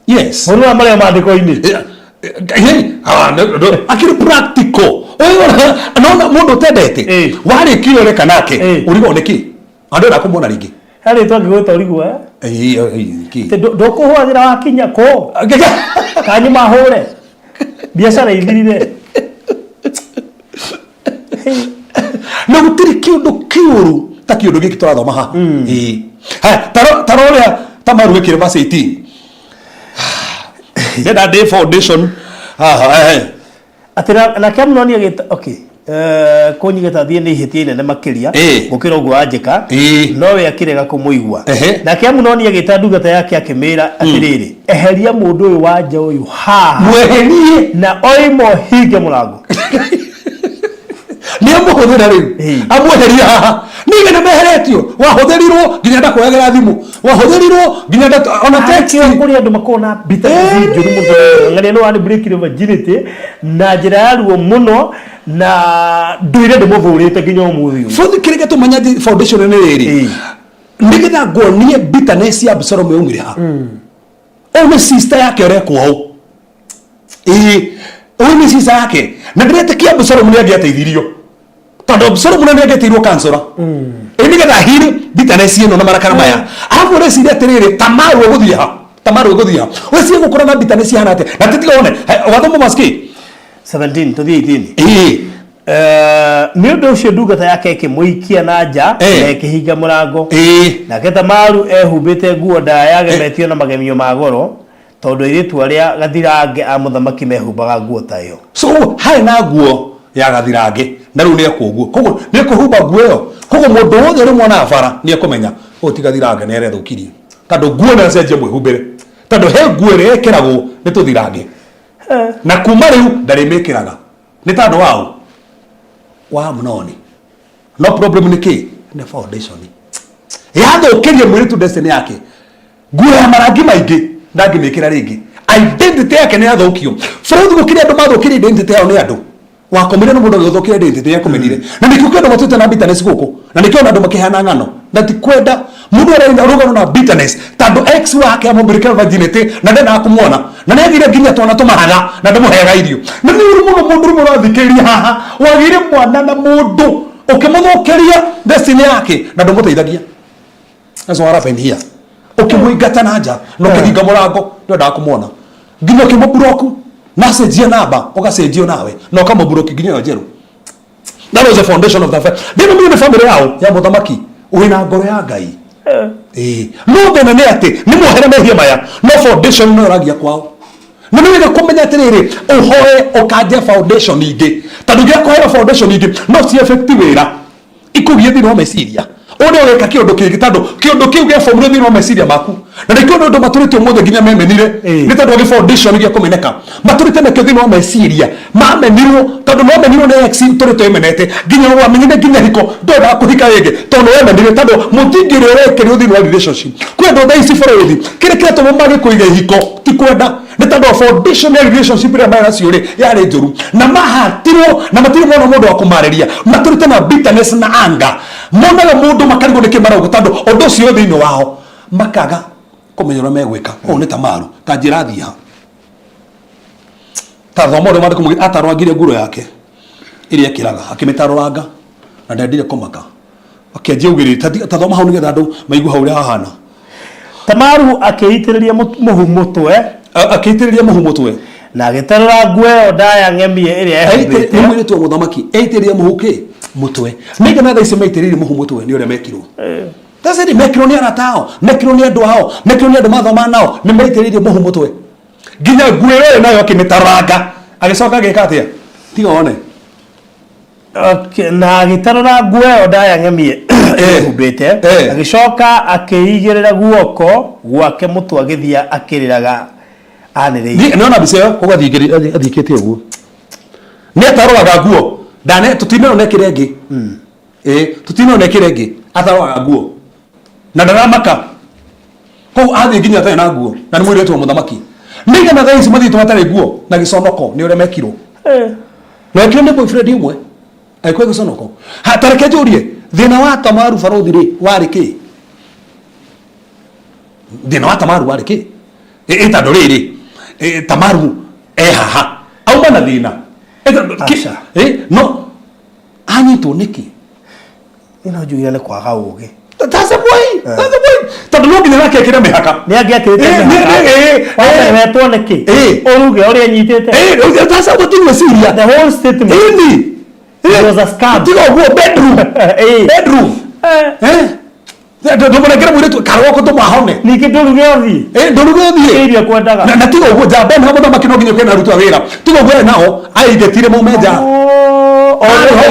[SPEAKER 2] Yes.
[SPEAKER 3] Wala mali maandiko ini.
[SPEAKER 2] Akiri practical. Anaona mundu tendete. Wari kile reka nake. Urigo neki. Andora kumona ringi.
[SPEAKER 3] Hari twa ngigweta urigo
[SPEAKER 2] ki.
[SPEAKER 3] Ndoko hwagira wakinya ko. Kanyi mahure. Biashara ithirire.
[SPEAKER 2] Na gutiri kiundu kiuru ta kiundu giki turathoma ha. Taroria Tamaru wekire verse 18. That day foundation.
[SPEAKER 3] Atira na kamno ni agita okay. Konyi geta thie ni hitie nene makiria gukira ugo anjika no we akirega kumuigwa na kiamu ni agita ndugata yake akimira atiriri eheria mundu uyu wanja uyu ha
[SPEAKER 2] mweherie
[SPEAKER 3] na oimo hige murango
[SPEAKER 2] ni amuhuthira riu amweheria haha niga na meheretio wahuthirirwo nginya ndakoyagera thimu wahuthirirwo nginya ona text
[SPEAKER 3] kuri andu makona bita njuru mundu ngani no ani break the virginity na njira ya ruo muno na nduire ndumuthurite nginya umuthi
[SPEAKER 2] futhi kirege tumanya foundation ni riri nigetha nguonie bitterness ya Absalom yumire ha one sister yake rekwo hau one sister yake na ndiretikia Absalom ni angiateithirio tando Absalom ni angiateirwo kansora nigetha hiri bitterness ino na marakara maya afu resi atiriri Tamaru guthia ha Tamaru guthia wesi gukora na bitterness hana ate na titiga one wathomo maski
[SPEAKER 3] 17 to 18 ni undu ucio ndungata yake ikimuikia na nja na ikihinga murango na Tamaru ehumbite nguo ndaya yagemetio na magemio ma goro tondu iritu aria gathirange a muthamaki mehumbaga nguo ta iyo
[SPEAKER 2] so hai na nguo ya gathirange na riu ni akuguo koguo ni kuhumba nguo iyo koguo mundu wothe ri mwana afara ni akumenya utigathirange ni erethukirie tondu nguo na cenje mwihumbire tondu he nguo ri ekiragwo ni tuthirange na kuma riu ndari mekiraga ni tondu wao wa mnoni no problem ni ki ni foundation yathukirie mwiritu destiny yake nguo ya marangi maingi ndangimikira ringi identity yake ni yathukio bũrũri gũkĩrĩ andũ mathũkĩrie identity yao nĩ andũ wakomire no mũndũ gũthũkĩria identity yake kumenire na nĩkĩo kĩndũ matũte na bitterness gũkũ na nĩkĩo andũ makĩhana ng'ano na ti kwenda mũndũ arenda rũgano na bitterness tondũ ex wake amũmbĩrĩke virginity na ndena kumuona na nĩathire nginya twana tũmaraga na ndĩmũhega irio na nĩ mũno mũndũ rĩmwe ũrathikĩria haha wagire mwana na mũndũ ũkĩmũthũkĩria destiny yake na ndũmũteithagia that's what happened here ukimwingata na nja no kihinga murango ndio kumuona nginya kimubroku message ya namba ugacenjio nawe no kama broki nginya njeru that was the foundation of the family ndio mimi na family yao ya muthamaki wina ngoro ya Ngai no bena ne ati ni muhere mehia maya no foundation no ragia kwao na mimi nakumenya atiriri uhoe ukaje foundation ingi tondu ngia kuhera foundation ingi no si effective wira ikugie thino meciria one weka kĩũndũ kĩngĩ tondũ kĩũndũ kĩu gĩa formula thĩinĩ wa meciria maku na nĩkĩo ũndũ matũrĩte ũmũthĩ nginya memenire nĩ tondũ wa foundation gĩa kũmeneka matũrĩte nakĩo thĩinĩ wa meciria mamenirwo tondũ mamenirwo nĩ ex tũrĩte emenete nginya wamenyire nginya hiko ndũrenda kũhika rĩngĩ tondũ wemenire tondũ mũthingi ũrĩa ũrekĩrwo thĩinĩ wa relationship kwenda thaa ici bũrũri kĩrĩa kĩratũma magĩkũiga hiko ti kwenda nĩ tondũ wa foundation ya relationship ĩrĩa marĩ nacio rĩ yarĩ njũru na mahatirwo na matirĩ mona mũndũ wa kũmarĩria matũrĩte na bitterness na anger monaga mũndũ makarigwo nĩ kĩmarauga tondũ ũndũ ũcio thĩinĩ wao makaga kũmenya ũrĩa megwĩka ũũ nĩ Tamaru ta njĩra thiha ta thoma ũrĩa mandĩko mũgĩ atarwangire nguro yake ĩrĩa ekĩraga akĩmĩtarũranga na ndendire kũmaka akĩanjia ugĩrĩte ta thoma hau nĩgetha andũ maigua hau ũrĩa hahana
[SPEAKER 3] Tamaru akĩitĩrĩria mũhu mũtwe
[SPEAKER 2] akĩitĩrĩria mũhu mũtwe
[SPEAKER 3] na agĩtarũra nguo ĩyo ndaya ng'emie ĩrĩa ehumbĩte
[SPEAKER 2] mũirĩtu wa mũthamaki eitĩrĩria mũhu kĩ mũtwe nĩgetha thaa ici maitĩrĩrie mũhu mũtwe nĩ ũrĩa mekirwo tazidi mekirwo nĩ arata ao mekirwo nĩ andũ ao mekirwo nĩ andũ mathoma nao nĩ maitĩrĩrie mũhu mũtwe nginya nguo ĩyo nayo akĩmĩtaranga agĩcoka agĩka atĩa tiga one
[SPEAKER 3] na agĩtarũra nguo ĩyo ndaya ng'emie ehumbĩte agĩcoka akĩigĩrĩra guoko gwake mũtwe agĩthia akĩrĩraga anĩrĩire
[SPEAKER 2] nĩona mbica ĩyo koguo athiĩkĩte ũguo nĩ atarũraga nguo ndane tutinona kirenge tutinona kirenge atarwaga nguo na ndaramaka ko athi nginya tena na nguo na ni mwire tu muthamaki niga na thaisi mathi tumatare nguo na giconoko ni ure mekiro na kile ni boyfriend imwe Aikwe gusonoko. Ha tareke jurie. Thina wa Tamaru Barothi ri wari ki? Thina wa Tamaru wari ki? Eta ndoriri. Tamaru haha. Auma na thina. No. Anyitwo niki?
[SPEAKER 3] Ino njugire nĩ kwaga ũgĩ.
[SPEAKER 2] That's a boy. Tondu no nginya nake ekire mihaka.
[SPEAKER 3] Nĩ angĩakĩrĩte mĩhaka. Wetwo nĩkĩ? Ũruge ũrĩa nyitĩte.
[SPEAKER 2] That's a what you see here.
[SPEAKER 3] The whole statement. It was a scam.
[SPEAKER 2] Tigo go bedroom. Bedroom. Ndio kera mwire tu karwa ko to mahone.
[SPEAKER 3] Ningĩ ndũruge ũthiĩ.
[SPEAKER 2] Ndũruge ũthiĩ.
[SPEAKER 3] Iria kwendaga.
[SPEAKER 2] Na tigo go jambe na mũthamaki makino nginya kwena ruta wĩra. Tigo go nao aigetire mumeja.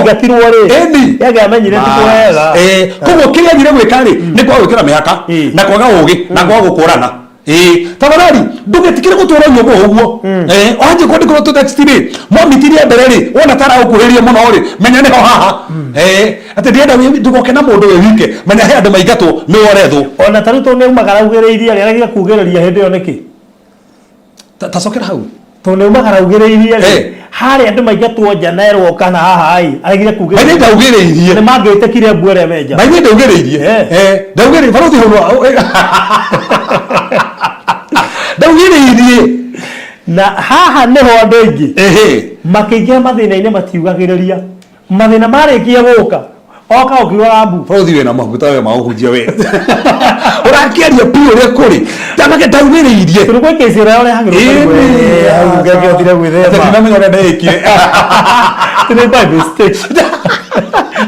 [SPEAKER 3] Gatirwo rĩ yaga amenyire ti kwega
[SPEAKER 2] koguo kĩrĩa agire gwĩka rĩ nĩ kwa gwĩkĩra mĩhaka na kwaga ũgĩ na kwaga gũkũrana tabarari ndũgetikire gũtwara nyũmba ũguo wanjie kwandĩkĩrwo tu text rĩ mwamitirie mbere rĩ wona tara ũkuhĩrĩrie mũno rĩ menya nĩho haha atĩ ndĩenda ndũgoke na mũndũ wĩ wike menya he andũ maingatwo nĩ worethwo
[SPEAKER 3] ona tarĩ to nĩumagara ugĩrĩirie rĩrĩa kugĩrĩria hĩndĩ ĩyo nĩkĩ
[SPEAKER 2] tacokera hau
[SPEAKER 3] to nĩumagara ugĩrĩirie harĩ andũ maingatwo nja na erwo kana haha aragire kugĩrĩria
[SPEAKER 2] maithe ndaugĩrĩirie
[SPEAKER 3] nĩ mangĩtĩkire mbuere menja
[SPEAKER 2] maithe ndaugĩrĩirie ndaugĩrĩirie Barothi hũno ndaugĩrĩirie
[SPEAKER 3] na haha nĩho andũ aingĩ makĩingĩra mathĩna-inĩ matiugagĩrĩria mathĩna marĩkia gũka oka ũkiuga mbu
[SPEAKER 2] Barothi wĩna maguta we maũhunjia we ũrakĩaria pi ũrĩa kũrĩ tamake ndaugĩrĩirie
[SPEAKER 3] tũrũgwe kĩci ũrĩa ũrehagĩrwo hau ngangĩotire gwĩthema
[SPEAKER 2] ndamenya ũrĩa ndekire
[SPEAKER 3] tũrĩ by mistake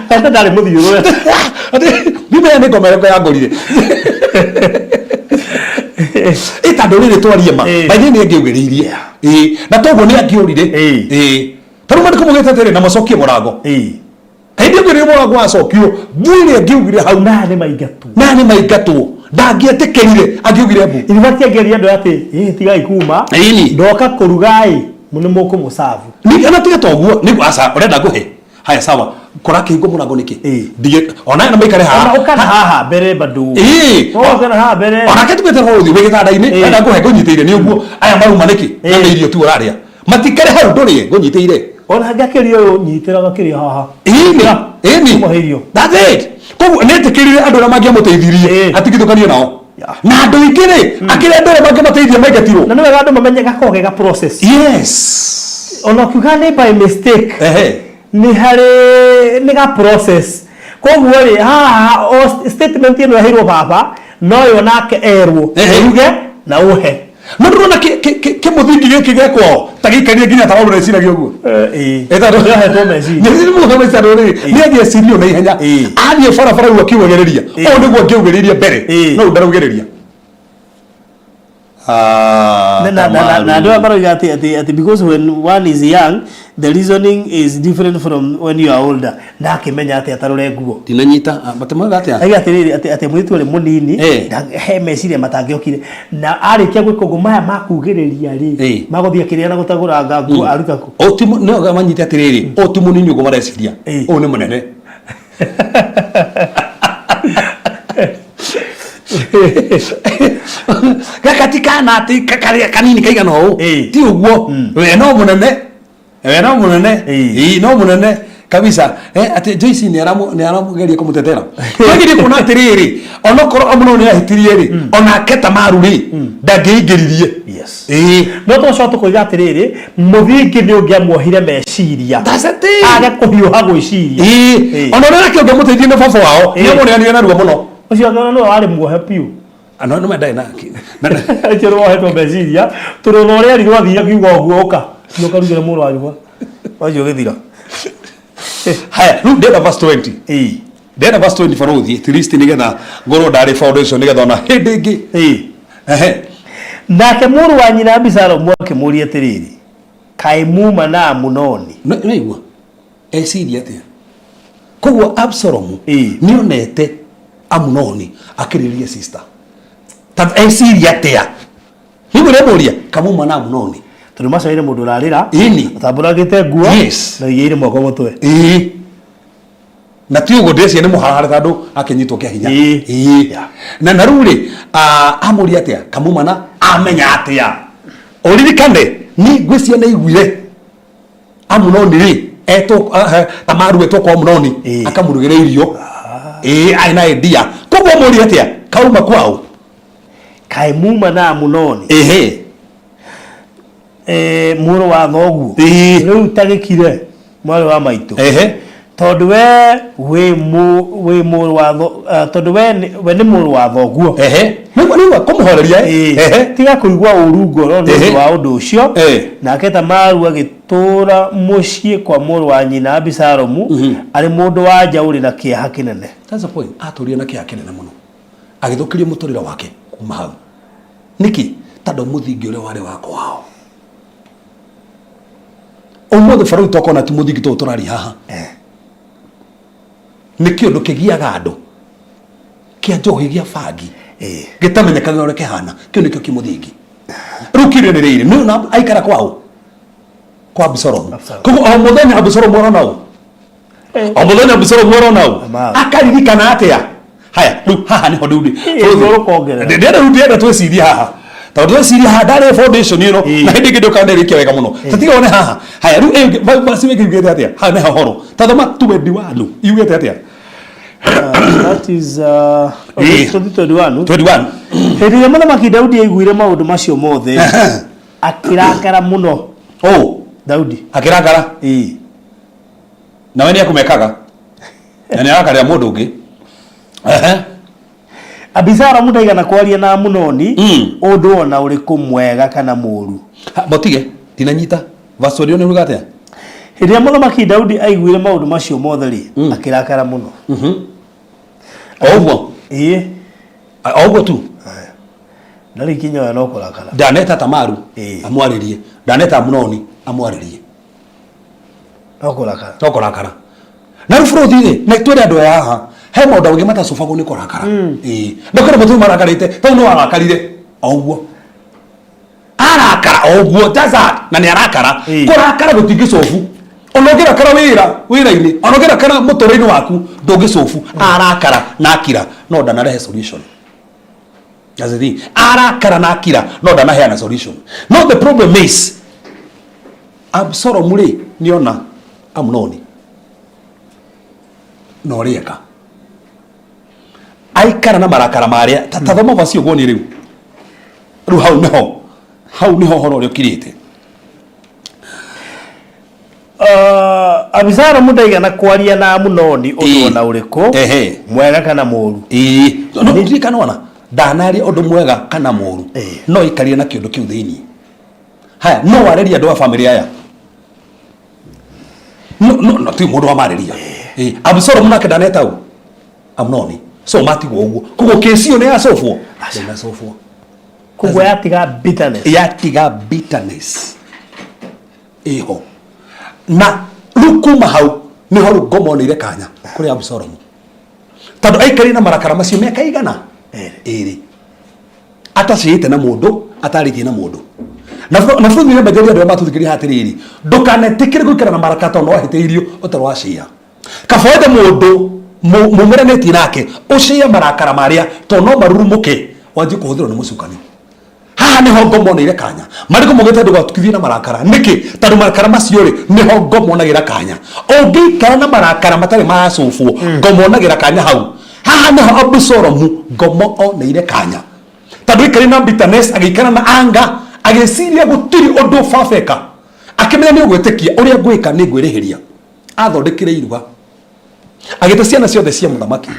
[SPEAKER 3] enda ndarĩ mũthiũrũre
[SPEAKER 2] bimenya nĩ ngomero ya ngorire ita ndũrĩrĩ twarie ma maithe nĩ angĩugĩrĩirie na toguo nĩ angĩũrire taruma ndĩkũmũgĩte atĩrĩ na macokie mũrango kaindi ngire mũrango wacokio mbũire angĩugire hau
[SPEAKER 3] na nĩ maingatwo
[SPEAKER 2] ndangĩetĩkĩrire angĩugire mbu
[SPEAKER 3] iribatia ngĩria andũ atĩ tigai kuma ndoka kũrugai nĩ mũkũmũcabu
[SPEAKER 2] ni ana tiga toguo nĩ aca ũrenda ngũhe haya sawa kũrakĩhingwo mũrango nĩkĩ ndige ona na maikare haha
[SPEAKER 3] ũkana haha mbere bado ũkana haha mbere
[SPEAKER 2] ona ketũmete Barothi wĩ gĩtanda-inĩ enda ngũhe ngũnyitĩire nĩ ũguo aya maruma nĩkĩ na irio tu ũrarĩa matikare hau ndũrĩe ngũnyitĩire
[SPEAKER 3] ona ngakĩria ũyũ nyitĩra gakĩria haha
[SPEAKER 2] ĩni that's it koguo nĩetĩkĩrire andũ arĩa mangĩamũteithirie atigithũkanie nao na andũ aingĩ rĩ akĩrĩa andũ arĩa mangĩmateithia maingatirwo
[SPEAKER 3] na nĩ wega andũ mamenye gakoragwo ga process
[SPEAKER 2] yes
[SPEAKER 3] ona ũkiuga nĩ by mistake nĩ harĩ nĩ ga process koguo rĩ haha statement ĩno yaheirwo baba no yo nake erwo uge na uhe
[SPEAKER 2] no ndĩrona kĩmũthingi gĩkĩ gĩakwao ta gĩikarire nginya ta maũndũ eciragia ũguo
[SPEAKER 3] ĩhetwo meciria
[SPEAKER 2] nĩ angĩecirio na ihenya athiĩ barabara rĩu akiugagĩrĩria ũũ nĩguo angĩugĩrĩirie mbere no ndaraugĩrĩria
[SPEAKER 3] na ndio maroiga ati because when one is young the reasoning is different from when you are older na akimenya ati atarore nguo
[SPEAKER 2] dinanyita matemaga ati
[SPEAKER 3] ati mwitu ule munini he meciria matangiokire na arikia gwĩkongo maya makugĩrĩria ri magothia kiria na gutagura nguo aruta ku
[SPEAKER 2] otimo no manyite atiriri otimo nini ugo mareciria o ni munene gakatika na ati kakaria kanini kaigana ũũ ti ũguo we no munene no munene kabisa ati Joyce ni aramugeria kumutetera wagiri kuna atiriri onokoro amuno ni ahitirie ri onake Tamaru ri ndangĩingĩririe
[SPEAKER 3] yes no to shot ko atiriri muthingi ni ungiamuohire meciria aga kuhiuha gwiciria
[SPEAKER 2] ona nake ungiamuteithia na baba wao ni amuneanire na ruo muno
[SPEAKER 3] ucio no wari muohe piu
[SPEAKER 2] ano no mendai na
[SPEAKER 3] chero wahetwo meciria turona ũrĩa ri rwathia kiuga ũguo ũka nĩ ũkarugĩre mũrũ wajua wajua gĩthira
[SPEAKER 2] haya rĩu ndenda verse 20 ndenda verse 20 Barothi at least nigetha ngorwo ndarĩ foundation nigetha ona hĩndĩ ĩngĩ
[SPEAKER 3] nake mũrũ wa nyina Abisalomu akĩmũria atĩrĩrĩ kaĩ muma na Amunoni
[SPEAKER 2] nĩigua eciria atĩa koguo Absalomu nĩonete Amunoni akĩrĩria sister ta eciria atĩa nĩguo rĩmũria kamuma na Amunoni
[SPEAKER 3] tondũ macaire mũndũ ũrarĩra
[SPEAKER 2] ũtambũragĩte
[SPEAKER 3] nguo na igĩire moko mũtwe
[SPEAKER 2] na ti ũguo ndĩcia nĩ mũharare tondũ akĩnyitwo kĩa hinya na na rĩu rĩ amũria atĩa kamuma na amenya atĩa ũririkane ni ngwĩcia na iguire Amunoni rĩ Tamaru etwo kwa Munoni akamurugire irio aina idea koguo muri atia kauma kwao
[SPEAKER 3] kaimuma na Munoni muro wa thoguo riu tagikire mwari wa maitu tondu we muro wa tondu we ni muro wa thoguo
[SPEAKER 2] niwa kumuhoreria
[SPEAKER 3] tiga kuigua urungo ro ni wa undu ucio nake Tamaru agitura mucii kwa muro wa nyina Abisalomu ari mundu wa nja uri na kieha kinene.
[SPEAKER 2] That's the point. Aturia na kieha kinene muno agithukiria muturira wake kuma hau niki tondu muthingi uri wari wako wao umuthi Farao tokona ti muthingi to turari haha niki undu kigiaga andu kia njohi gia bangi gitamenyekaga uri kihana kio nikio kimuthingi rukire ni riri no na aikara kwao kwa Abisalomu koguo o muthenya Abisalomu ora nao o muthenya Abisalomu ora nao akaririkana atia haya riu haha ni hodudi ndenda tweciria haha tondu tweciria haha ndari foundation ino na hindi kindu kanderike wega muno tatiga one haha haya riu basi wekigete atia haha ni horo tathoma 21 yugete atia
[SPEAKER 3] that is 21
[SPEAKER 2] hindi
[SPEAKER 3] Muthamaki Daudi aiguire maundu macio mothe akirakara muno Daudi
[SPEAKER 2] akirakara na we ni akumekaga na ni arakaria mundu ungi
[SPEAKER 3] Abisalomu ndaigana kwaria na Munoni undu ona uriku mwega kana muru
[SPEAKER 2] botige tinanyita vasorio ni rugate
[SPEAKER 3] hindi Muthamaki Daudi aiguire maundu macio mothe ri akirakara muno
[SPEAKER 2] ogwo ogwo tu
[SPEAKER 3] ndari kinya no kurakara
[SPEAKER 2] ndaneta Tamaru amwaririe ndaneta Munoni amwaririe
[SPEAKER 3] no kurakara
[SPEAKER 2] na rufurothire na twere andu haha he maundu angi matacubago ni kurakara ndokore mutu marakarite tondu no arakarire ogwo arakara ogwo jaza na ni arakara kurakara gutingicobu onogera kara wira-ini onogera kara mutoro-ini waku ndungicobu arakara na akira no ndanarehe solution azidi arakara na akira no ndanaheana solution. No, the problem is Abisalomu ri niona Amunoni no rieka aikara na marakara maria tathoma vacio goni riu hau niho horo ri ukirite
[SPEAKER 3] Abisalomu ndaigana kwaria na Munoni undu ona uriku mwega kana muru
[SPEAKER 2] no ndirikana ona ndanaria undu mwega kana muru no ikarie na kiundu kiu thiini haya no wareria andu a family aya no ti mundu wa mareria Abisalomu nake ndaneta u Amunoni so matigwo uguo koguo kesio ni acofwo na acofwo
[SPEAKER 3] koguo yatiga bitterness iho na rukuma hau ni ho ngomonire kanya kuri Abisalomu tondu aikari na marakara macio miaka igana iri ataciite na mundu atarikie na mundu na futhi namba jeri andu matuthikiria hatiriri ndukanetikire guikara na marakara tondu wahiteirio utarwacia kafoide mundu mumerenetie nake ucia marakara maria tondu no marurumuke wanji kuhuthirwo ni mucukani haha niho ngomonire kanya mariko mugete ndugatukithie na marakara niki tondu marakara macio ri niho ngomonagira kanya ungikara na marakara matari macufwo ngomonagira kanya hau haha niho Abisalomu ngomoneire kanya tondu ikari na bitterness agikara na anga agiciria gutiri undu fafeka akimenya ni ugwitikia uria gwika ni ngwirihiria athondekire iruga agita ciana ciothe cia muthamaki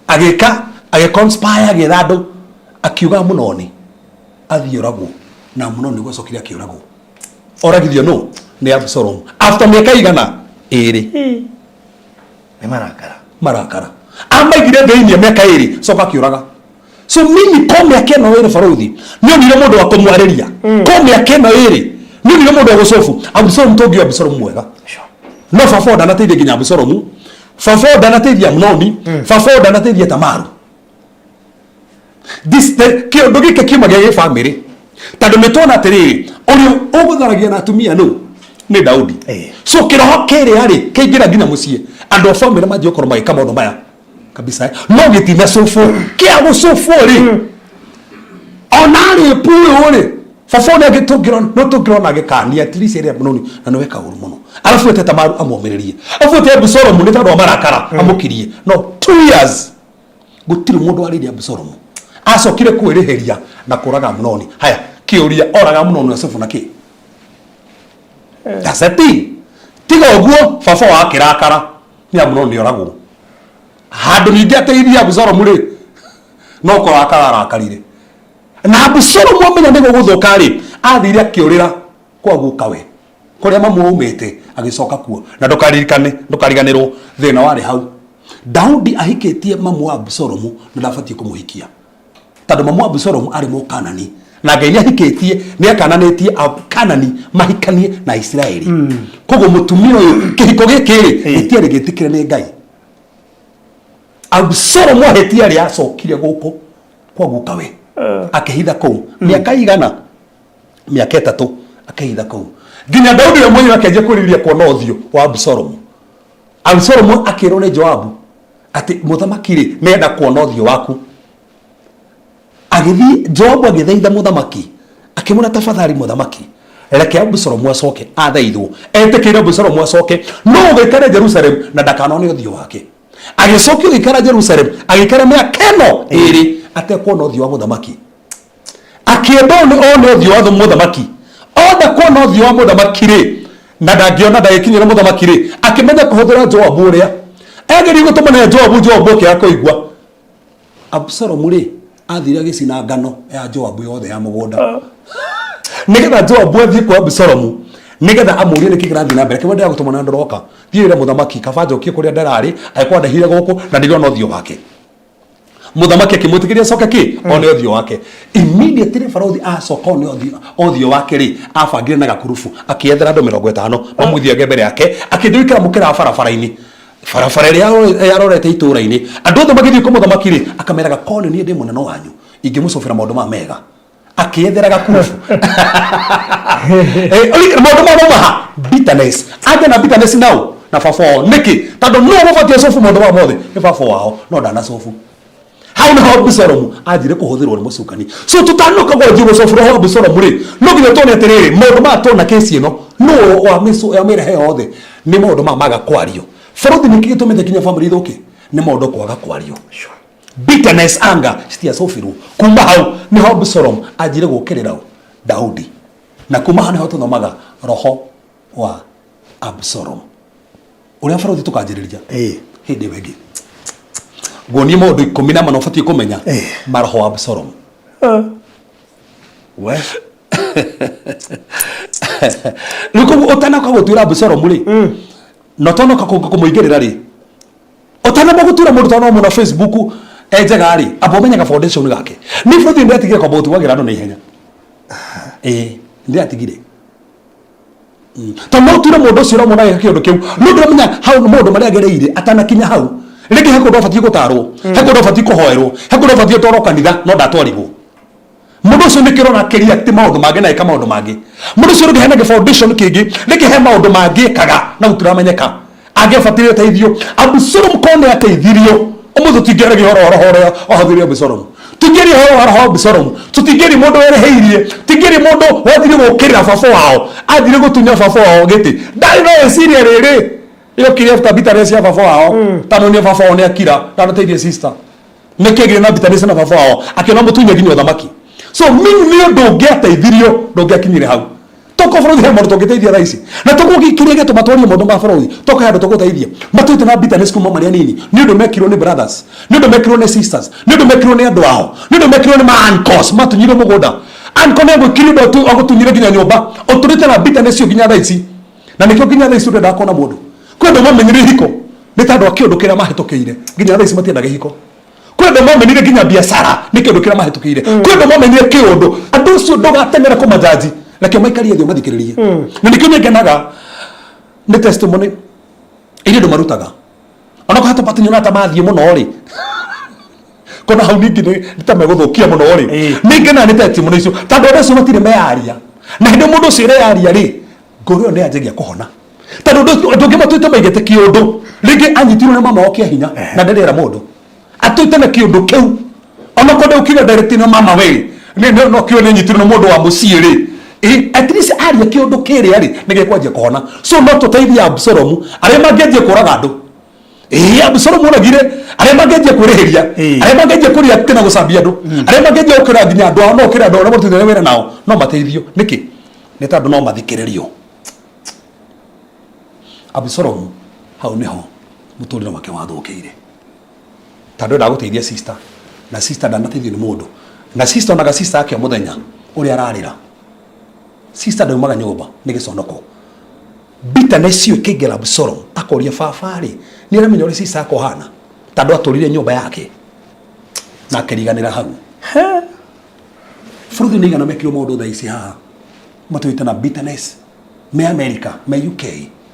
[SPEAKER 3] agika agiconspire agithandu akiuga Munoni athioragwo na Munoni gwacokire akioragwo oragithio no ni Abisalomu after miaka igana iri ni
[SPEAKER 2] marakara amaigire thiini miaka iri coka akiuraga so mimi ko miaka ino iri Farothi ni onire mundu wa kumwariria ko miaka ino iri ni onire mundu wa gucofu Abisalomu tongi Abisalomu mwega no baba ndanateithia nginya Abisalomu baba ndanateithia Munoni baba ndanateithia Tamaru this kiundu gike kiuma gia family tondu nitwona atiriri uria ugutharagia na atumia no ni Daudi so kiroho kiri ari kiingira nginya mucie andu a family manji okorwo magika maundu maya kabisa no gitina sofu kia gusofu ri onari puyo ri Fafo na gitungiro no tungiro na gikania atirisi ria munoni na no weka uru muno alafu eteta maru amomiririe afu te Absalomu ni tando marakara amukirie no 2 years gutiri mundu ariria Absalomu acokire kwiriheria na kuraga Amunoni haya kiuria oraga Amunoni Yosefu na ki daseti tiga oguo Fafo akirakara ni Amunoni oragwo handu ningi ateithia Absalomu ri no kurakara arakarire na Absalomu amenya nego guthuka ri athire akiurira kwa gukawe kuria mamu umite agicoka kuo na ndukariganirwo thina wari hau Daudi ahikitie mamu wa Absalomu na ndabatie kumuhikia tando mamu wa Absalomu ari Mukanani na Ngai ahikitie ni akananitie Kanani mahikanie na Israeli kogo mutumia uyu kihiko gikiri itiari gitikire ni Ngai Absalomu ahetia ri acokire guku kwa gukawe akehitha kou miaka igana miaka 3 akehitha kou nginya Daudi we mwenyewe akenje kuriria kuona uthio wa Absalomu akirwo ni Joabu ati muthamaki ri nenda kuona uthio waku agithi Joabu agithaitha muthamaki akimura tafadhali muthamaki reke Absalomu acoke athaithwo etikire Absalomu acoke no gikare Jerusalem na ndakanone uthio wake agicoke gikara Jerusalem agikara miaka eno iri atekona uthio wa muthamaki akienda one uthio wa muthamaki onda kuona uthio wa muthamaki ri na ndangiona ndagikinyira muthamaki ri akimenya kuhuthira Joabu uria egeri gutumana Joabu ke akoigwa Absalomu ri athira gicina ngano ya Joabu yothe ya mugunda nigetha Joabu athie kwa Absalomu nigetha amurie niki kirathi na mbere kimwe gutumana ndoroka thiire muthamaki kabanjo kie kuria ndarari aikwa ndahire guku na ndirona uthio wake muthamaki akimutikiria coka ki one uthio wake immediately Faraothi acoka one uthio wake ri abangire na gakurufu akiethera andu 50 mamuthiage mbere yake akindwikira mukira barabara-ini barabara ria yarorete itura-ini andu othe magithie ku muthamaki ri akameraga kone ni ndi munene wanyu ingimucubira maundu ma mega akiethera gakurufu maundu ma maha bitterness aja na bitterness now na Fafo niki tando no mubatie cofu maundu ma mothe ni Fafo wao no ndana cofu hau na Absalomu athire kuhuthirwo ni mucukani so tutanuka gwa jigo cofuro ho Absalomu ri no nginya tone atiriri maundu ma tona kesi ino no wa miso ya mire he othe ni maundu ma maga kwario Faraothi niki gitumite kinya family thuki ni maundu kwaga kwario bitterness anger citia cofirwo kuma hau ni ho Absalomu ajire gukirira Daudi na kuma hau ni ho tuthomaga roho wa Absalomu uria Faraothi tukanjiriria hindi wengi goni maundu 10 na ubatie kumenya maroho wa Absalomu we niko utanaka gutwira Absalomu ri no tonoka kumuigirira ri utanaka gutura mundu tono mu na Facebook enjaga ri abomenyaga foundation gake ni Faraothi ndatigire kwa botu wagira no na ihenya ndi atigire tono tura mundu ucio ro mona kindu kiu no ndamenya hau mundu maria agereire atanakinya hau reke hako ndobati gutarwo hako ndobati kuhoerwo hako ndobati toro kanitha no ndatwarigwo mundu ucio nikirona kiria ti maundu mange na ikama maundu mange mundu ucio reke hena foundation kingi reke he maundu mange kaga na uturamenyeka angefatire teithio Absalomu kone ateithirio umuthu tingere gihoro horo ohothirio Absalomu tingeri horo Absalomu tutingeri mundu ereheirie tingeri mundu wathire gukirira Fafo wao athire gutunya Fafo wao giti ndari no esiria riri iyo kiria after bitterness ya Fafo wao tano ni Fafo ne akira tano teithie sister nekegire na bitterness na Fafo wao akiona mutunya ginyo thamaki so mimi ndio ndongeateithirio ndongeakinyire hau toko Faraothi he mundu tongeteithia thaisi na toko kiria geto matwaria mundu ma Faraothi toka handu toguteithia matuite na bitterness kuma maria nini ni undu mekirwo ni brothers ni undu mekirwo ni sisters ni undu mekirwo ni andu ao ni undu mekirwo ni ma uncles matunyire mugunda anko ne gwikirindo tu agutunyire ginya nyumba uturite na bitterness yo ginya thaisi na nikio ginya thaisi ndenda kona mundu kwenda mamenyire hiko ni tando akiundu kiria mahitukiire ginya thaisi matiendaga hiko kwenda mamenyire ginya biashara ni kiundu kiria mahitukiire kwenda mamenyire kiundu andu cio ndogatengera kumajaji lakini maikaria thio mathikiririe na nikio ngenaga ni testimony ile ndo marutaga ona ko hata patinyo na tamathie muno ri kona hau ningi ni tameguthukia muno ri ningena ni testimony icio tando ndecio matire mearia na hindi mundu cire yaria ri ngorio ne ajegia kuhona tando ndungi matuite maigete kiundu ringi anyitirwo na mama okia hinya na nderera mundu atuite na kiundu kiu ona ko nde ukiga direct na mama we no kione nyitirwo mundu wa muciiri at least aria kiundu kiri ari nigekwanjia kuhona. So no tuteithia Absalom aria mangenjia kuraga andu Absalom uragire aria mangenjia kurihiria aria mangenjia kuria tena gucambia andu aria mangenjia ukira nginya andu no ukira andu no mutithire wira nao no mateithio niki ni tandu no mathikiririo. Absalom hau niho muturire wake wathukiire tandu ndaguteithia sister na sister ndanateithio ni mundu na sister onaga sister yake muthenya uri ararira sister ndaumaga nyumba ni giconoko bitterness yo kigera Absalom akoria fafari ni aramenya uri sister yako hana tandu aturire nyumba yake na akiriganira hau further ni gana mekiro mundu thaisi haha matuite na bitterness me America me UK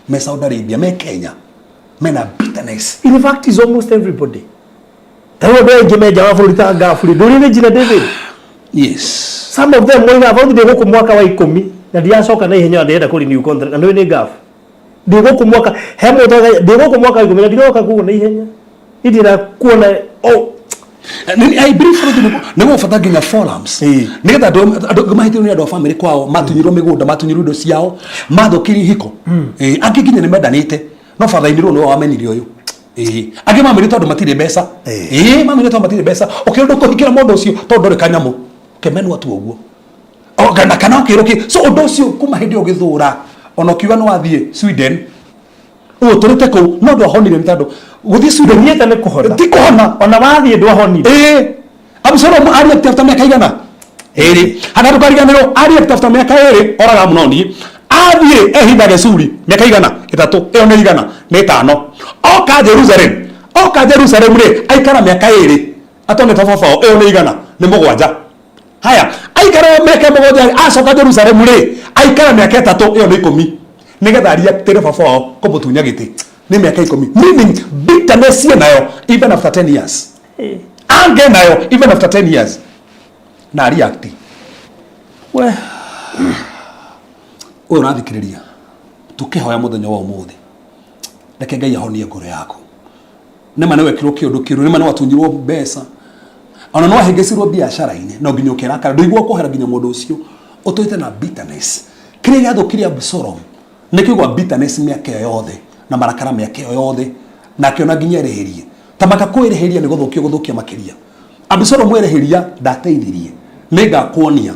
[SPEAKER 2] me Saudi Arabia me Kenya me na bitterness.
[SPEAKER 3] In fact is almost everybody. Tawo be ngime jamaa fulita ngafuri nduri ni jina David.
[SPEAKER 2] Yes.
[SPEAKER 3] Some of them moiga about the goku mwaka wa 10 na ndiacoka na ihenya ndenda kuri new contract na ni ngaf. Ndigoku mwaka hemo toga ndigoku mwaka wa 10 na ndigoka kuona na ihenya. Ndira kuona
[SPEAKER 2] I brief for the no for that in the forums. Nigga don't mahiti ni ado family kwao matunyiro migunda matunyiro indo ciao mathokiri hiko. Akikinya ni medanite no father indiro no amenirio uyu. Agi mamiri tondu matire mbeca. Mamiri tondu matire mbeca. Okindo kuhikira mundu ucio tondu ri kanyamu. Kemenu atu uguo. Ogana kana okiroki so undu ucio kuma hindi ugithura ona kiwa no athie Sweden. O turite ku no ndo honire mtando. Guthi Sweden yeta ne kuhona. Ti kuhona ona wathie ndo honire. Absalom ari after miaka igana. Hana tukariganiro ari after miaka 2 oraga munoni. Athie ehindage Suri miaka igana 3 eyo ne igana ne 5 oka Jerusalem re aikara miaka 2 atone tafafao eyo ne igana ne 7 haya aikara miaka 7 acoka Jerusalem re aikara miaka 3 eyo ne 10 nigetha aria tere bafao kumutunya giti ni miaka 10 meaning bitterness nayo even after 10 years anger nayo even after 10 years na react we urathikiriria tukihoya muthenya wa umuthi reke Ngai ahonie ngoro yaku nema ne wekirwo kiundu kiru nema ne watunyirwo mbeca ona no ahengecirwo biashara-ini no nginya ukirakara nduigwo kuhera nginya mundu ucio utuite na bitterness kire gathukiria Absalom nikigwa bitterness miaka yothe na marakara miaka yothe na akiona nginya ereherie tamaka kwiriheria ni guthukia makiria Absalom ereheria ndateithirie ningakuonia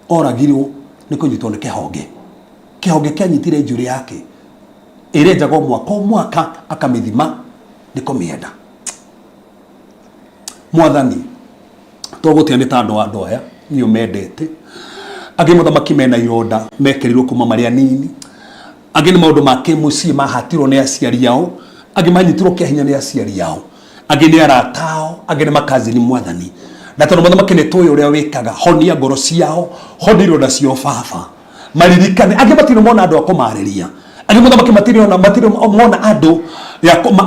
[SPEAKER 2] oragirwo ni kunyitwo ni kihonge kianyitire njuri yake irenjaga mwaka akamithima niko mienda mwathani togutia ni tandu wa andu aya ni umendete agi muthamaki mena ironda mekerirwo kuma maria nini agi ni maundu make mucii mahatirwo ni aciari yao agi manyitirwo kihinya ni aciari yao agi ni aratao agi ni makazi ni mwathani na tondu muthamaki ni tuyo uria wikaga honia ngoro ciao honia ironda cio baba maririkane agi matiro mona andu akumariria agi muthamaki matiro mona andu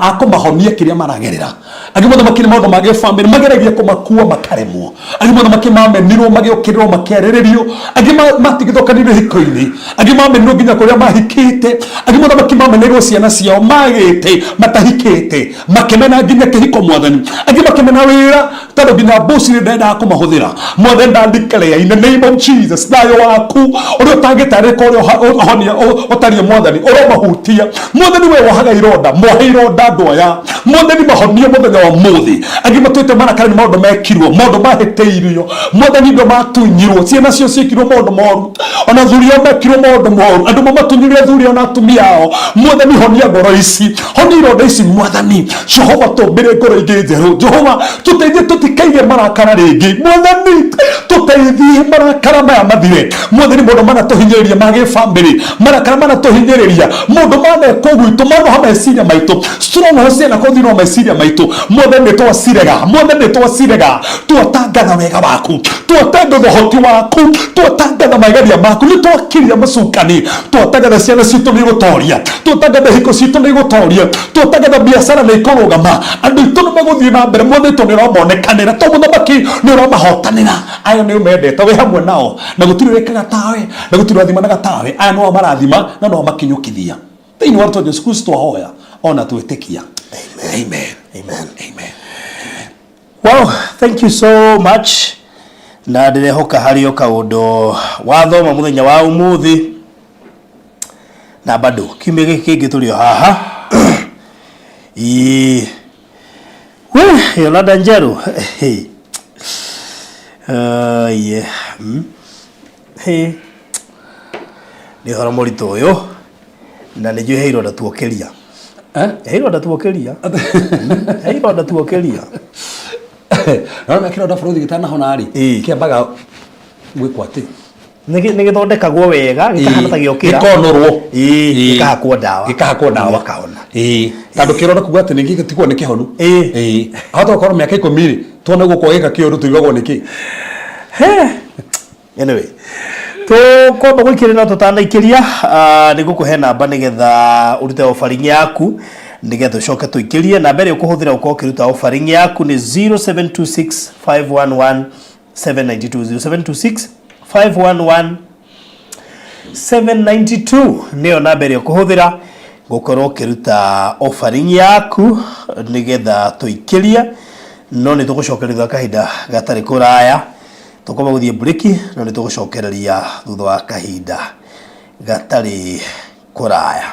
[SPEAKER 2] akumahonia kiria maragerera agi muthamaki ni maundu mage family mageragia kumakua makaremwo agi muthamaki mamenirwo magiokirwo makiariririo agi matigithokanire hiko-ini agi mamenirwo nginya kuria mahikite agi muthamaki mamenirwo ciana ciao magite matahikite makimena nginya kihiko mwathani agi makimena wira tondu nginya bosi ndenda kumahuthira mwathani ndandikale in the name of Jesus nayo waku uria utangitarika uria honia utarie mwathani uria mahutia mwathani we wahaga ironda ironda andu aya mwathani mahonie muthenya wa muthi agi matuite marakara ni maundu mekirwo maundu mahiteirio mwathani ndo matunyirwo ciana cio ciekirwo maundu moru ona thurio mekirwo maundu moru andu matunyirwo thurio na atumia ao mwathani honia ngoro ici honia ironda ici mwathani Jehova tumbire ngoro ingi njeru Jehova tuteithie tutikaige marakara ringi mwathani tuteithie marakara maya mathire mwathani mundu mana tuhinyiriria mage family marakara mana tuhinyiriria mundu mana kugwitu mundu hameciria maitu strong hose na kodino meciria maitu mwathani twacirega twatangatha wega waku twatangatha hoti waku twatangatha magaria maku ni twakiria macukani twatangatha ciana citu ni gutoria twatangatha hiko citu ni gutoria twatangatha biashara ni kurugama andu itu ni maguthie na mbere mwathani tu ni romonekanira to muthamaki ni romahotanira aya ni umendete we hamwe nao na gutiri wekaga tawe na gutiri wathimanaga tawe aya no marathima na no makinyukithia thini wa Yesu Kristo ahoya ona tuetikia. Amen. Amen. Amen.
[SPEAKER 3] Wow, thank you so much. na ndirehoka hari o kaundu wathoma muthenya wa umuthi na bado kiumia giki kingi turi haha Yolanda Njeru ni horo murito uyu na ni ju heiro ndatuokeria heiro ndatuokeria heiro ndatuokeria
[SPEAKER 2] na mekira nda bũrũri gitana honari kiambaga gwikwo ati
[SPEAKER 3] nigithondekagwo wega gikahana ta giokira
[SPEAKER 2] gikonorwo
[SPEAKER 3] gikahakwo ndawa
[SPEAKER 2] kaona tandu kirona kuga ati ningi gitigwo ni kihonu hata ukorwo miaka 10 tuone gukwo gika kioru tuigagwo niki
[SPEAKER 3] anyway to kwamba gwikire na tutandaikiria nigukuhe namba nigetha urute offering yaku nigetha ucoke tuikirie na mbere ukuhuthira ukokiruta offering yaku ni 0726 511 792 0726 511 792 niyo na mbere ukuhuthira gukorwo kiruta offering yaku nigetha tuikirie no ni tugucokereria kahinda gatari kuraya tukoma guthie breaki no ni tugucokereria thutha wa kahinda gatari kuraya.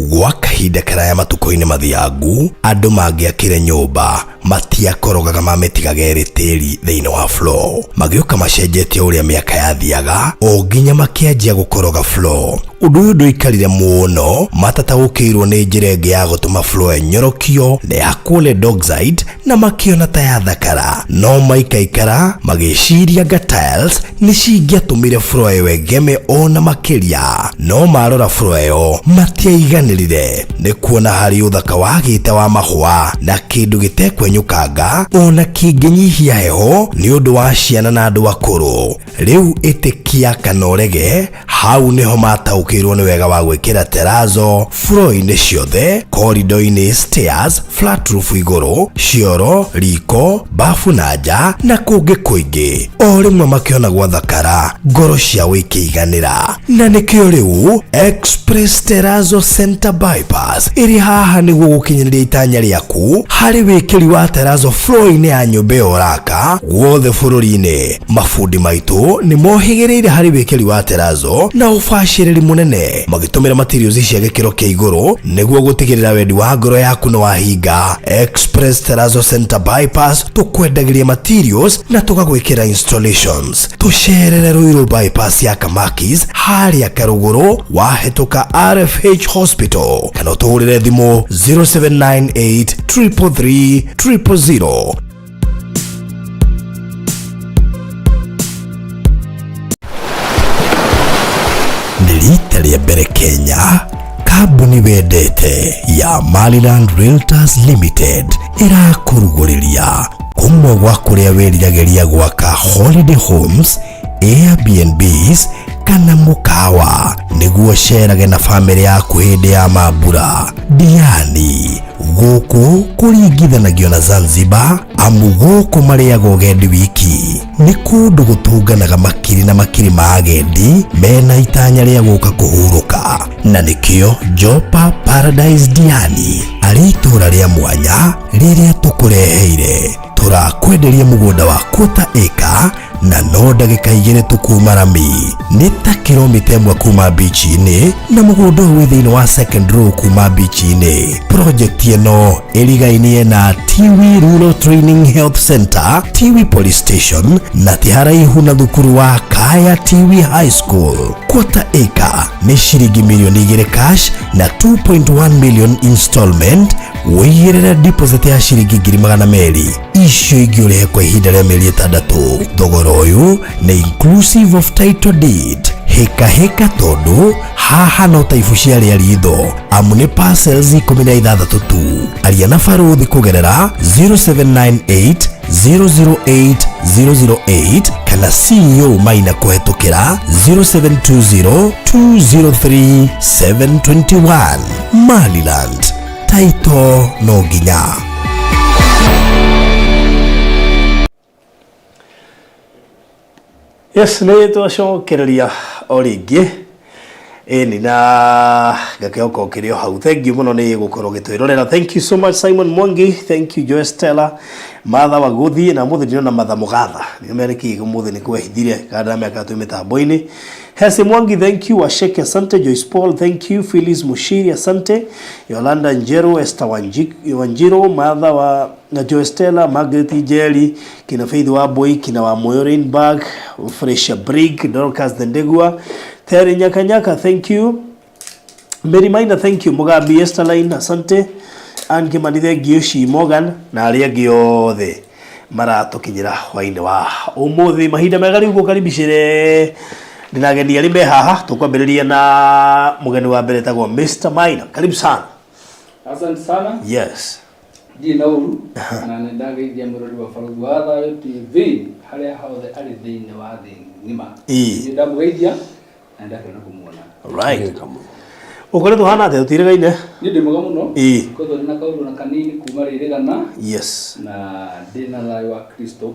[SPEAKER 1] Gwa kahinda karaya matuko-ini mathiangu andu mangiakire nyumba matiakorogaga mametigagere tĩri thĩinĩ wa floor magĩũka macenjetie ũrĩa mĩaka yathiaga o nginya makĩanjia gũkoroga floor. Ũndũ ũyũ ndũikarire mũno matataũkĩirwo nĩ njĩra ĩngĩ ya gũtũma floor enyorokio na ya kũle dockside na makĩona ta yathakara no maikaikara magĩciria nga tiles nĩ cingĩatũmire floor ĩyo ĩgeme ona makĩria no marora floor ĩyo matiaiganĩrire nĩ kuona harĩ ũthaka wagĩte wa mahũa na kĩndũ gĩtekwenyũkanga ona kĩngĩnyihia heho nĩ ũndũ wa ciana na andũ akũrũ. Rĩu ĩtĩkia kana ũrege hau nĩho mataũkĩirwo nĩ wega wa gwĩkĩra terrazzo floor-inĩ ciothe, corridor-inĩ, stairs, flat roof igũrũ, cioro, riko, bafu na nja na kũngĩ kũingĩ. O rĩmwe makĩona gwathakara ngoro ciao ikĩiganĩra na nĩkĩo rĩu Express Terrazzo Center Bypass ĩrĩ haha nĩguo gũkinyĩria itanya rĩaku harĩ wĩkĩri wa terrazzo floor-inĩ ya nyũmba ĩyo ũraka guothe bũrũri-inĩ. Mafundi maitũ nĩ mohĩgĩrĩire harĩ wĩkĩri wa terrazzo na ũbacĩrĩri mũnene magĩtũmĩra materials cia gĩkĩro kĩa igũrũ nĩguo gũtigĩrĩra wendi wa ngoro yaku nĩ wahinga. Express Terrazzo Center Bypass tũkwendagĩria materials na tũgagwĩkĩra installations. Tũcerere Ruiru bypass ya Kamakis harĩa Karũgũrũ wahĩtũka RFH Hospital kana ũtũhũrĩre thimũ 0798 333 000. Rita rĩa mbere Kenya kambuni wendete ya Maliland Realtors Limited ĩrakũrugũrĩria kũmwe gwa kũrĩa weriragĩria gwaka holiday homes, Airbnbs kana mũkawa nĩguo cerage na family yaku hĩndĩ ya mambura. Diani gũkũ kũringithanagio na Zanzibar amu gũkũ marĩaga ũgendi wiki. Nĩ kũndũ gũtũnganaga makiri na makiri ma agendi mena itanya rĩa gũka kũhurũka na nĩkĩo Jopa Paradise Diani arĩ itũra rĩa mwanya rĩrĩa tũkũreheire. Tũrakwenderia mũgũnda wa quarter acre na no ndagĩka 2 tukuma Rami. Nĩ ta kilomita 1 kuma beach-inĩ na mũgũnda wĩ thĩinĩ wa second row kuma beach-inĩ. Project ĩno ĩrigainie na Tiwi Rural Training Health Center, Tiwi Police Station na ti haraihu na thukuru wa Kaya Tiwi High School. Quarter acre nĩ ciringi milioni 2 cash na 2.1 million installment. Wĩigĩrĩre deposit ya ciringi 200,000 icio ingĩũrĩhe kwa ihinda rĩa mĩeri 6. Thogora ũyũ nĩ inclusive of title deed. Heka tondũ haha no taibu cia rĩa ritho amu nĩ parcels 16 tu. Aria na barũthi kũgerera 0798 008 008 kana CEO Maina kũhetũkĩra 0720 203 721. Maliland, taito no nginya.
[SPEAKER 3] Yes, nĩ twacokereria o rĩngĩ Eni na gakioko kirio hau. Thank you muno ni gukorwo gitwirorera. Thank you so much Simon Mwangi, thank you Joe Stella, Matha Waguthi na muthi ndino na Matha Mugatha. Ni meriki muthi ni kwehithire kada miaka tu mitambo-ini. Hesi Mwangi, thank you. Washeke asante. Joyce Paul, thank you. Phyllis Mushiri asante. Yolanda Njero, Esther Wanjiro, Matha wa na Joe Stella, Margaret Jeli, kina Faith Waboi, kina wa Moyorinbag, Fresha Brig, Dorcas Dendegua, Terry Nyakanyaka, thank you. Mary Maina, thank you. Mugabi Esterline, asante. Anne Kimanithe Gioshi Morgan na aria giothe maratukinyira hwaini wa umuthi mahinda mega riu gukaribicire ndinageni ari be haha tukwambiriria na mugeni wa mbere tagwo Mr. Maina. Karibu sana.
[SPEAKER 4] Asante sana.
[SPEAKER 3] Yes.
[SPEAKER 4] Jina uru na ndageithia murori wa Barũthi wa Thayũ TV haria hothe ari thiini wa thi ngima. Ndamugeithia na ndakena kumuona.
[SPEAKER 3] Right. Ukoretwo hana atia utiregaine?
[SPEAKER 4] Ni ndi muga muno. Kotho na kaundu na kanini kuma ririgana.
[SPEAKER 3] Yes.
[SPEAKER 4] Na ndina thayu wa Kristo.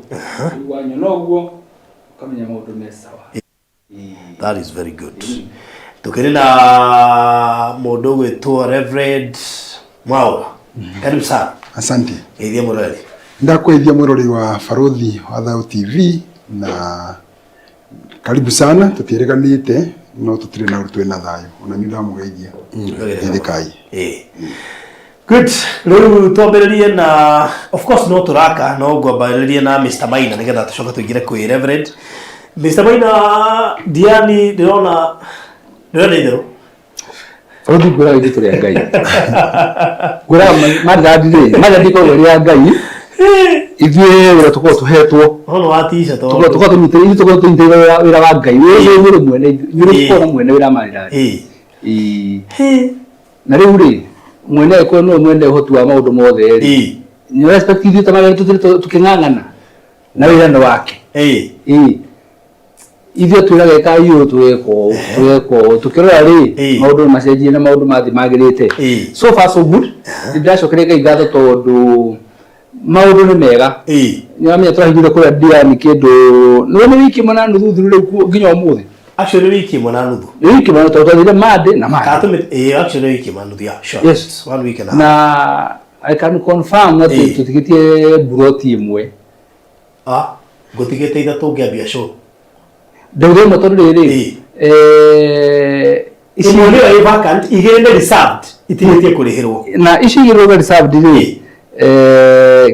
[SPEAKER 4] Wanyo noguo kamenya maundu me sawa.
[SPEAKER 3] That is very good. Tukiri na mundu gwitwo Reverend Mwaura. Karibu sana.
[SPEAKER 5] Asante.
[SPEAKER 3] Geithia murori.
[SPEAKER 5] Ndakweithia murori wa Barũthi wa Thayũ TV na karibu sana. Tutireganite no tutire na urutwe na thayu ona ni ndamugeithia. Thikai.
[SPEAKER 3] Good. Riu twambiririe na of course no turaka no gwambiririe na Mr. Maina nigetha tucoka tuingire kwi Reverend Mr. Maina. Diani ndirona itherũ
[SPEAKER 4] Barũthi ngura ithu turi Ngai ngura marandire ko ria Ngai ithuĩ wĩra tukorwo tuhetwo
[SPEAKER 3] ono watisha to
[SPEAKER 4] tukorwo tunyitĩrĩire wĩra wa Ngai wĩra mwene tukorwo mwene wĩra marĩra na rĩu rĩ mwene ko no mwene ũhoti wa maũndũ mothe rĩ ni respect ithuĩ ta mageni tukĩng'ang'ana na wĩra wake ithuĩ twĩraga Ngai ũyũ tweko tukĩrora rĩ maũndũ macenjie na maũndũ mathi magĩrĩte. So far so good. Ndĩracokeria Ngai ngatho tondũ maundu ni mega nyamenya twahingire kuria Diani kindu ni wiki mwana nuthu thiru riu nginya umuthi.
[SPEAKER 3] Actually wiki mwana nuthu
[SPEAKER 4] ni wiki mwana twathire made na made
[SPEAKER 3] katume actually wiki mwana nuthu ya sure.
[SPEAKER 4] Yes,
[SPEAKER 3] 1 week
[SPEAKER 4] na I can confirm that tutigitie buroti imwe
[SPEAKER 3] gutigite ithatu ngiambia show
[SPEAKER 4] ndauge motondu riri
[SPEAKER 3] imwe ni vacant igire ni reserved itigitie kurihirwo na
[SPEAKER 4] ici igire reserved riri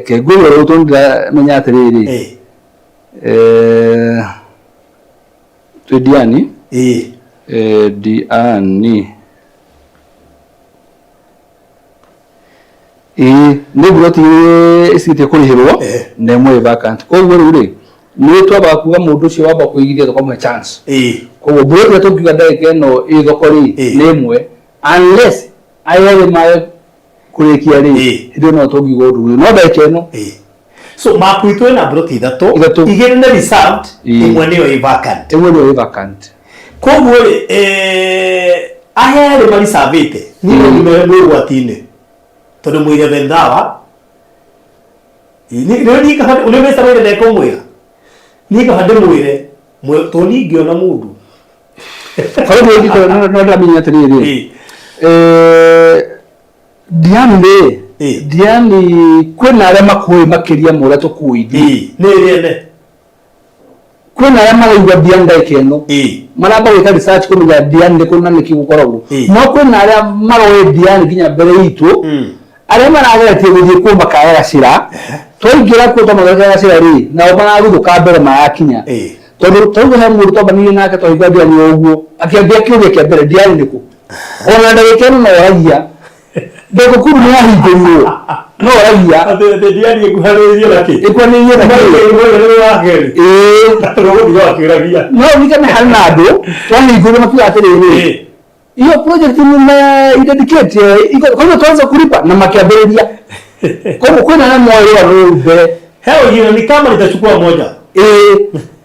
[SPEAKER 4] ke gwira rutunda menya atiriri tu Diani Diani ni buroti isite kurihirwo na imwe vacant koguo ruri ni twaba kuga mundu ucio waba kuigithia tukamwe chance koguo buroti tukiga ndagika ino ithokori ni imwe unless ayere mae kurikia ri ndio no togigo ru no ndagika ino
[SPEAKER 3] so makuitwe na buroti ithatu igire na reserved imwe niyo vacant koguo ahere mari savite ni mwe gwatine tondu mwire vendawa ni ka ule mesa mwire ndeko mwira ni ka hande mwire toni ngiona mundu
[SPEAKER 4] kwa hiyo no ndamenya atiriri Diani kwena aria makuwi makiria mura tukuithi
[SPEAKER 3] ni riende
[SPEAKER 4] kwena aria maraigua Diani ndagika ino maramba gwika research kumenya Diani kuna niki gukoragwo no kwena aria maroe Diani nginya mbere itu aria marageretie guthie kumba kaera cira twaingira ku tomagaga cira ri nao maraguthuka mbere maakinya tondu tauga he mundu tobanire nake twaigua Diani uguo akiambia kiuria kia mbere Diani niku ona ndagika ino no oragia ndego kuru ni ahingirwo no oragia
[SPEAKER 3] ate Diani ikuharirie laki
[SPEAKER 4] ikwanirie na no nikana hana andu twahingirwo makiuga atiriri iyo project ni dedicate kwa hiyo tuanza kulipa na makiambiriria kwena na moyo wa rube
[SPEAKER 3] heo hiyo ni kama nitachukua moja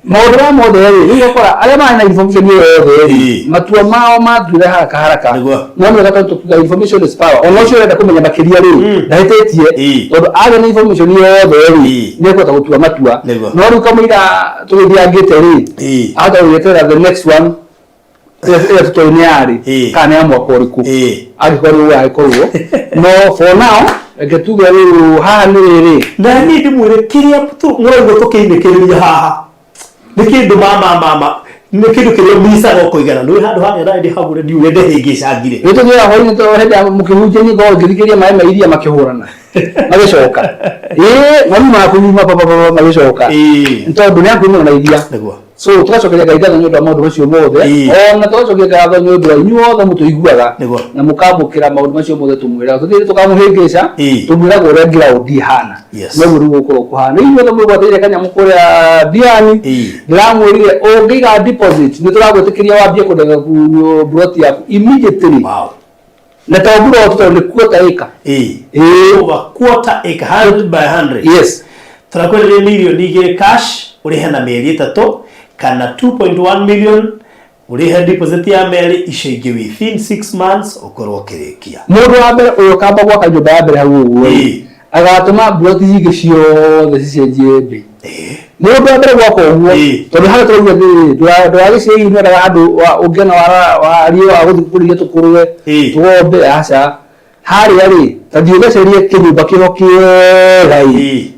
[SPEAKER 4] maudra model hiyo kwa alama ina information hiyo matua mao madure haraka none gata tukiga information is power onocio renda kumenya makiria riu ndaitetie tondu aga na information hiyo ni ko tagutua matua no ru kamira tugithia ngite ri aga gweterera the next one tuto ni ari kana ya mwako riku agikoru agikoru no for now egetuga riu haha ni riri
[SPEAKER 3] na ni ndimwire kiria tu ngoro tukiindikiria haha ni kindu mama ni kindu kiria misa go kuigana ni handu haria randi hagure ndiure ndehingicangire
[SPEAKER 4] rito ngira hoini to henda mukihunje ni go ngirikiria mai mairia makihurana magicoka ngoni makunyuma papa magicoka ntondu ni akunyuma na iria
[SPEAKER 3] niguo
[SPEAKER 4] so tugacokeria Ngai ngatho nyondo maundu macio mothe ona tugacokeria ngatho nyondo inyuothe mutuiguaga na mukambukira maundu macio mothe tumwira tuthire tukamuhingica tumwiraga uria ground ihana no muri gukorwo kuhana inyuothe mwigwateire kanyamu kuria Diani ndiramwirire ungiga deposit ni turagwitikiria wambie kudega broti yaku immediately na taburo tuto ni quarter acre
[SPEAKER 3] over quarter acre 100 by 100
[SPEAKER 4] yes
[SPEAKER 3] turakwenda milioni igire cash urihe na mieri 3 kana 2.1 million urihe deposit ya meri ishingi within 6 months ukorwo kirikia
[SPEAKER 4] mundu wa mbere uyo kamba gwaka nyumba ya mbere hau uguo agatuma broti yige ciothe cicenjie mbi mundu wa mbere gwaka uguo tondu hana turuga ni ndwagiciei ni andu ungena wario wa guthikuria tukuruwe tugombe aca haria ri tathiugacerie kinyumba kihokie gai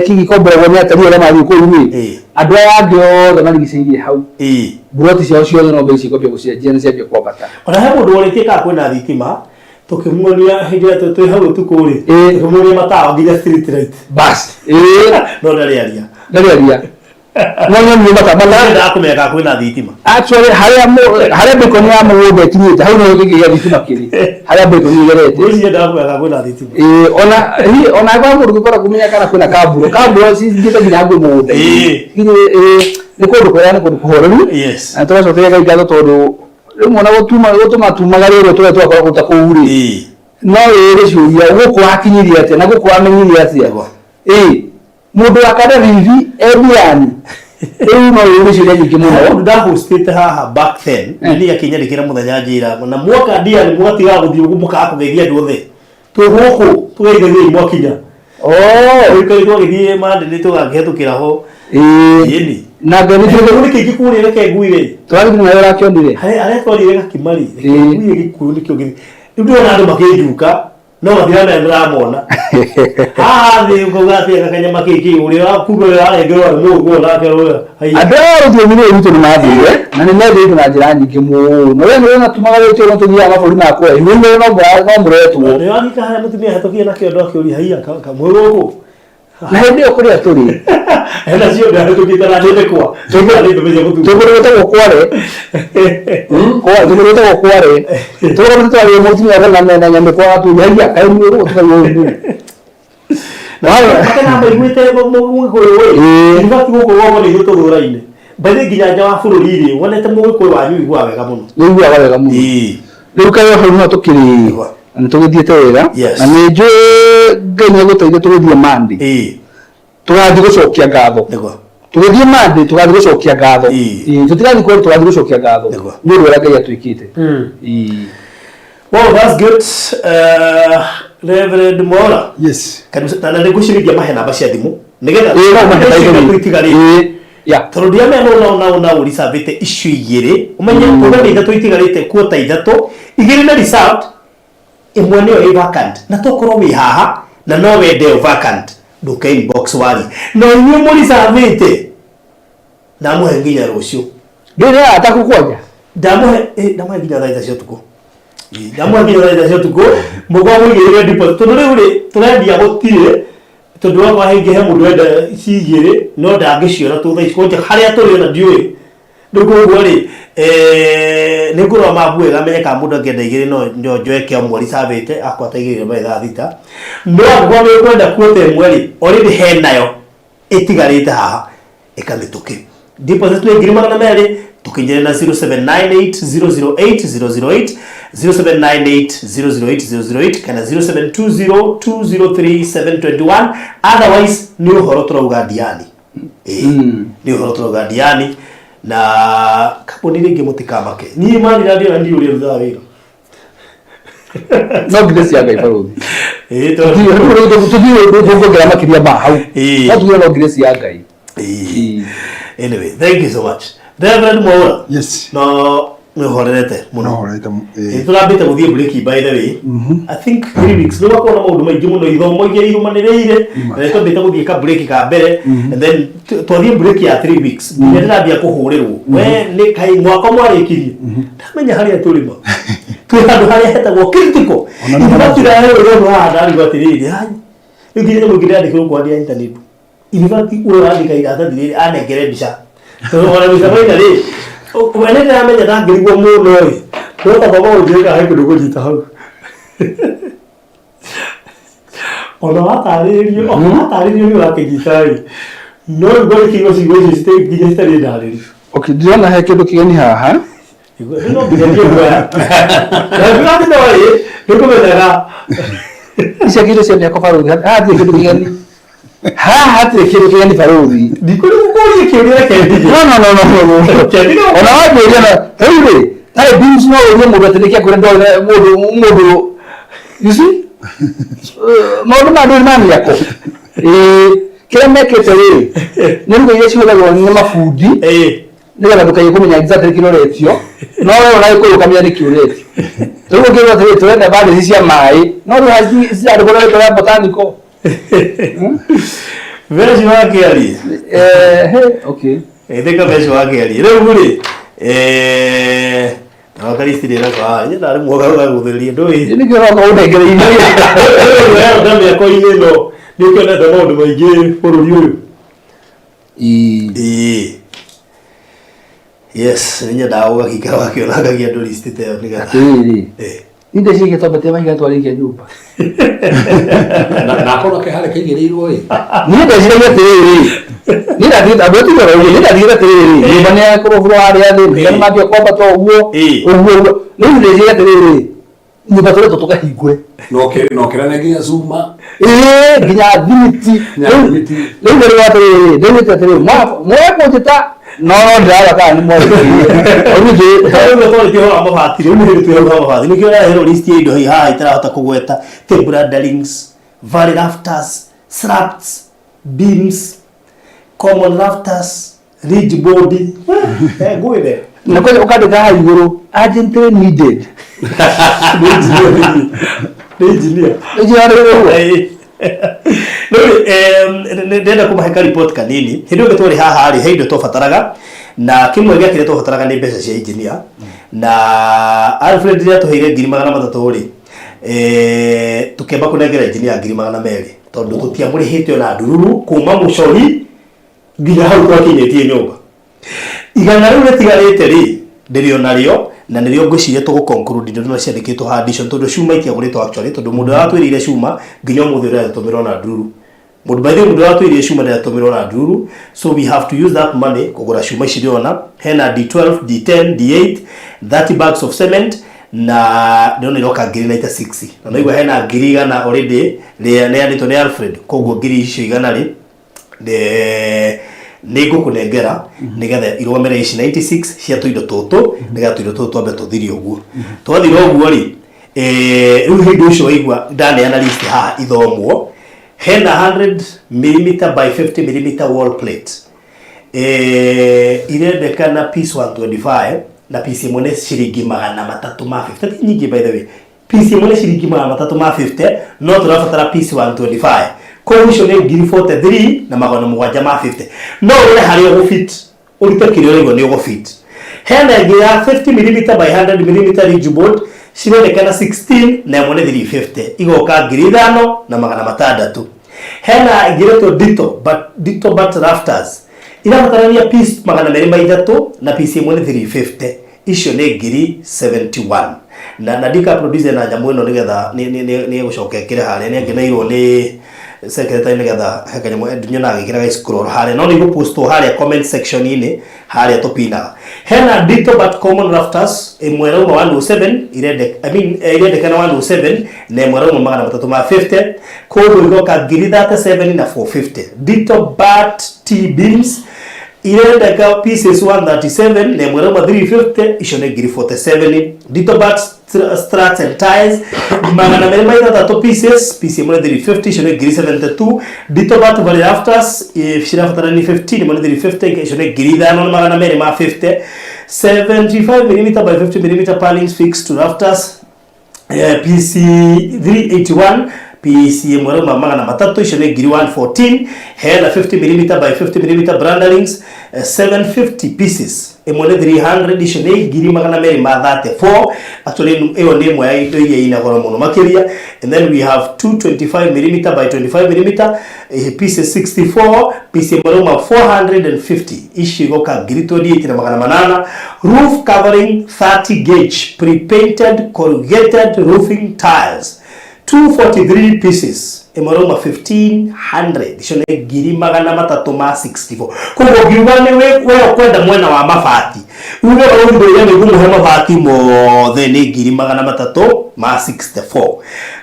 [SPEAKER 4] kigikomboragwo ni atari aria mathi kuu ni andu aya angi othe marigiceirie hau broti ciao ciothe no mbeci kwambia gucenjia ni ciambia kwambata
[SPEAKER 3] ona he mundu woritie ka kwina thitima tukimuonia hindi ya twi hau tukuri tukimuonia matawa nginya street light
[SPEAKER 4] bas
[SPEAKER 3] no ndariaria
[SPEAKER 4] no ni mata
[SPEAKER 3] nda kumeka kwina thitima
[SPEAKER 4] actually haria bikoni ya mugode kinyite hau no gigia thitima kiri haria bikoni gerete
[SPEAKER 3] uzi nda kumeka kwina thitima
[SPEAKER 4] ona kwa mundu gukora kumenya kana kwina kaburo si ngita nginya ngwe mugode ni kundu kwa ni kundu kuhoreru na turacokeria Ngai ngatho tondu rimwe na gutuma tumagariro turia twakora gutakuuri no iri ciuria guku akinyirie atia na guku amenyirie atia mundu akada vivi Diani no iri ciuria nyingi muno
[SPEAKER 3] nda hostete haha back then ni yakinyarikira muthenya njira na mwaka Diani mwatiga guthii muka kugegia andu othe tuguku tugeithia mwakinya ikaitwo githie mande ni tugakihetukira ho yeni
[SPEAKER 4] na ngani
[SPEAKER 3] tuge kiki kuri reke nguire
[SPEAKER 4] twari na yora kiondire
[SPEAKER 3] are twari reka kimari nguire gikuru nikyo githi ndio na andu makijuka no mathirana ndramona thi ngogati akanyama kiki uri akugo ya ngero mugo lake roya
[SPEAKER 4] adaro ndio mimi ruto ni mathire na ni nende na njira nyingi muno we na tumaga cyo no tugia maburi na kwa ni no muretu
[SPEAKER 3] ni andika haya mutumia hatokia na kiondo akiuri haiya kamwego
[SPEAKER 4] na ndio kuria turi
[SPEAKER 3] ena sio ndio tukitana nende kwa tukira ndio beje mutu
[SPEAKER 4] tukireta kware tukireta kware tukireta twari mutumia na nyambe kwa watu haiya kaini ro tukayo
[SPEAKER 3] kana mbaigwite mugo we ibaki guko wogo ni hito thuraine bale ginyanja wa bururi ri wonete mugo wanyu igwa wega muno
[SPEAKER 4] igwa wega muno riu kayo hau tukiri ntugithiete wega na ni nju Ngai guteithia tugithie mandi tugathi gucokia ngatho tugithie mandi tugathi gucokia ngatho tutigathi kweli tugathi gucokia ngatho ni uri Ngai atwikite
[SPEAKER 3] well that's good Reverend Mora
[SPEAKER 5] yes
[SPEAKER 3] kana na negotiate mahe namba cia thimu nigetha tuitigarite turudia me na uri savete issue igire umenye kuga ni thatu itigarite kuota ithatu igire na result imwe ni vacant na tokorwo wi haha na no wende vacant nduka inbox wali no inyu muri savete na muhe nginya rucio
[SPEAKER 4] ndire atakukwanja
[SPEAKER 3] ndamuhe nginya thaitha cia tuko ndamuhe nginya thaitha cia tuko mugo mwigire deposit tondu riu turendia gutire tondu wa hingi he mundu enda cigire no ndangiciona tu thaitha konja haria turi na ndiui ndugo ri ningurwa mabuwe gamenye ka mundu ngenda igire no njoe ke mweri savete akwata igire maitha thita no agwa me kwenda kuote mweri already he nayo itigarite haha ikamituke deposit ni ngiri magana meri tukinjire na 0798008008 0798008008 kana 0720203721 otherwise ni uhoro turauga Diani ni uhoro turauga Diani na kaboni ringi mutikamake ni mani radio ndio uri rutha wira
[SPEAKER 4] no ngiresi ya Ngai baruthi
[SPEAKER 3] to
[SPEAKER 4] tudio ngera makiria ba hau tudio no ngiresi ya Ngai
[SPEAKER 3] anyway thank you so much Reverend Mora
[SPEAKER 5] yes
[SPEAKER 3] no horerete muno
[SPEAKER 5] horerete
[SPEAKER 3] turambite guthie break by the way I think 3 weeks no wako na maundu maingi muno ithomo igiri irumaniriire na twambite guthie ka break ka mbere and then twathie break ya 3 weeks ndĩrambia kuhurirwo we ni kai mwaka mwarikirie ndamenya haria turima twandu haria hetagwo critical ibatira rero ndari gwatiriri hani ngire mugire andikirwo kwa dia internet university urandika iratathire anengere mbica ona mbica baitari wene ndamenya ndangirigwo muno ri twota baba ujeka hai kundu kujita hau ona wataririo ni wakigitari no ngori kigo cigo state nginya stari ndari
[SPEAKER 4] okay ndiona he kindu kigeni haha
[SPEAKER 3] no nginya bwa na ndio ndori nikumenyaga
[SPEAKER 4] icio kindo cia miako Baruthi hatirĩ kĩndũ kĩgeni haha hatirĩ kĩndũ kĩgeni Baruthi
[SPEAKER 3] ndikũrĩa kĩũria kĩngĩ
[SPEAKER 4] no ona wambĩrĩria na rĩu tarĩ beams no ũrie mũndũ atĩ nĩkĩ akũrĩa ndore mũndũ you see maũndũ ma ndũrĩ na mĩako kĩrĩa mekĩte rĩ nĩ ruga iria cihũthagwo nĩ mabundi nĩgetha ndũkaige kũmenya exactly kĩroretio no wewe ũnagĩkũrũkamia nĩ kĩũretio rĩu ũngĩrwo atĩrĩ tũrenda bandĩci cia maĩ no rĩu ciandĩkwo na rĩtwa rĩa botanical
[SPEAKER 3] veci wakĩarie
[SPEAKER 4] okay
[SPEAKER 3] ithika veci wakĩarie rĩu rĩ na wakaristire na kwa nĩ ndarĩ mwoga gũtheria ndũĩ
[SPEAKER 4] nĩ kĩroka ũnengereire
[SPEAKER 3] wewe ndamĩa koinĩ no nĩ ũkĩonete maũndũ maingĩ bũrũri ũyũ yes ninya dawa kika wakĩonagagia ndũ listite yo
[SPEAKER 4] nĩgatĩrĩ inde ciĩ gĩtombetie mahiga twarĩkia nyũmba
[SPEAKER 2] na akorwo kĩharĩ kĩigĩrĩirwo ĩ
[SPEAKER 4] niĩ ndeciragia atĩrĩrĩ niĩ ndathire andũ atigara ũguo niĩ ndathire atĩrĩrĩ nyũmba nĩ yakorwo harĩa thĩ nĩgetha mambia kwambata ũguo rĩu ndeciria atĩrĩrĩ nyũmba tũretwo tũkahingũre
[SPEAKER 2] no kĩrane nginya cuma
[SPEAKER 4] nginya thimiti rĩu nĩrĩo atĩrĩrĩ ndĩrĩte atĩrĩrĩ mwekũnjĩta no ndĩraga kana nĩ
[SPEAKER 3] mabati rĩu nĩ twĩhoka mabati nĩkĩo yaherwo list ya indo haha itarahota kũgweta table railings, valley rafters, slabs, beams, common rafters, ridge board ngũĩ there
[SPEAKER 4] na kwenda ũkandĩka haha igũrũ urgently needed
[SPEAKER 3] engineer ndenda kũmahe report kanini hĩndĩ ĩngĩ twarĩ haha rĩ he indo twabataraga na kĩmwe gĩa kĩrĩa twabataraga nĩ mbeca cia engineer na Alfred rĩrĩa tũheire 300,000 rĩ tũkĩamba kũnengera engineer 200,000 tondũ tũtiamũrĩhĩte ona ndururu kuma mũcori nginya hau twakinyĩtie nyũmba igana rĩu rĩtigarĩte rĩ ndĩrĩo narĩo na nĩrĩo ngwĩciria tũgũconclude ndio ciandĩkĩtwo ha addition tondũ cuma itiagũrĩtwo actually tondũ mũndũ aratwĩrĩire cuma nginya mũthĩ ũrĩa tũmĩrwo na ndururu mũndũ baithĩ mũndũ aratwĩrĩire cuma ndio tũmĩrwo na ndururu so we have to use that money kũgũra cuma ici rĩona hena D12 D10 D8 30 bags of cement na ndio nĩroka 360 na naigua hena 100 already nĩandĩtwo nĩ Alfred koguo 100 icio nĩ ngũkũnengera nĩgetha irũgamĩre ici 96 cia tũindo tũtũ nĩgetha tũindo tũtũ twambe tũthirie ũguo twathire ũguo rĩ rĩu hĩndĩ ũcio waigua ndaneana list haha ithomwo hena 100mm by 50mm wall plate irendekana piece 125 na piece imwe nĩ ciringi 350 nyingĩ by the way piece imwe nĩ ciringi 350 no tũrabatara piece 125 Commission nĩ 43 na 750 no ũrĩa harĩa ũgũfit ũrute kĩrĩa ũrĩgwo nĩ ũgũfit hena ĩngĩ ya 50mm by 100mm ridge board cirendekana 16 na ĩmwe nĩ 350 igoka 5,000 na 600 hena ĩngĩretwo dito but rafters irabatarania piece 203 na piece ĩmwe nĩ 350 icio nĩ 71 na ndika producer na nyamũ ĩno nĩgetha nĩ gũcokekera harĩa nĩ ngeneirwo nĩ secretary nĩgetha hekanyamũ endunya na gĩkĩraga scroll harĩa no nĩ gũpostwo harĩa comment section inĩ harĩa tũpinaga hena dito but common rafters ĩmwe rauma 107 irendekana 107 na ĩmwe rauma 350 koguo igoka 37 na 450 dito but T beams irendeka pieces 137 na mwerema 350 ishone ngiri 47. Ditobat struts and ties magana merema ithatatu pieces piece imwe 350 ishone ngiri 72. Ditobat valley rafters ishirafatana ni 15 imwe 350 ishone ngiri 5 magana merema 50. 75mm by 50mm purlins fixed to rafters PC 381 PC mwerema magana matatu ishone ngiri 114. Hela 50mm by 50mm brandelings 750 pieces emone 300 ishone ngiri magana merema 34. Actually eyo ni mwe ya indo iria ina goro muno makiria. And then we have 225mm by 25mm pieces 64 PC mwerema 450 ishigoka ngiri 28 na magana manana. Roof covering 30 gauge pre-painted corrugated roofing tiles 243 pieces emaroma 1500 ishone ngiri magana matatu ma 64. Kugo giwane we kwenda mwena wa mabati uwe ondo yani gumu hema mabati mothe ni ngiri magana matatu ma 64.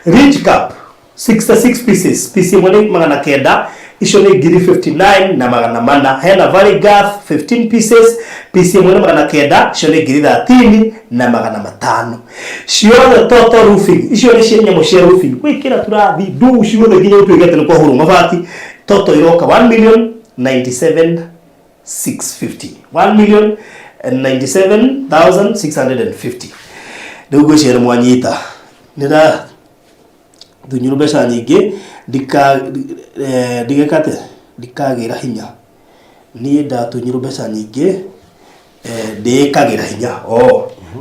[SPEAKER 3] Ridge cap 66 pieces PC mwene magana kenda ishone ngiri 59 na magana mana. Hena valley gath 15 pieces PC mwene magana kenda ishone ngiri 30 na magana matano. Shiona total roofing ishone shenya moshia roofing kwikira turathi du shiona nginya utwegete no kwa huru mabati total iroka 1,097,650 1,097,650. Ndugo shere mwanyita nira dunyuru besa nyingi digekate dikagira hinya ni ndatunyuru besa nyingi ndikagira hinya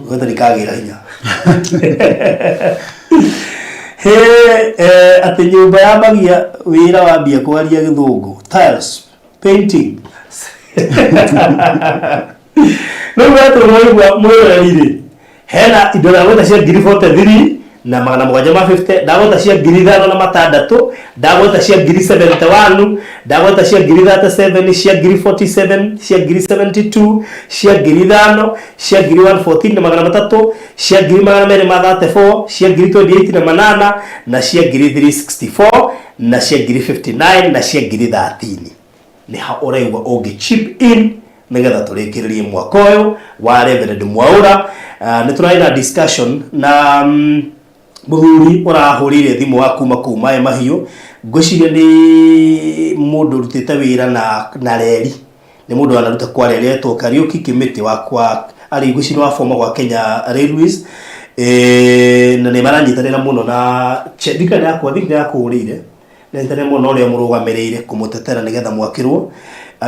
[SPEAKER 3] gwetha dikagira hinya ati nyumba ya magia wira wambia kwaria githungu tiles painting no wetu roigwa mwirarire hena idora wetha cia ngiri 43 na magana mwanja ma 50 ndagweta cia ngiri 5 na matandatu ndagweta cia ngiri 71 ndagweta cia ngiri 37 cia ngiri 47 cia ngiri 72 cia ngiri 5 cia ngiri 114 na magana matatu cia ngiri magana mere ma 34 cia ngiri 28 na manana na cia ngiri 364 na cia ngiri 59 na cia ngiri 30 ni ha uraigwa ogi chip in nigetha turikiririe mwaka uyu wa Reverend Mwaura. Ni turaina discussion na muthuri urahurire thimu wa kuma mahiu ngociria ni mundu rutite wira na reri ni mundu anaruta kwa reri etwo Kariuki Kimiti wakwa ari ngociria wa former wa Kenya Railways na ni maranyitanira muno na chedika yakwa thikira yakurire na ntene muno uri murugamirire kumutetera nigetha mwakirwo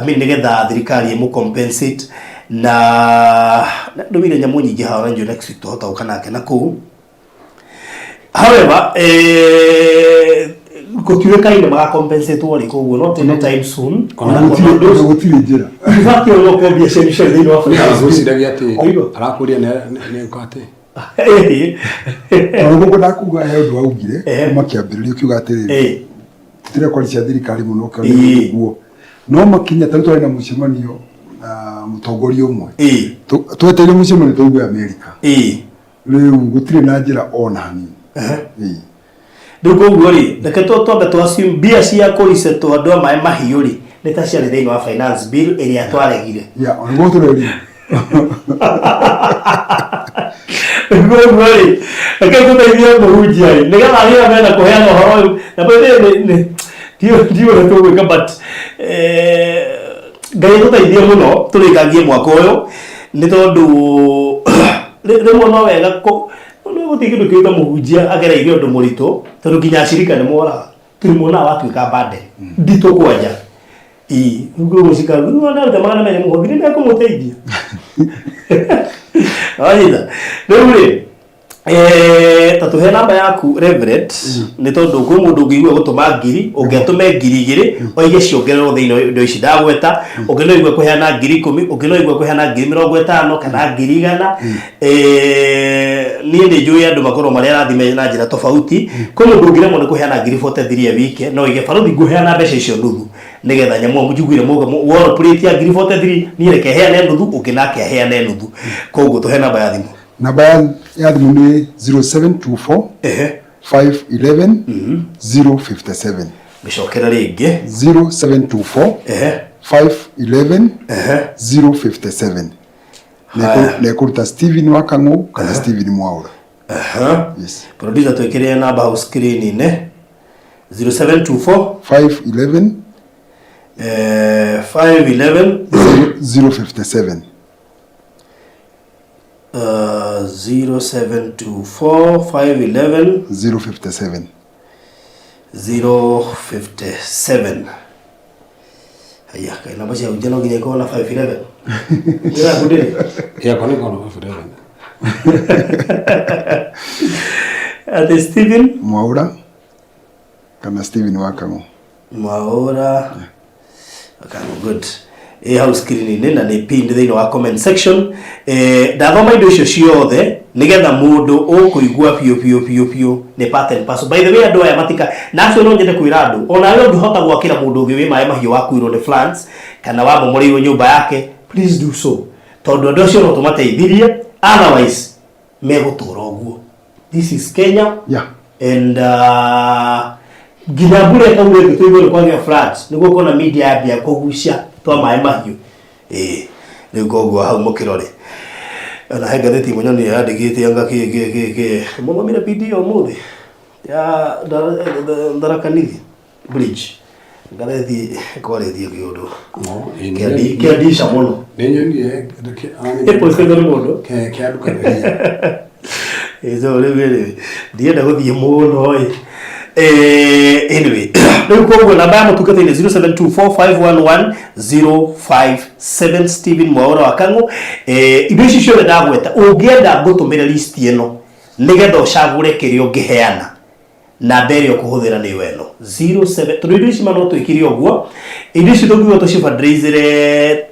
[SPEAKER 3] nigetha thirikari mu compensate na ndumire nyamu nyingi hawa njo next week tuhota ukanake na kuu. However kukiweka ile maka compensate wali ko not in time soon
[SPEAKER 5] ona gutire njira
[SPEAKER 3] ifaki ono ko bia shemisha thino wa
[SPEAKER 2] usidagia ati arakuria ne kwate
[SPEAKER 5] ono ko ndakuga he ndu augire makiambiririo kiuga ati tire kwa cia thirikari muno kandi guo no makinya tanto ina mucemanio na mutongoria umwe tweteire mucemanio tugwe America riu gutire na njira ona hani
[SPEAKER 3] ndugo ngori reke twambe twasum bia cia kurisetwo andu amae mahiuri ni ta cia thini wa finance bill iria twaregire
[SPEAKER 5] ono tureri
[SPEAKER 3] ngori reke tutaithie muhunjia nigetha aria mena kuheana horo na bende ndio twegwika but ngai tutaithie muno turikagie mwaka uyu ni tondu rimwe no wega ko no gutingiru kiuta muhunjia agereire undu murito tondu kinya shirika ni mora tulimona watu ka bade ndito kwaja ngo musika ngo na ndamana mene muhobiri na kumuteithia aida nuri tatuhe namba yaku Reverend ni tondu ko mundu ngigwe gutuma ngiri ungetume ngiri igiri oige ciongerero thiino ndo ici ndagweta ungeno igwe kuheana ngiri 10 ungeno igwe kuheana ngiri 50 kana ngiri 100 ni ndi juu ya andu makoro maria rathime na njira tofauti ko mundu ngire mo ni kuheana ngiri 43 wike no ige faruthi guheana mbeca icio nuthu nigetha nyamu mujugwire mugo woro plate ya ngiri 43 ni reke heane nuthu ukinake heane nuthu koguo tuhe namba ya thimu.
[SPEAKER 5] Namba ya thimu ni 0724 511 057
[SPEAKER 3] Bishokera ringi
[SPEAKER 5] 0724 511 057 nekuruta Steven Wakangu kana Steven Mwaura.
[SPEAKER 3] Yes. Producer tuwekelee namba au screen ne 0724
[SPEAKER 5] 511 057
[SPEAKER 3] 0724 511
[SPEAKER 5] 057
[SPEAKER 3] 057. Aya, kaina basi ya ujana ngiye kwa na 511. Ndio kudeni.
[SPEAKER 2] Ya kwa nini kwa 511?
[SPEAKER 3] Ate Steven
[SPEAKER 5] Mwaura kana Steven Wakangu.
[SPEAKER 3] Mwaura. Okay, good. House screen nenda ni pinned thini wa comment section. Ndathoma indo icio ciothe nigetha mundu ukuigua pio ni part and parcel. By the way, andu aya matika nacio no nyende kwira andu ona wewe ungihota gwakira mundu ungi wi maĩ mahiũ waku iro ni floods kana wa momoreirwo nyumba yake, please do so. Tondu andu acio no tumateithirie, otherwise megutura uguo. This is Kenya.
[SPEAKER 5] Yeah.
[SPEAKER 3] And ginabure kaure gitũigwe kwa floods niguo kona media yambia kugucia twa maĩ mahiũ. Rĩu koguo hau mũkĩrore na hengathĩti Mũnyoni yandĩkĩte anga kĩ mũmamire video mũthĩ ya Tharaka Nithi bridge ngathĩti kwarĩtie kĩũndũ kĩandisha mũno
[SPEAKER 2] nĩnyonire
[SPEAKER 3] mũndũ
[SPEAKER 2] kĩanduka
[SPEAKER 3] so rĩu ndienda gũthiĩ mũno anyway rĩu koguo namba ya mũtungatĩri 0724511057 Steven Mwaura Wakangu. Indo ici ciothe ndagweta ũngĩenda ngũtũmĩre list ĩno nĩgetha ũcagũre kĩrĩa ũngĩheana namba ĩrĩa ũkũhũthĩra nĩ weno 07 tondũ indo ici no twĩkire ũguo indo ici tũngiuga tũcifundraisere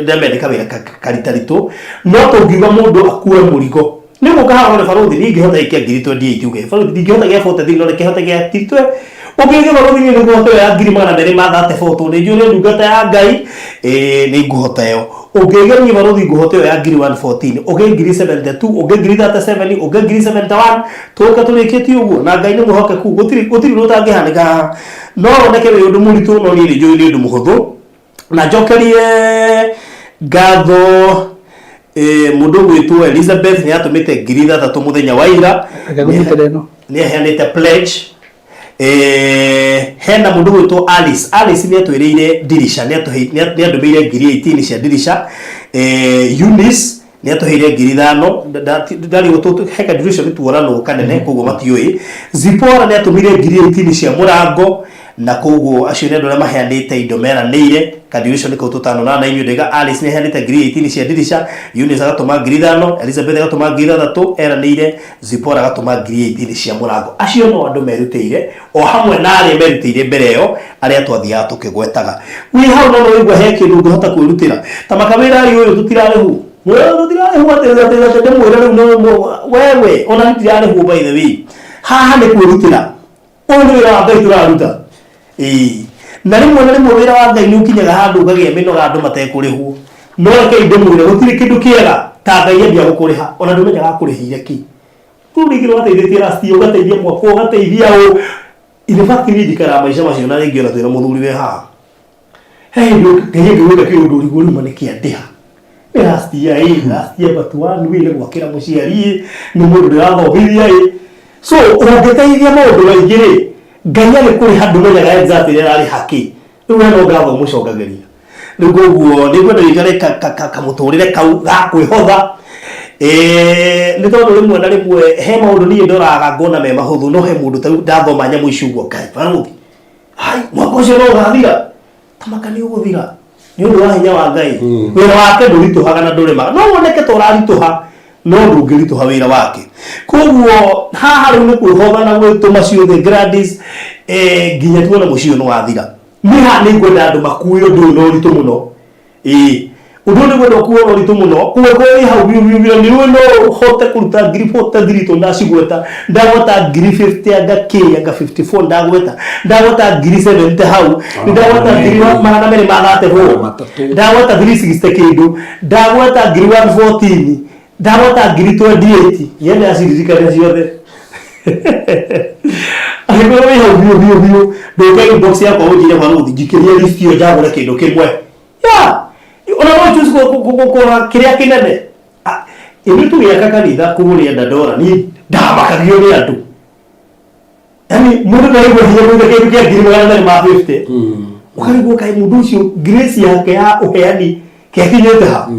[SPEAKER 3] ndamendeka wĩra karitaritũ no tũngiuga mũndũ akue mũrigo nĩguo kahana barothi ningĩhota ikia 28 uge barothi ndingĩhota gĩa 40 thino nĩkĩhota gĩa 30 ũngĩgĩa barothi nĩguo hoto ya ngiri magana merĩ ma 34 nĩ njũre ndungata ya Ngai nĩ ngũhota yo ũngĩgĩa barothi ngũhota yo ya ngiri 114 ũngĩ ngiri 72 ũngĩ ngiri 37 ũngĩ ngiri 71 tũka tũrĩkĩtie ũguo na Ngai nĩ mũhokeku gũtirĩ rũtangĩhanĩka no oneke wĩ ũndũ mũritũ no niĩ nĩ njũĩ nĩ ũndũ mũhũthũ na njokerie ngatho mundu gwitwo Elizabeth ni atumite ngiri 3 muthenya wa ira ni aheanite pledge hena mundu gwitwo Alice ni atwiriire dirisha ni andumire ngiri 18 cia dirisha Eunice ni atuheire ngiri 5 ndari gututu heka dirisha bituorano kanene koguo matioi Zipora ni atumire ngiri 18 cia murango na koguo acio nĩ andũ arĩa maheanĩte indo meranĩire contribution nĩ tano na inyuĩ ndega Alice nĩ aheanĩte ngiri 18 cia dirisha Eunice agatũma ngiri 5 Elizabeth agatũma ngiri 3 eranĩire Zipora agatũma ngiri 18 cia mũrango acio no andũ merutĩire o hamwe na arĩa merutĩire mbere ĩyo arĩa twathiaga tũkĩgwetaga wĩ hau no wĩigua he kĩndũ ũngĩhota kwĩrutĩra ta makawĩra ũyũ tũtirarĩhu tũtirarĩhu atĩ mwĩra rĩu wewe ona tũtirarĩhu by the way haha nĩ kwĩrutĩra ũyũ nĩ wĩra wa Ngai tũraruta na rĩmwe wĩra wa Ngai nĩ ũkinyaga handũ ũgagĩa mĩnoga andũ matekũrĩhwo no reke indo mwĩra gũtirĩ kĩndũ kĩega ta Ngai endia gũkũrĩha ona ndũmenyaga akũrĩhire kĩ tũrĩgĩrwo gateithĩtie rasti ũgateithia mwako ũgateithia in fact ni ndikara maisha macio na rĩngĩ ona twĩna mũthuri we haha he Ngai ngĩwĩka kĩũndũ ũrigũ rĩu nĩ kĩandeha nĩ rasti ya batu wanu wĩle gwakĩra mũciari nĩ mũndũ ndĩrathomithia so ũngĩteithia mũndũ waingĩ Ngai nĩ kũrĩ handũ menyaga exactly arĩ haki rĩu no ngatho mũcongagĩria rĩu koguo nĩ kwenda gĩikare kamũtũrĩre kau ga kwĩhotha nĩ tondũ rĩmwe na rĩmwe he maũndũ niĩ ndoraga ngona me mahũthũ no he mũndũ tarĩu ndathoma nyamũ ici ũguo Ngai barothi mwaka ũcio no ũgathira tamaka nĩ ũgũthira nĩ ũndũ wa hinya wa Ngai wĩra wake ndũritũhaga na ndũrĩmaga no woneke ta ũraritũha no ndũngĩritũha wĩra wake koguo haha rĩu nĩ kwĩhotha na gwĩtũma ciothe Gladys nginya tuona mũciĩ no wathira niĩ haha nĩ ngwenda andũ makuĩ ũndũ ũyũ na ũritũ mũno ũndũ nĩ gwenda kuo na ũritũ mũno kuo hau nĩ no hote kũruta ngiri 43 to ndacigweta ndagweta ngiri 50 anga 54 ndagweta ndagweta ngiri 70 hau ndagweta ngiri 234 ndagweta 360 kĩndũ ndagweta ngiri 114 ndagweta ngiri 28 yende aciririkane ciothe Agĩkorwo wĩ hau ndũka inbox yakwa ũnjire kwa rũthi njikĩrie list ĩyo njagũre kĩndũ kĩmwe. Ona no choose gũkora kĩrĩa kĩnene. Ĩni tũgĩaka kanitha kũgũria ndora ni ndamakagio nĩ andũ. Yaani mũndũ ndaigua hinya mũndũ kĩndũ kĩa ngiri magana merĩ ma 50. Ũkarigwo kaĩ mũndũ ũcio grace yake ya ũheani kĩakinyĩte ha.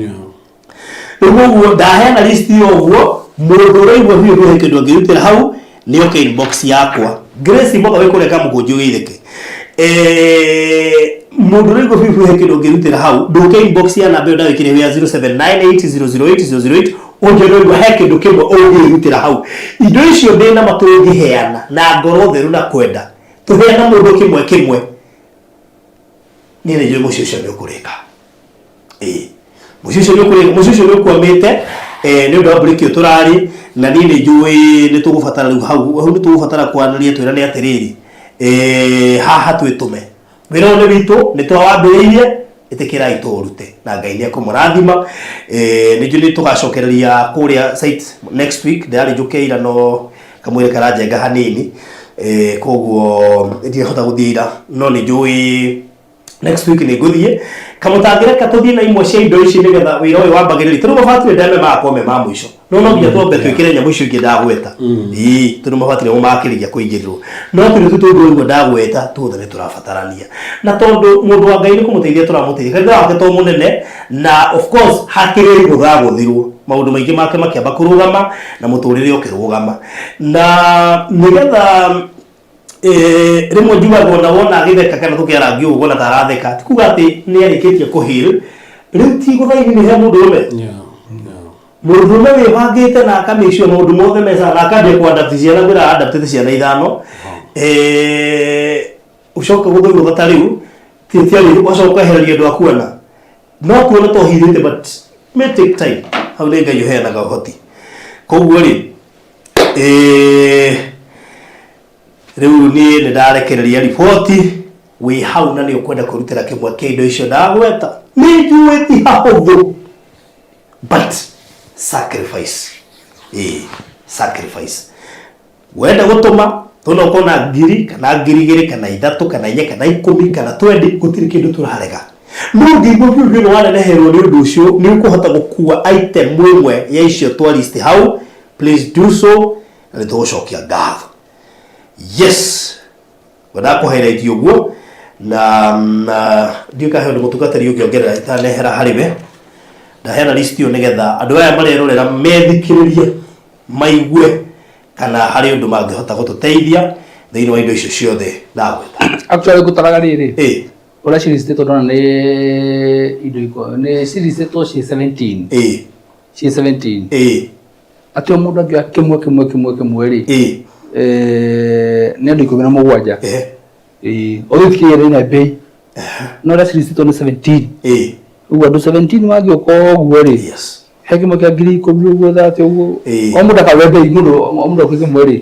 [SPEAKER 3] Ũguo ndaheana list ĩyo ũguo mũndũ ũraigua hinya kĩndũ angĩrutĩra hau nĩ okay inbox yakwa. Grace mboga wĩkũreka mũkũnjũ gĩtheke. Mũndũ ũraigua hinya kĩndũ angĩrutĩra hau ndũke inbox ya namba ĩyo ndagĩkĩre ya 0798008008 ũngĩrũigua he kĩndũ kĩmwe ũngĩrutĩra hau. Indo icio ndĩna matũngĩheana na ngoro theru na kwenda tũheana mũndũ kĩmwe niĩ nĩ njũĩ mũciĩ ũcio nĩ ũkũrĩka. Mũciĩ ũcio nĩ ũkũrĩka, mũciĩ ũcio nĩ ũkwamĩte nĩ ũndũ wa break ĩyo tũrarĩ na niĩ nĩ njũĩ nĩ tũgũbatara rĩu hau nĩ tũgũbatara kwanĩria twĩrane atĩrĩrĩ haha twĩtũme wĩra ũyũ nĩ witũ nĩ twawambĩrĩirie ĩtĩkĩrai tũũrute na Ngai nĩ ekũmũrathima. Nĩ njũĩ nĩ tũgacokereria kũrĩa site next week ndarĩ njũke ira no kamwĩrĩ karanjenga hanini koguo ndihota gũthiĩ ira no nĩ njũĩ next week nĩ ngũthiĩ kamũtangĩreka tũthiĩ na imwe cia indo ici nĩgetha wĩra ũyũ wambagĩrĩrie tondũ mabatire ndeme makome ma mũico no nginya twambe twĩkĩre nyamũ icio ingĩ ndagweta tondũ mabatire makĩrĩria kũingĩrĩrwo no tũrĩ tũtũndũ ũguo ndagweta tuothe nĩ tũrabatarania na tondũ mũndũ wa Ngai nĩ kũmũteithia tũramũteithia kanitha wake to mũnene na of course hakĩrĩ gũthagũthirwo maũndũ maingĩ make makĩamba kũrũgama na mũtũrĩre ũkĩrũgama na nĩgetha rĩmwe njugagwo na wona agĩtheka kana tũkĩarangia ũguo na taratheka ti kuga atĩ nĩ arĩkĩtie kũhĩl rĩu ti gũthaithia nĩ he mũndũ ũme mũndũ ũme wĩbangĩte na akamĩcio maũndũ mothe mesa na akambia kũadapt ciana gwĩra adaptĩte ciana ithano ũcoka gũthũirwo ta rĩu tiarĩ ũcoka ehereria andũ akuona no kuona to hithĩte but may take time hau nĩ Ngai ũheanaga ũhoti koguo rĩ rĩu niĩ nĩ ndarekereria riboti wĩ hau na nĩ ũkwenda kũrutĩra kĩmwe kĩa indo icio ndagweta nĩ njũĩ ti hahũthũ but sacrifice sacrifice wenda gũtũma tũna ũkona ngiri kana ngiri igĩrĩ kana ithatũ kana inya kana 10 kana 20 gũtirĩ kĩndũ tũrarega no ngĩigua biũ nĩ waneneherwo nĩ ũndũ ũcio nĩ ũkũhota gũkua item ĩmwe ya icio twarist hau please do so na nĩ tũgũcokia ngatho. Yes, wenda kũhighlight ũguo na ndiũka he ũndũ mũtungatĩri ũngĩongerera itanehera harĩ we ndaheana list ĩyo nĩgetha andũ aya marerorera methikĩrĩrie maigue kana harĩ ũndũ mangĩhota gũtũteithia thĩinĩ wa indo icio ciothe ndagweta.
[SPEAKER 4] Actually gũtaraga rĩrĩ ũrĩa ciricitĩtwo ndona nĩ indo nĩ ciricitĩtwo ci 17 ci 17 atĩ mũndũ angĩoya kĩmwe rĩ nĩ andũ 17 ũgĩkĩrĩra na bei no ũrĩa ciricitĩtwo nĩ 17 ũguo andũ 17 mangĩũka ũguo rĩ he kĩmwe kĩa ngiri 10 ũguo thate ũguo o mũndũ akawenda mũndũ akĩmwe rĩ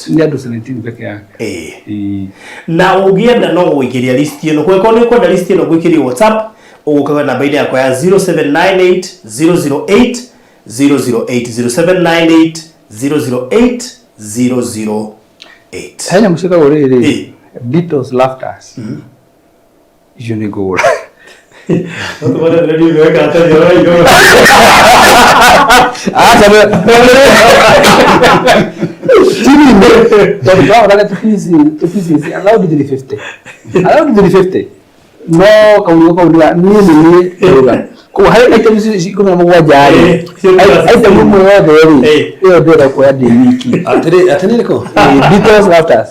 [SPEAKER 4] nĩ andũ 17 peke yake
[SPEAKER 3] na ũngĩenda no gũikĩria list ĩno kweko nĩ kwenda list ĩno gũikĩria WhatsApp ũgũkaga namba-inĩ yakwa ya 0798 008 008 0798 008
[SPEAKER 4] he nyamũ ciĩtagwo rĩrĩ Beatles Laughters icio nĩ ngũgũra no kaundiga niĩ kwa harĩ item ikũmi na mũgwanja rĩ item ĩmwe yothe rĩ ĩyo ndĩrenda kuoya ndĩ wiki
[SPEAKER 2] atĩ nĩrĩkũ
[SPEAKER 4] Beatles Laughters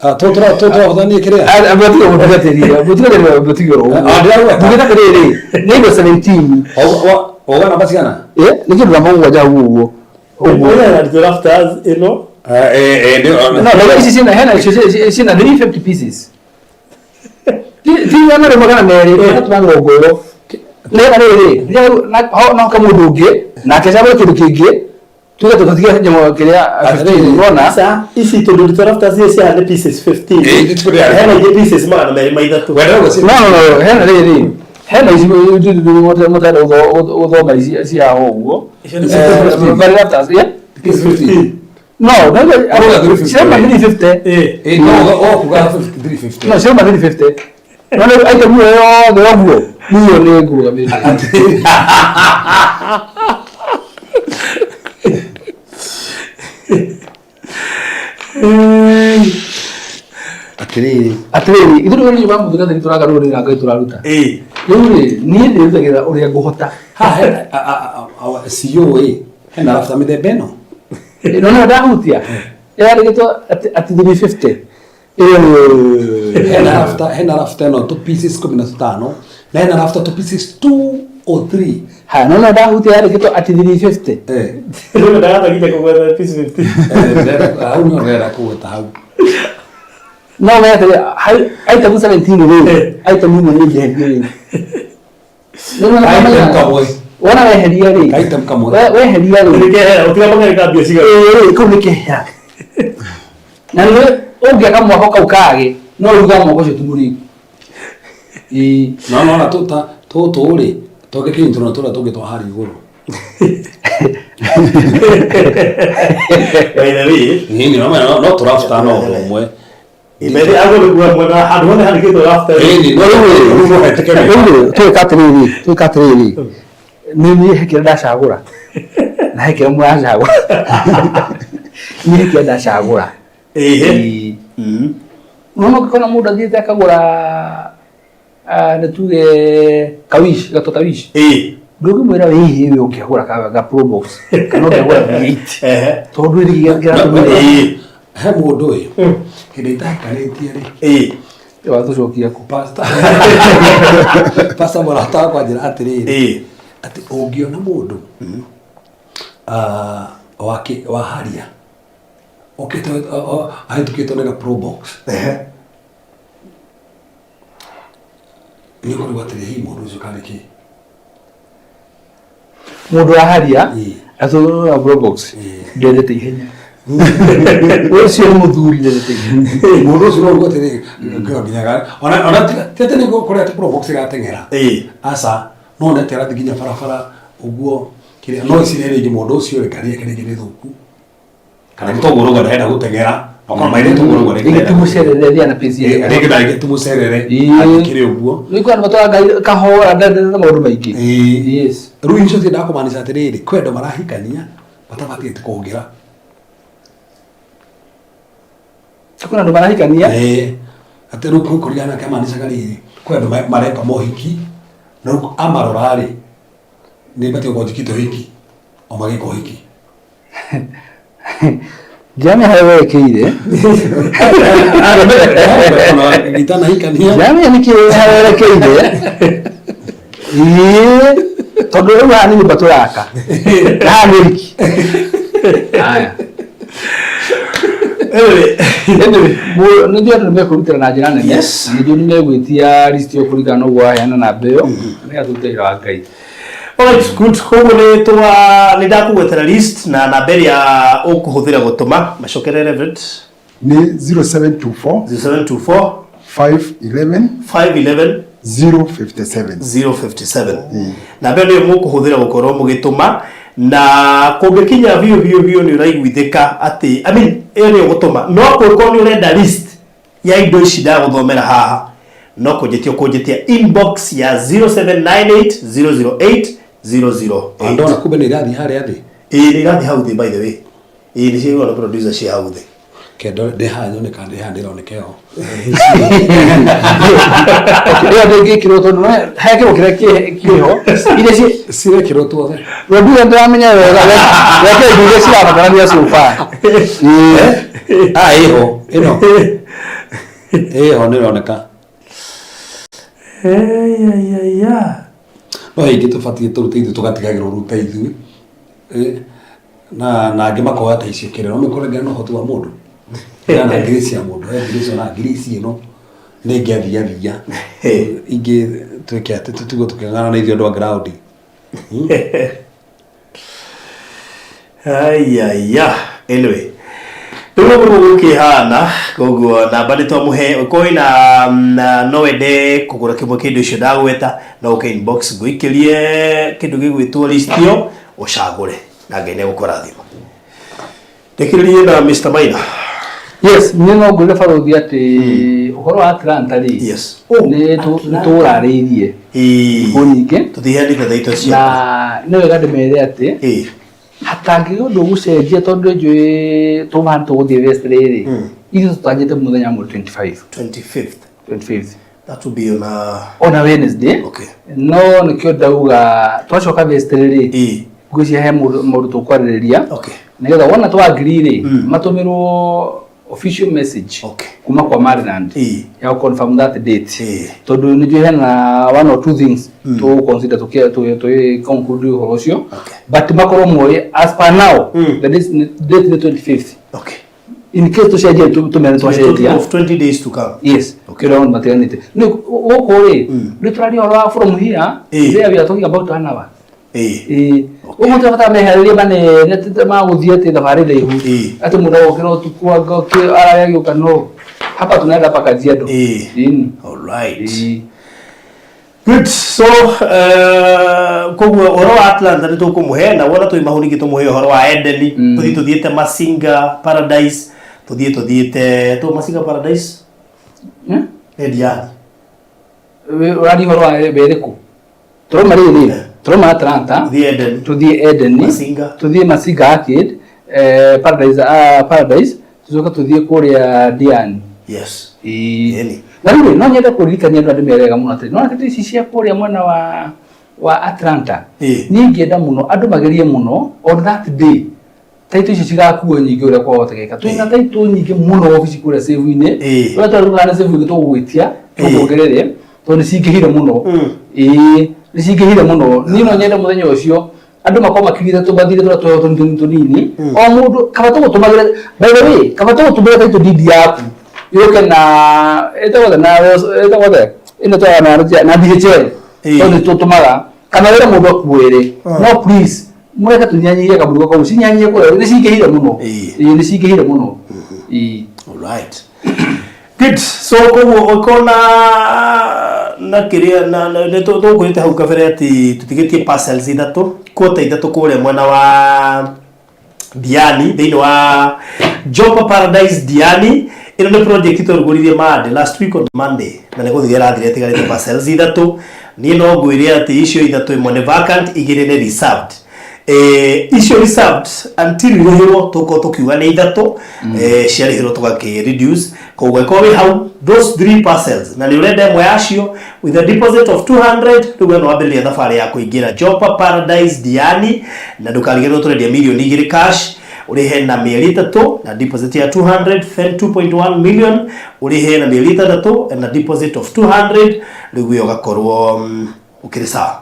[SPEAKER 2] tũtũra ũthanie kĩrĩa
[SPEAKER 4] abatiga mũtungatĩria mũtungatĩria ndugĩta kĩrĩrĩ nĩ indo 17
[SPEAKER 2] oga namba cigana
[SPEAKER 4] nĩ kĩndũ na mũgwanja ũguo
[SPEAKER 3] Laughters ĩno
[SPEAKER 4] no ici ciĩna hena ciĩna 350 pieces tigana rĩ magana merĩ tũmangĩrongorwo nĩgetha rĩrĩ no kamũndũ ũngĩ nake cabũre kĩndũ kĩngĩ tuge tũtige nyamũ kĩrĩa rona
[SPEAKER 3] ici tũndũ Laughters ciĩna pieces 15 hena ingĩ pieces magana merĩ ma ithatũ
[SPEAKER 4] no hena rĩrĩ hena ici mũtenda ũthoma ici ciao ũguo Laughters
[SPEAKER 3] pieces 15
[SPEAKER 4] No, sema 350.
[SPEAKER 2] No, kuga 350.
[SPEAKER 4] No, sema 350. No, item yo de oguo. Niyo ni nguo kabisa. Atiriri ithu ni bamu thika ni turaga ruri na ngai turaruta ruri ni ndi rutagira uria nguhota
[SPEAKER 2] CEO hena rafta mithemba ĩno
[SPEAKER 4] no ndahutia yarigitwo ati 350
[SPEAKER 2] hena rafta ĩno two pieces 15 na hena rafta two pieces 2 or 3
[SPEAKER 4] ha no ndahutia yarigitwo ati 350
[SPEAKER 3] no ndagatagira kugwetha pieces 50
[SPEAKER 2] au no rera kuweta hau
[SPEAKER 4] no me item 17 wewe item ni mwenye jehedi
[SPEAKER 2] item kamwe
[SPEAKER 4] wana weheria ri
[SPEAKER 2] item kamwe
[SPEAKER 4] weheria ri
[SPEAKER 3] nikehera utigamanga ikambia ciga
[SPEAKER 4] ko nikehera na ni ongia kama mwako ukage no ruga mwako cyo tumuri
[SPEAKER 2] no na to ri toke kintu na toge to hari iguru
[SPEAKER 3] wewe
[SPEAKER 2] ni no turafta no mwe
[SPEAKER 3] imedi ago mwana hadone hadikito after
[SPEAKER 4] tu katriri nini hekira ndacagura na hekira mwacagura ni hekira ndacagura no kana muda thiete akagura natuge kawish gato kawish ndugu mwira wewe ukigura ka pro box kana ukigura V8 tondu iri gira
[SPEAKER 2] he mundu uyu hindi ndakaritie ri
[SPEAKER 4] wathucokia ku
[SPEAKER 2] pasta morata kwa njira atiriri ati ungiona mundu wa haria okete ahitukite nega pro box ni ko watiri hi mundu ucio kariki
[SPEAKER 4] mundu wa haria athuura pro box ndendete ihenya ucio ni muthuri ndendete
[SPEAKER 2] mundu ucio no gotiri nginya ona tete ni kuria pro box gatengera asa no na tera nginya farafara uguo kiria no isirere mundu ucio rekaria kiri thuku kana gitogoro ga henda gutengera okoma maire tugoro gore
[SPEAKER 4] ngi tumucerere na pesi
[SPEAKER 2] ngi ndage tumucerere akiri uguo
[SPEAKER 4] niko na batwa kahora ndende na maundu maingi yes
[SPEAKER 2] ru incho ti ndakumanisha atiriri kwendo marahikania batabati tukugira
[SPEAKER 4] kuna ndo marahikania
[SPEAKER 2] ati ru kuriana kama manisha gari kwendo mareka mohiki na ru amarorari ni bati ukojikito hiki o magiko hiki
[SPEAKER 4] Jami hawerekeire
[SPEAKER 2] gitana hikania
[SPEAKER 4] Jami niki hawerekeire tondu rĩu haha nĩ nyũmba tũraka haha nĩ riki haya nĩndio andũ nĩmekũrutĩra na njĩra nene nĩndio nĩmegwĩtia list yo kũringana na ũguo waheana namba ĩyo nĩgatũrute wĩra wa Ngai.
[SPEAKER 3] Alright, good. Koguo nĩ ndakũgwetera list na namba ĩrĩa ũkũhũthĩra gũtũma macokere Reverend
[SPEAKER 5] ni 0724 511 057
[SPEAKER 3] namba ĩyo nĩyo mũkũhũthĩra gũkorwo mũgĩtũma na kũngĩkinya biũ nĩ ũraiguithĩka atĩ ĩyo nĩyo gũtũma no kũngĩkorwo nĩ ũrenda list ya indo ici ndagũthomera haha no kũnjĩtia inbox ya 0798 008
[SPEAKER 2] andona kumbe nĩ irathi harĩa thĩ
[SPEAKER 3] nĩ irathi hau thĩ by the way nĩ ciĩrwo na producer cia hau thĩ
[SPEAKER 2] kendo ndĩha nyoneka ndĩha ndĩronekeo
[SPEAKER 4] ĩyo ndĩngĩkĩrwo tondũ hekĩrwo kĩrĩa kĩho iria
[SPEAKER 2] cirekĩrwo tuothe
[SPEAKER 4] rũnduwe ndĩramenya wega weke indo iria cirabatarania sofa
[SPEAKER 2] ĩho ĩho nĩroneka no hĩngĩ tũbatiĩ tũrute ithuĩ tũgatigagĩrwo ruta ithuĩ na angĩ makoya ta icio kĩrĩa no mĩkorengera no ũhoti wa mũndũ na ngirisi ya mũndũ ngirisi na ngirisi ĩno nĩ ngĩathiathia ingĩ twĩke atĩ tũtigwo tũkĩng'ana na ithuĩ andũ a ground
[SPEAKER 3] anyway nĩguo gũkĩhana koguo namba nĩtwamũhe ũkorwo na no wende kũgũra kĩmwe kĩndũ icio ndagweta no ũke inbox ngũikĩrie kĩndũ gĩgwĩtwo list ĩyo ũcagũre na Ngai nĩegũkũrathima. Tekiriye na Mr. Maina.
[SPEAKER 4] Yes, nino ngure faruthi ati ukoro wa Atlanta ri.
[SPEAKER 3] Yes.
[SPEAKER 4] Ne turaririe. Kunyike.
[SPEAKER 3] Tutihani ka daito cia.
[SPEAKER 4] Na no wega ndemere ati. Hatangi undu gucenjia tondu njui tumantu guthie west riri. Ithu tutanyite muthenya wa 25th.
[SPEAKER 3] That will be on
[SPEAKER 4] a Wednesday.
[SPEAKER 3] Okay.
[SPEAKER 4] No nikio ndauga twacoka west riri. Ngucia he mundu tukwariria.
[SPEAKER 3] Okay.
[SPEAKER 4] Nigetha wona twagiri ri matumirwo official message kuma kwa Maryland ya confirm that date. Tondu ni hena one or two things to consider to conclude horo cio. But makoro moye as per now the date is 25th.
[SPEAKER 3] Okay.
[SPEAKER 4] In case to share to men to share
[SPEAKER 3] of 20 days to come.
[SPEAKER 4] Yes. Okay, around maternity. No okore literally all from here there we are talking about an hour. Umutu fata mehereria bane netete maguthie ati thabari ndaihu ati mundu okiro tukua goki araya yuka no hapa tunaenda paka Kajiado.
[SPEAKER 3] All right. Good. So kogwa oro Atlanta ni tukumuhe na wona tuimahunigi tumuhe horo wa Eden tuthiete Masinga Paradise tuthiete to Masinga Paradise Ediani
[SPEAKER 4] uradi horo wa bereko turomari From Atlanta to the Eden, to the Masinga Arcade, Paradise, tuzoka to the Korea Diani.
[SPEAKER 3] Yes.
[SPEAKER 4] Nani no nyenda kuririkania andu merega muno atiri no ati cia Korea mwana wa Atlanta. Ni ngenda muno andu magerie muno on that day. Taito ici cigakuo nyingi uria kwa hotekeka. Twina taito nyingi muno ofisi kuria save-ine. Twa twarugana save tugwitia tugongerere tondu cingihire muno. Nisingihire muno nino nyenda muthenya ucio andu makoma kigire tubathire twa tunini o mundu kaba tugutumagira by the way kaba tugutumagira taito didi yaku yoke na etawothe ino twa na DHL tondu tutumaga kana wera mundu akuire no please mweka tunyanyire kaburuka kwa usinyanyire kwa nisingihire muno nisingihire muno
[SPEAKER 3] all right. Good. So ukona na kiria na to kwite hau kabere ati tutigetie parcels ithatu kota ithatu kure mwana wa Diani thini wa Jopa Paradise Diani ino ni project turuguririe made last week on Monday na nego thigera thire tigarite parcels ithatu ni no ngwire ati icio ithatu imwe ni vacant igire ni reserved icio reserved until rihiro tuko tukiuga ni ithatu ciari hiro tugaki reduce kogwe kowe how those 3 parcels na ni urenda imwe yacio with a deposit of 200 tuwe no abilia thafari ya kuingira Jopa Paradise Diani na dukarigero turendia milioni 2 cash urihe na mieri 3 na deposit ya 200 then 2.1 million urihe na mieri 3 na deposit of 200 riguyo gakorwo ukirisa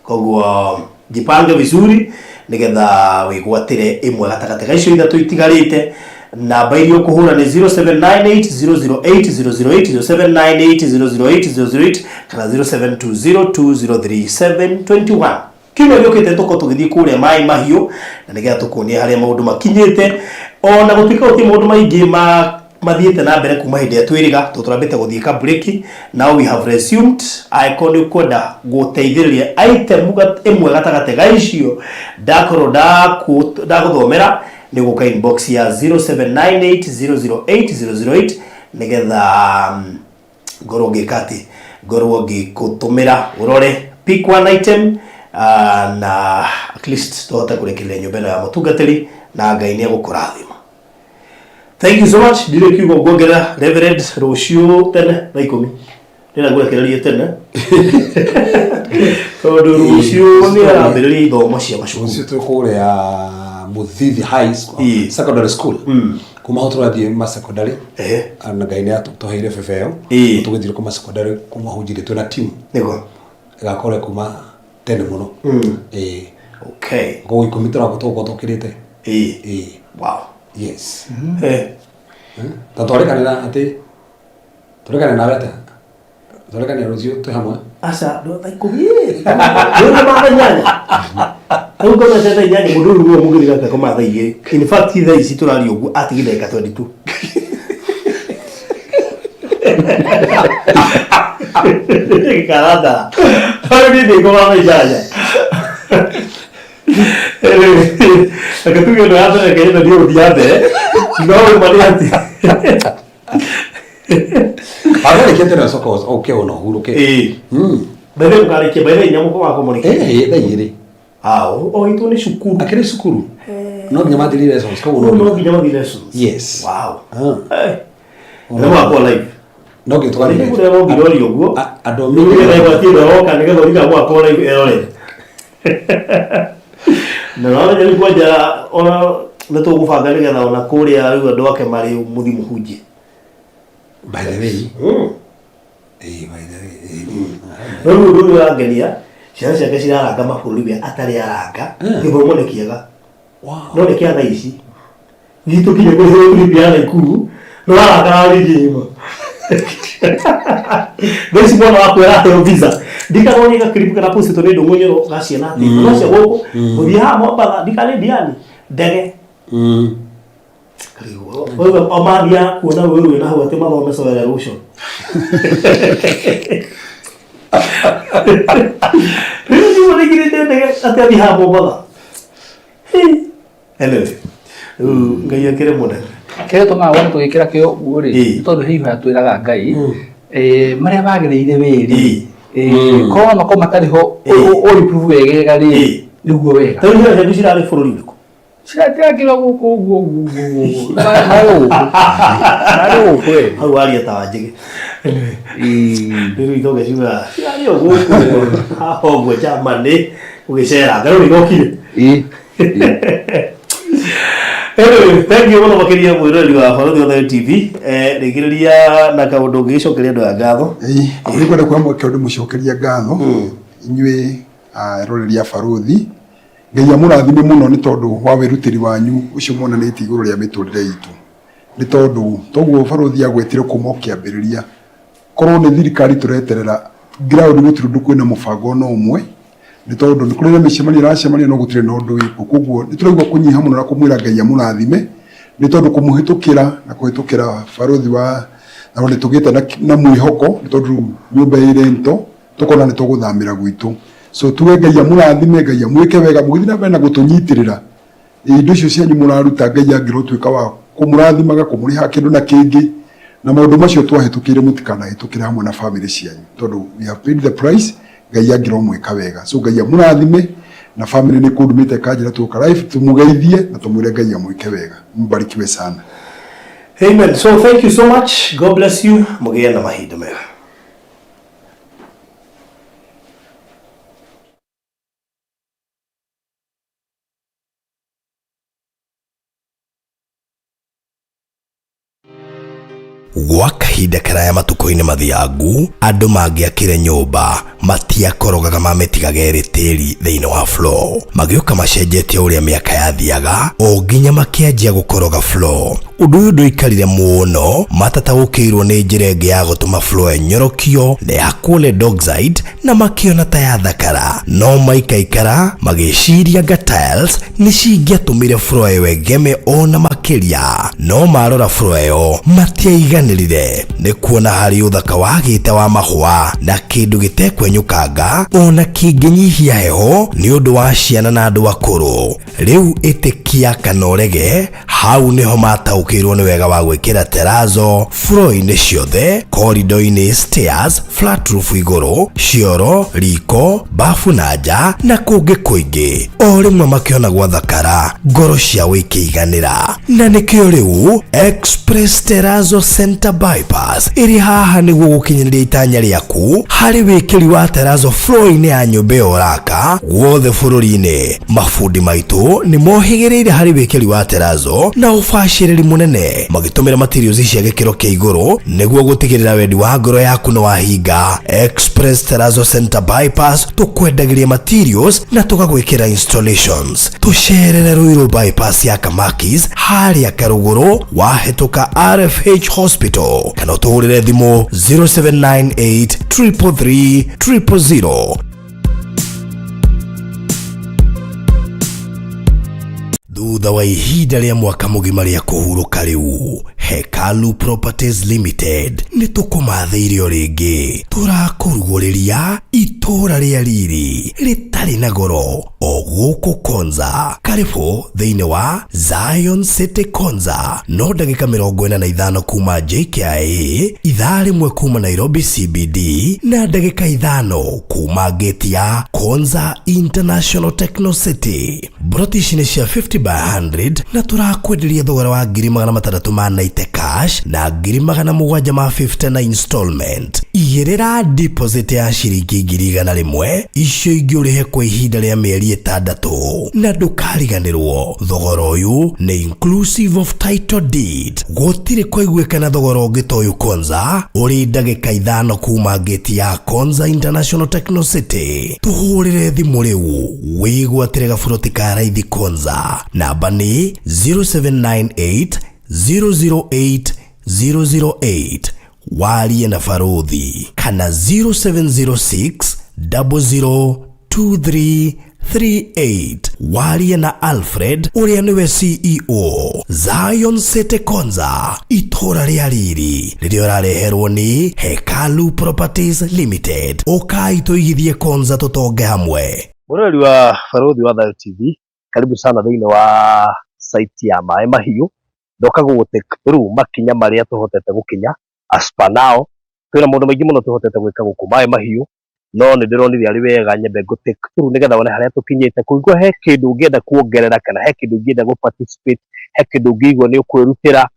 [SPEAKER 3] kogwe jipange vizuri nigetha wigwatire imwe gatagate ga icio ithatu itigarite namba irio kuhura ni 0798008008 kana 0720203721 kino yokete toko tugithii kuria mai mahiu na nigetha tukunia haria maundu makinyite ona gutuika uti maundu maingi mathiete na mbere kuma hindi ya twiriga tuturambite guthii ka break. Now we have resumed icon kwenda guteithiriria item imwe gatagate ga icio ndakoro ndaguthomera ni guka inbox ya 0798008008 nigetha ngorwo ngikati ngorwo ngikutumira urore pick one item na at least tuhota kurekereria nyumba ya mutungatiri na Ngai ni agukurathima. Thank you so much. Dire kiugo ngongera Reverend Rocio tene na 10 nina ngurekereria tene tondu Rocio ni arambiriria ithomo cia macukuru
[SPEAKER 2] ucio tukuria Muthithi High School secondary school kuma hoturathie ma secondary na Ngai ni atuheire bebeo tugithire kuma secondary kuma hunjire twina team
[SPEAKER 3] nigo
[SPEAKER 2] gakore kuma tene muno
[SPEAKER 3] okay
[SPEAKER 2] go ikumitra gutoko tukirite
[SPEAKER 3] wow
[SPEAKER 2] yes tatorekanira ati torekana na rata torekana Rocio tu hamwe
[SPEAKER 3] asa ndo taikuye ndo mathanyanya au kama tata nyanya mundu ruo mugirira ka koma thaige in fact tha ici turari ugu atigire ka 22 karada ari ndi ko mama jaja Akatuge ndo hata kaenda ndio diade. No maliati.
[SPEAKER 2] Agora que ter soko okay ono huruke.
[SPEAKER 3] Bele ngale bele nyamuko wako monike.
[SPEAKER 2] Daire.
[SPEAKER 3] O itu ni shukuru.
[SPEAKER 2] Akere shukuru. No nyama dili lessons ko
[SPEAKER 3] no. No nyama dili lessons.
[SPEAKER 2] Yes.
[SPEAKER 3] Wow. No wako live.
[SPEAKER 2] No que twali.
[SPEAKER 3] Ni kule ro giroli oguo.
[SPEAKER 2] Adomi.
[SPEAKER 3] Ni kule ba tindo oka ni kule ika wako live erole. Na wala jali kwaja ona neto kufanga ni kana ona kuria riu andu ake mari muthi muhunjie.
[SPEAKER 2] By the way. By the way.
[SPEAKER 3] No angenia. Ciana ciake ciraranga mabũrũri we atarĩ aranga gĩthomo nĩ kĩega no nĩ kĩa thaa ici gitũkinye kũrĩ clip ya Naikuru no aranga rĩngĩ Basi mwana wako yake visa ndikabonye ka clip kana post to ndo mwenye gaciana ati no cia goko muthia mwamba ndikane diani ndege wewe amadia kuona wewe na hawate mathome soya rucio Rĩu nĩ ngirĩte ndege atĩ athi hapo baba. Hello. Ngai akĩre mũnene.
[SPEAKER 4] Kĩrĩa tũmaga wona tũgĩkĩra kĩo ũguo rĩ tondũ hihi atwĩraga Ngai marĩa bagĩrĩire wĩrĩ korwo no matarĩ ho ũrĩprove wegega rĩ nĩguo wega.
[SPEAKER 3] Tondũ nĩ hĩndĩ cirarĩ bũrũri ũrĩkũ?
[SPEAKER 4] Cirakĩra gũkũ ũguo marĩ gũkũ
[SPEAKER 3] hau aria ta wanjĩgĩ. Rĩu itoge ciuga ciarĩ gũkũ haho Germany ũgĩcera ngarũ igokire. Anyway, thank you muno makiria mwirori wa Barathi Online TV. Rigiriria na kaundu gicokeria andu a ngatho.
[SPEAKER 5] Ni kwenda kwa mweke undu mucokeria ngatho. Inyue roreria Barathi. Ngai amurathime muno ni tondu wa wirutiri wanyu ucio monanĩtie iguru ria miturire itu. Ni tondu toguo Barathi agwetire kuma kiambiriria. Korwo ni thirikari tureterera ground gutirundu kwina mubango no umwe. Ni tondu ni kuri na micemania racemania no gutire no ndu wiko koguo ni turaigwa kunyiha muno na kumwira Ngai amurathime ni tondu kumuhitukira na kuhitukira Barathi wa na ni tugite na mwihoko ni tondu nyumba ire nto tukona ni tuguthamira gwitu so tuwe Ngai amurathime Ngai amwike wega mugithina bena gutunyitirira indu icio cianyu muraruta Ngai angiro twika wa kumurathimaga kumuriha kindu na kingi na maundu macio twahitukire mutikana hitukira hamwe na family cianyu tondu we have paid the price Ngai angiro mwika wega so Ngai amurathime na family ni kudumite kajira tuka life tumugeithie na tumwire Ngai amwike wega mbarikiwe sana.
[SPEAKER 3] Amen. So thank you so much. God bless you. Mugia na mahinda mega.
[SPEAKER 1] Gwa kahinda karaya matuko-inĩ mathiangu andũ mangĩakire nyũmba matiakorogaga mamĩtigaga tĩri thĩinĩ wa floor magĩũka macenjetie ũrĩa mĩaka yathiaga o nginya makĩanjia gũkoroga floor. Ũndũ ũyũ ndũikarire mũno matataũkĩirwo nĩ njĩra ĩngĩ ya gũtũma floor enyorokio na yakwo nĩ Dockside na makĩona ta yathakara no maikaikara magĩciria anga tiles nĩ cingĩatũmire floor ĩyo ĩgeme ona makĩria no marora floor ĩyo matiaiganĩrire nĩ kuona harĩ ũthaka wagĩte wa mahũa na kĩndũ gĩtekwenyũkanga ona kĩngĩnyihia heho nĩ ũndũ wa ciana na andũ akũrũ. Rĩu ĩtĩkia kana ũrege hau nĩho mataũkĩirwo nĩ wega wa gwĩkĩra terrazzo floor-inĩ ciothe, corridor-inĩ, stairs, flat roof igũrũ, cioro, riko, bafu na nja na kũngĩ kũingĩ. O rĩmwe makĩona gwathakara ngoro ciao ikĩiganĩra na nĩkĩo rĩu Express Terrazzo Center Bypass ĩrĩ haha nĩguo gũkinyĩria itanya rĩaku harĩ wĩkĩri wa terrazzo floor-inĩ ya nyũmba ĩyo ũraka guothe bũrũri-inĩ. Mafundi maitũ nĩ mohĩgĩrĩire harĩ wĩkĩri wa terrazzo na ũbacĩrĩri mũnene magĩtũmĩra materials cia gĩkĩro kĩa igũrũ nĩguo gũtigĩrĩra wendi wa ngoro yaku nĩ wahinga. Express Terrazzo Center Bypass tũkwendagĩria materials na tũgagwĩkĩra installations. Tũcerere Ruiru bypass ya Kamakis harĩa Karũgũrũ wahĩtũka RFH Hospital kana ũtũhũrĩre thimũ 0798 333 000. Thutha wa ihinda rĩa mwaka mũgima rĩa kũhurũka rĩu Hekalu Properties Limited nĩ tũkũmathĩire rĩngĩ tũrakũrugũrĩria itora ria riri ritari na goro o guku Konza. Karibu thiini wa Zion City Konza. No ndagika 45 kuma JKIA, ithaa rimwe kuma Nairobi CBD na ndagika 5 kuma gate ya Konza International Techno City. Broti ni cia 50 by 100 na turakwenderia thogora wa 690 cash na 750 na installment. Igirira deposit ya shiringi 100 icio ingi urihe kwa ihinda ria mieri 6 na ndukariganirwo. Thogora uyu ni inclusive of title deed. Gutire kwaiguikana thogora ungi ta uyu Konza uri ndagika 5 kuma gate ya Konza International Techno City. Tuhurire thimu riu wigwatire gaburoti ka raithi Konza. Namba ni 0798 008 008 warie na Farodhi, kana 0706 002338 warie na Alfred uria niwe CEO. Zion City Konza, itora ria riri ririo rareherwo ni Hekalu Properties Limited. Ukai tuigithie Konza tutonge hamwe.
[SPEAKER 3] Murori wa Farodhi wa Zion TV, karibu sana thiini wa site ya Mai Mahiu. Ndoka gugutake through makinya maria tuhotete gukinya. As per now, kwina mundu maingi muno tuhotete gwika guku Mai Mahiu, no ni ndironire ari wega nyambe gutake through nigetha wone haria tukinyite. Kuigwa he kindu ungienda kuongerera kana he kindu ungienda gu participate, he kindu ungigwa ni ukwirutira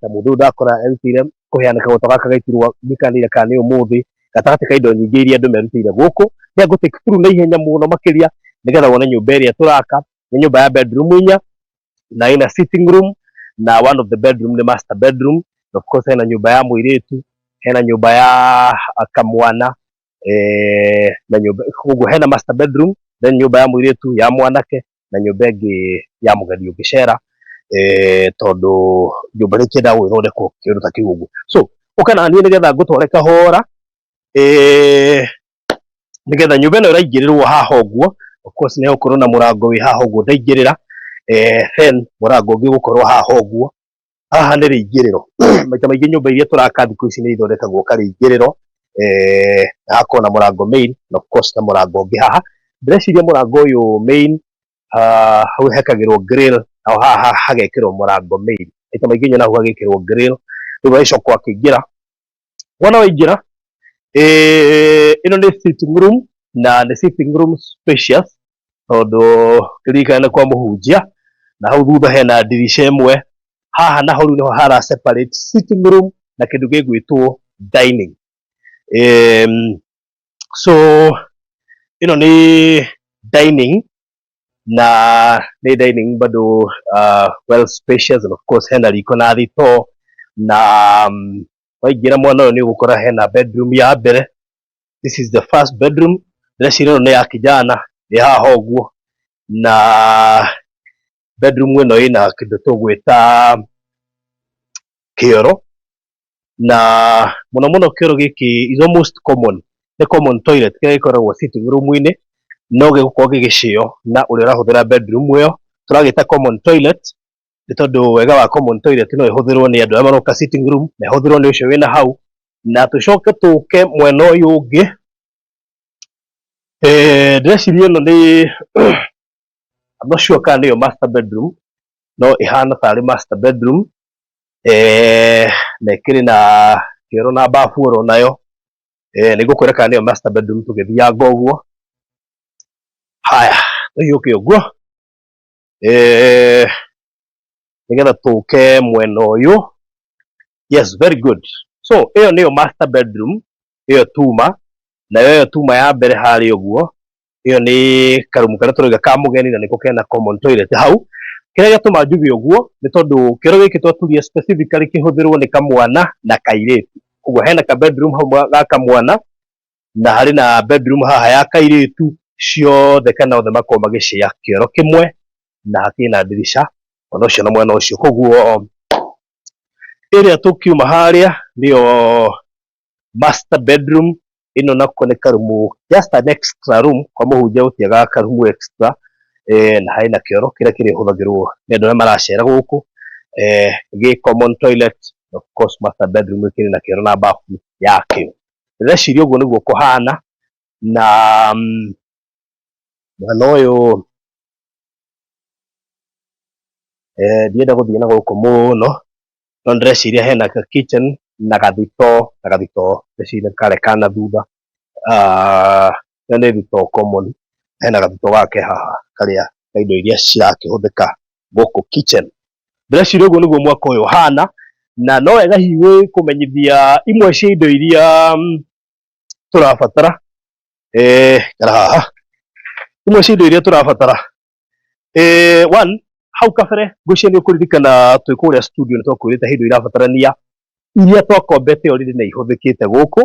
[SPEAKER 3] ta mundu ndakora erutire kuheana kagoto gaka gaitirwo nikanire kana ni umuthi gatagati ka indo nyingi iria andu merutire guku. Ni gutake through na ihenya muno makiria nigetha wone nyumba iria turaka ni nyumba ya bedroom inya na ina sitting room, na one of the bedroom ni master bedroom. Of course hena nyumba ya muiretu, hena nyumba ya kamwana, na nyumba kugo hena master bedroom, then nyumba ya muiretu ya mwanake na nyumba ingi ya mugeni ugicera tondu nyumba rikenda gwithondekwo kindu ta kiu. So ukana ni nigetha ngutwareka hora nigetha nyumba ino iraingirirwo haha uguo. Of course ni ukorwo na murango wi haha uguo ndaingirira, then murango ungi gukorwo haha uguo. Haha ni riingiriro maita maingi nyumba iria turaka thiku ici ni ithondekagwo kariingiriro, hako na murango main na of course na murango ungi haha. Ndĩreciria murango uyu main hau hekagirwo grill, au haha hagekirwo murango main. Maita maingi nyona hau hagekirwo grill, riu waicokwo akingira wona waingira ino ni sitting room, na the sitting room spacious tondu kirikana kwa muhunjia, na hau thutha hena dirisha imwe. Haha na hau niho hara separate sitting room na kindu gigwitwo dining. So ino ni dining, na ni dining bado well spacious, and of course hena riko na thito, na waingira mwana uyu ni gukora hena bedroom ya mbere. This is the first bedroom. Ndĩreciria ino ni ya kijana, ni haha uguo, na bedroom ino ina kindu tugwita kioro, na muno kioro giki is almost common. The common toilet kaya ikoragwo sitting room ini no gigukorwo gigicio na uria urahuthira bedroom iyo turagita common toilet. Ni tondu wega wa common toilet no ihuthirwo ni andu amwe maroka sitting room na ihuthirwo ni ucio wina hau. Na tucoke tuke mwena uyu ungi, ndĩreciria ino ni I'm not sure kana niyo master bedroom, no ihana tari master bedroom, na ikiri na kioro na bafu oro nayo, nigukwira kana niyo master bedroom tugithianga uguo. Haya tuyuke uguo nigetha tuke mwena uyu. Yes, very good. So iyo niyo master bedroom, iyo tuma, na iyo tuma ya mbere hari uguo. Iyo ni karumu kana turiga ka mugeni na niko kena common toilet hau. Kiria gituma njuge uguo ni tondu kiro giki twaturia specifically kihuthirwo ni kamwana na kairetu. Uguo hena ka bedroom hau ga kamwana na hari na bedroom haha ya kairetu, ciothe kana othe makorwo magicea kioro kimwe na hakina dirisha ona ucio na mwena ucio. Koguo area tukiuma haria niyo master bedroom. Ino nako ni karumu, just an extra room kwa muhunjia utiaga karumu extra, na haina kioro kiria kiri huthagirwo ni andu maracera guku, gi common toilet, of course master bedroom kiri na kioro na bafu yake. Ndĩreciria uguo niguo kuhana na mwana ũyũ ndienda gũthiĩ na gũkũ mũno no ndĩreciria hena kitchen na gathito ndĩreciria karĩ kana thutha na nĩ thito common hena gathito gake haha karĩa ka indo iria cirakĩhũthĩka gũkũ kitchen. Ndĩreciria ũguo nĩguo mwaka ũyũ ũhana na no wega hihi kũmenyithia imwe cia indo iria tũrabatara kana haha imwe cia indo iria tũrabatara. One, hau kabere ngwĩciria nĩ ũkũririkana twĩ kũrĩa studio nĩ twakwĩrĩte hĩndĩ irabatarania iria twakombete already na ihũthĩkĩte gũkũ.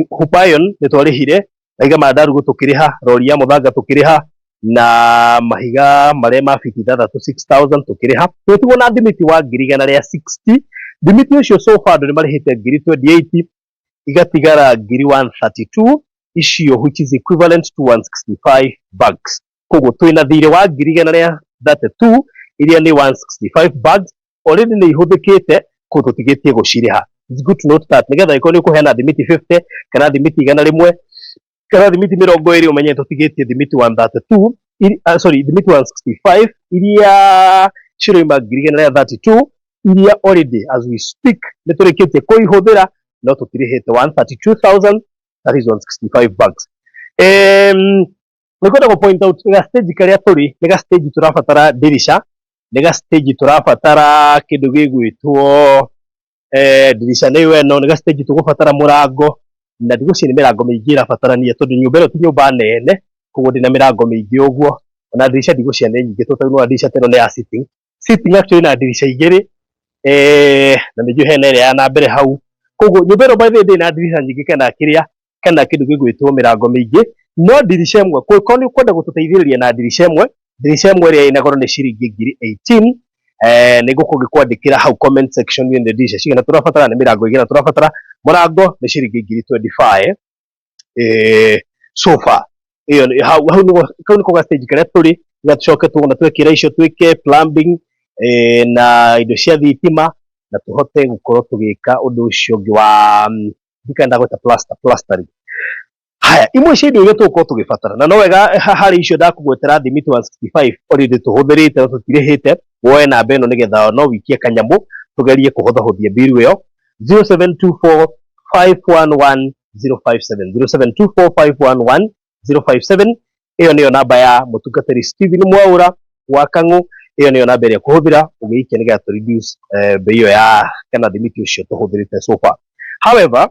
[SPEAKER 3] Hoop iron nĩ twarĩhire, mahiga ma ndarugu tũkĩrĩha, rori ya mũthanga tũkĩrĩha na mahiga marĩa ma biti 6,000 tũkĩrĩha. Twĩtigwo na thimiti wa 160. Thimiti ũcio so far andũ nĩ marĩhĩte 28 igatigara 132 icio which is equivalent to 165 bags. Koguo twĩna thirĩ wa 132 iria nĩ 165 bags already nĩ ihũthĩkĩte ko tũtigĩtie gũcirĩha. It's good to note that nigetha ĩkorwo nĩ ũkũheana thimiti 50 kana thimiti 100 kana thimiti 20 ũmenye tũtigĩtie thimiti 132 thimiti 165 iria ciroima 132 iria already as we speak nĩ tũrĩkĩtie kũihũthĩra no tũtirĩhĩte 132,000 that is 165 bags. Nĩ kwenda gũ point out ga stage karĩa tũrĩ nĩ ga stage tũrabatara dirisha, nĩ ga stage tũrabatara kĩndũ gĩgwĩtwo dirisha nĩ ĩno, nĩ ga stage tũgũbatara mũrango na ndigũciria nĩ mĩrango mĩingĩ ĩrabatarania tondũ nyũmba ĩno ti nyũmba nene koguo ndĩna mĩrango mĩingĩ ũguo ona dirisha ndigũciria nĩ nyingĩ tondũ no dirisha ĩno nĩ ya sitting actually na dirisha igĩrĩ na nĩjũ hena ĩrĩa ya na mbere hau. Koguo nyũmba ĩno by the way ndĩna dirisha nyingĩ kana kĩndũ gĩgwĩtwo mĩrango mĩingĩ no dirisha ĩmwe korwo nĩ ũkwenda gũtũteithĩrĩria na dirisha ĩmwe ĩrĩa ĩna goro nĩ ciringi 18,000 nĩ gũkũ gĩkwandĩkĩra hau comment section nĩ dirisha cigana tũrabatara nĩ mĩrango igana tũrabatara mũrango nĩ ciringi 25,000 so far iyo hau nĩko ga stage karĩa tũrĩ tũcoke tũgona twekĩra icio twĩke plumbing na indo cia thitima na tũhote gũkorwo tũgĩka ũndũ ũcio ũngĩ wa ndikenda gwĩta plastering. Haya, imwe cia indo iria tũgũkorwo tũgĩbatara na no wega harĩ icio ndakũgwetera thimiti 165 already tũhũthĩrĩte no tũtirĩhĩte woe namba ĩno nĩgetha no wikie kanyamũ tũgerie kũhũthahũthia biru ĩyo 0724 511 057 0724 511 057 ĩyo nĩyo namba ya mũtungatĩri Stephen Mwaura wa Kang'ũ. Ĩyo nĩyo namba ĩrĩa kũhũthĩra ũgĩikia nĩgetha tũ reduce bei ĩyo ya kana thimiti ũcio tũhũthĩrĩte so far. However,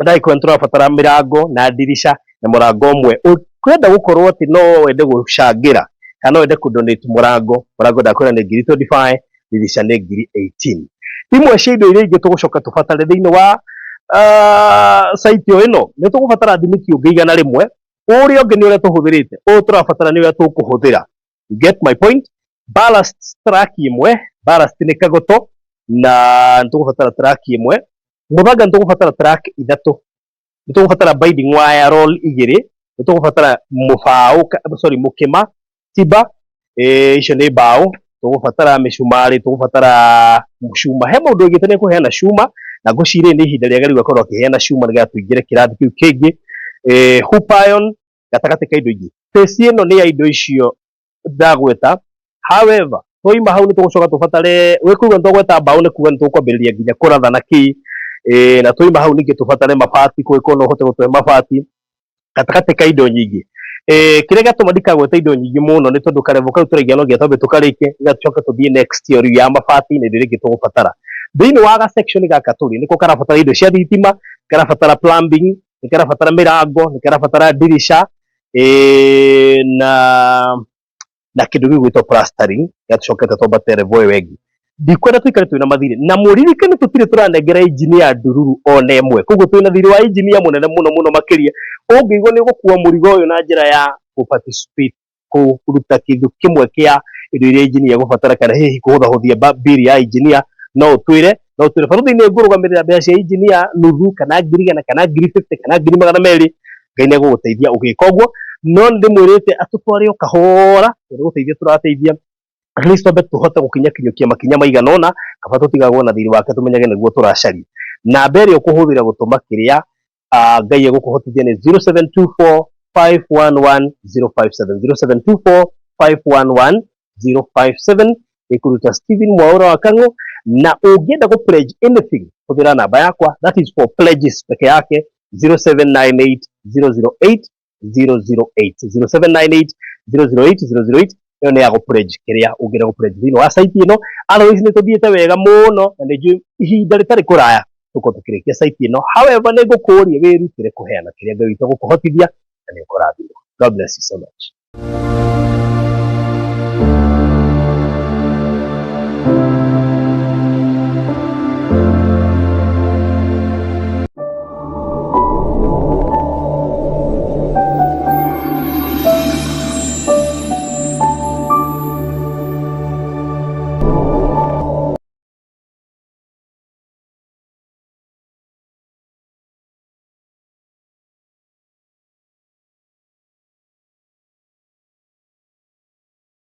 [SPEAKER 3] ndagĩkorwo tũrabatara mĩrango na dirisha na mũrango ũmwe ũkwenda gũkorwo atĩ no wende gũcangĩra kana no wende kũ-donate mũrango ndakwĩra nĩ 25,000 dirisha nĩ 18,000. Imwe cia indo iria ingĩ tũgũcoka tũbatare thĩinĩ wa site ĩno nĩ tũgũbatara thimiti ũngĩ igana rĩmwe ũrĩa ũngĩ nĩ ũrĩa tũhũthĩrĩte ũyũ tũrabatara nĩ ũrĩa tũkũhũthĩra. You get my point? Ballast track ĩmwe, ballast nĩ kagoto na nĩ tũgũbatara track ĩmwe, mũthanga nĩ tũgũbatara track ithatũ, nĩ tũgũbatara binding wire roll 2, nĩ tũgũbatara mũkĩma timber icio nĩ mbaũ, tũgũbatara mĩcumarĩ, tũgũbatara cuma. He mũndũ ũngĩte nĩ kũheana cuma na ngũciria nĩ ihinda rĩega rĩu akorwo akĩheana cuma nĩgetha tũingĩre kĩrathi kĩu kĩngĩ. Hoop iron gatagatĩ ka indo ingĩ. Phase ĩno nĩ ya indo icio ndagweta. However, twoima hau nĩ tũgũcoka tũbatare wĩkũiga nĩ tũgweta mbaũ nĩ kuga nĩ tũkwambĩrĩria nginya kũratha na kĩĩ na twoima hau ningĩ tũbatare mabati kũngĩkorwo no ũhote gũtũhe mabati gatagatĩ ka indo nyingĩ. Kĩrĩa gĩatũma ndikagweta indo nyingĩ mũno nĩ tondũ karevo kau tũraigĩa no nginya twambe tũkarĩke gĩgacoka tũthiĩ next year ya mabati na indo iria ingĩ tũgũbatara. Thĩinĩ wa ga section gaka tũrĩ nĩko karabatara indo cia thitima, karabatara plumbing, nĩ karabatara mĩrango, nĩ karabatara dirisha na kĩndũ gĩgwĩtwo plastering gĩtũcokete twambate level ĩyo ĩngĩ. Ndikwenda tũikare twĩna mathirĩ na mũririkane tũtirĩ tũranengera engineer ndururu ona ĩmwe, koguo twĩna thirĩ wa engineer mũnene mũno makĩria. Ũngĩigua nĩ gũkua mũrigo ũyũ na njĩra ya gũ-participate kũruta kĩndũ kĩmwe kĩa indo iria engineer gũbatara kana hihi kũhũthahũthia bill ya engineer no ũtwĩre barũthi-inĩ ngũrũgamĩrĩra mbeca cia engineer nuthu kana 100 kana 50 kana 200 Ngai nĩ agũgũteithia ũgĩka ũguo. No ndĩmwĩrĩte atũtware o kahora nĩ gũteithia tũrateithia at least twambe tũhote gũkinyũkia makinya maigana ũna kaba tũtigagwo na thirĩ wake tũmenyage nĩguo tũracaria. Namba ĩrĩa ũkũhũthĩra gũtũma kĩrĩa Ngai gukuhotithia ni 0724 511 057 0724 511 057 ikuruta Steven Mwaura wa Kang'o. Na ugienda ku pledge anything kuthira namba yakwa, that is for pledges peke yake 0798 008 008 0798 008 008 yo ne yago pledge kiria ugira ku pledge thino wa site ino. Otherwise ni tuthiete wega muno na ni ihinda ritari kuraya tuko tukirikia site ino. However ne gukuria wirutire kuheana kiria Ngai witu gukuhotithia na ni ukurathimwo. God bless you so much.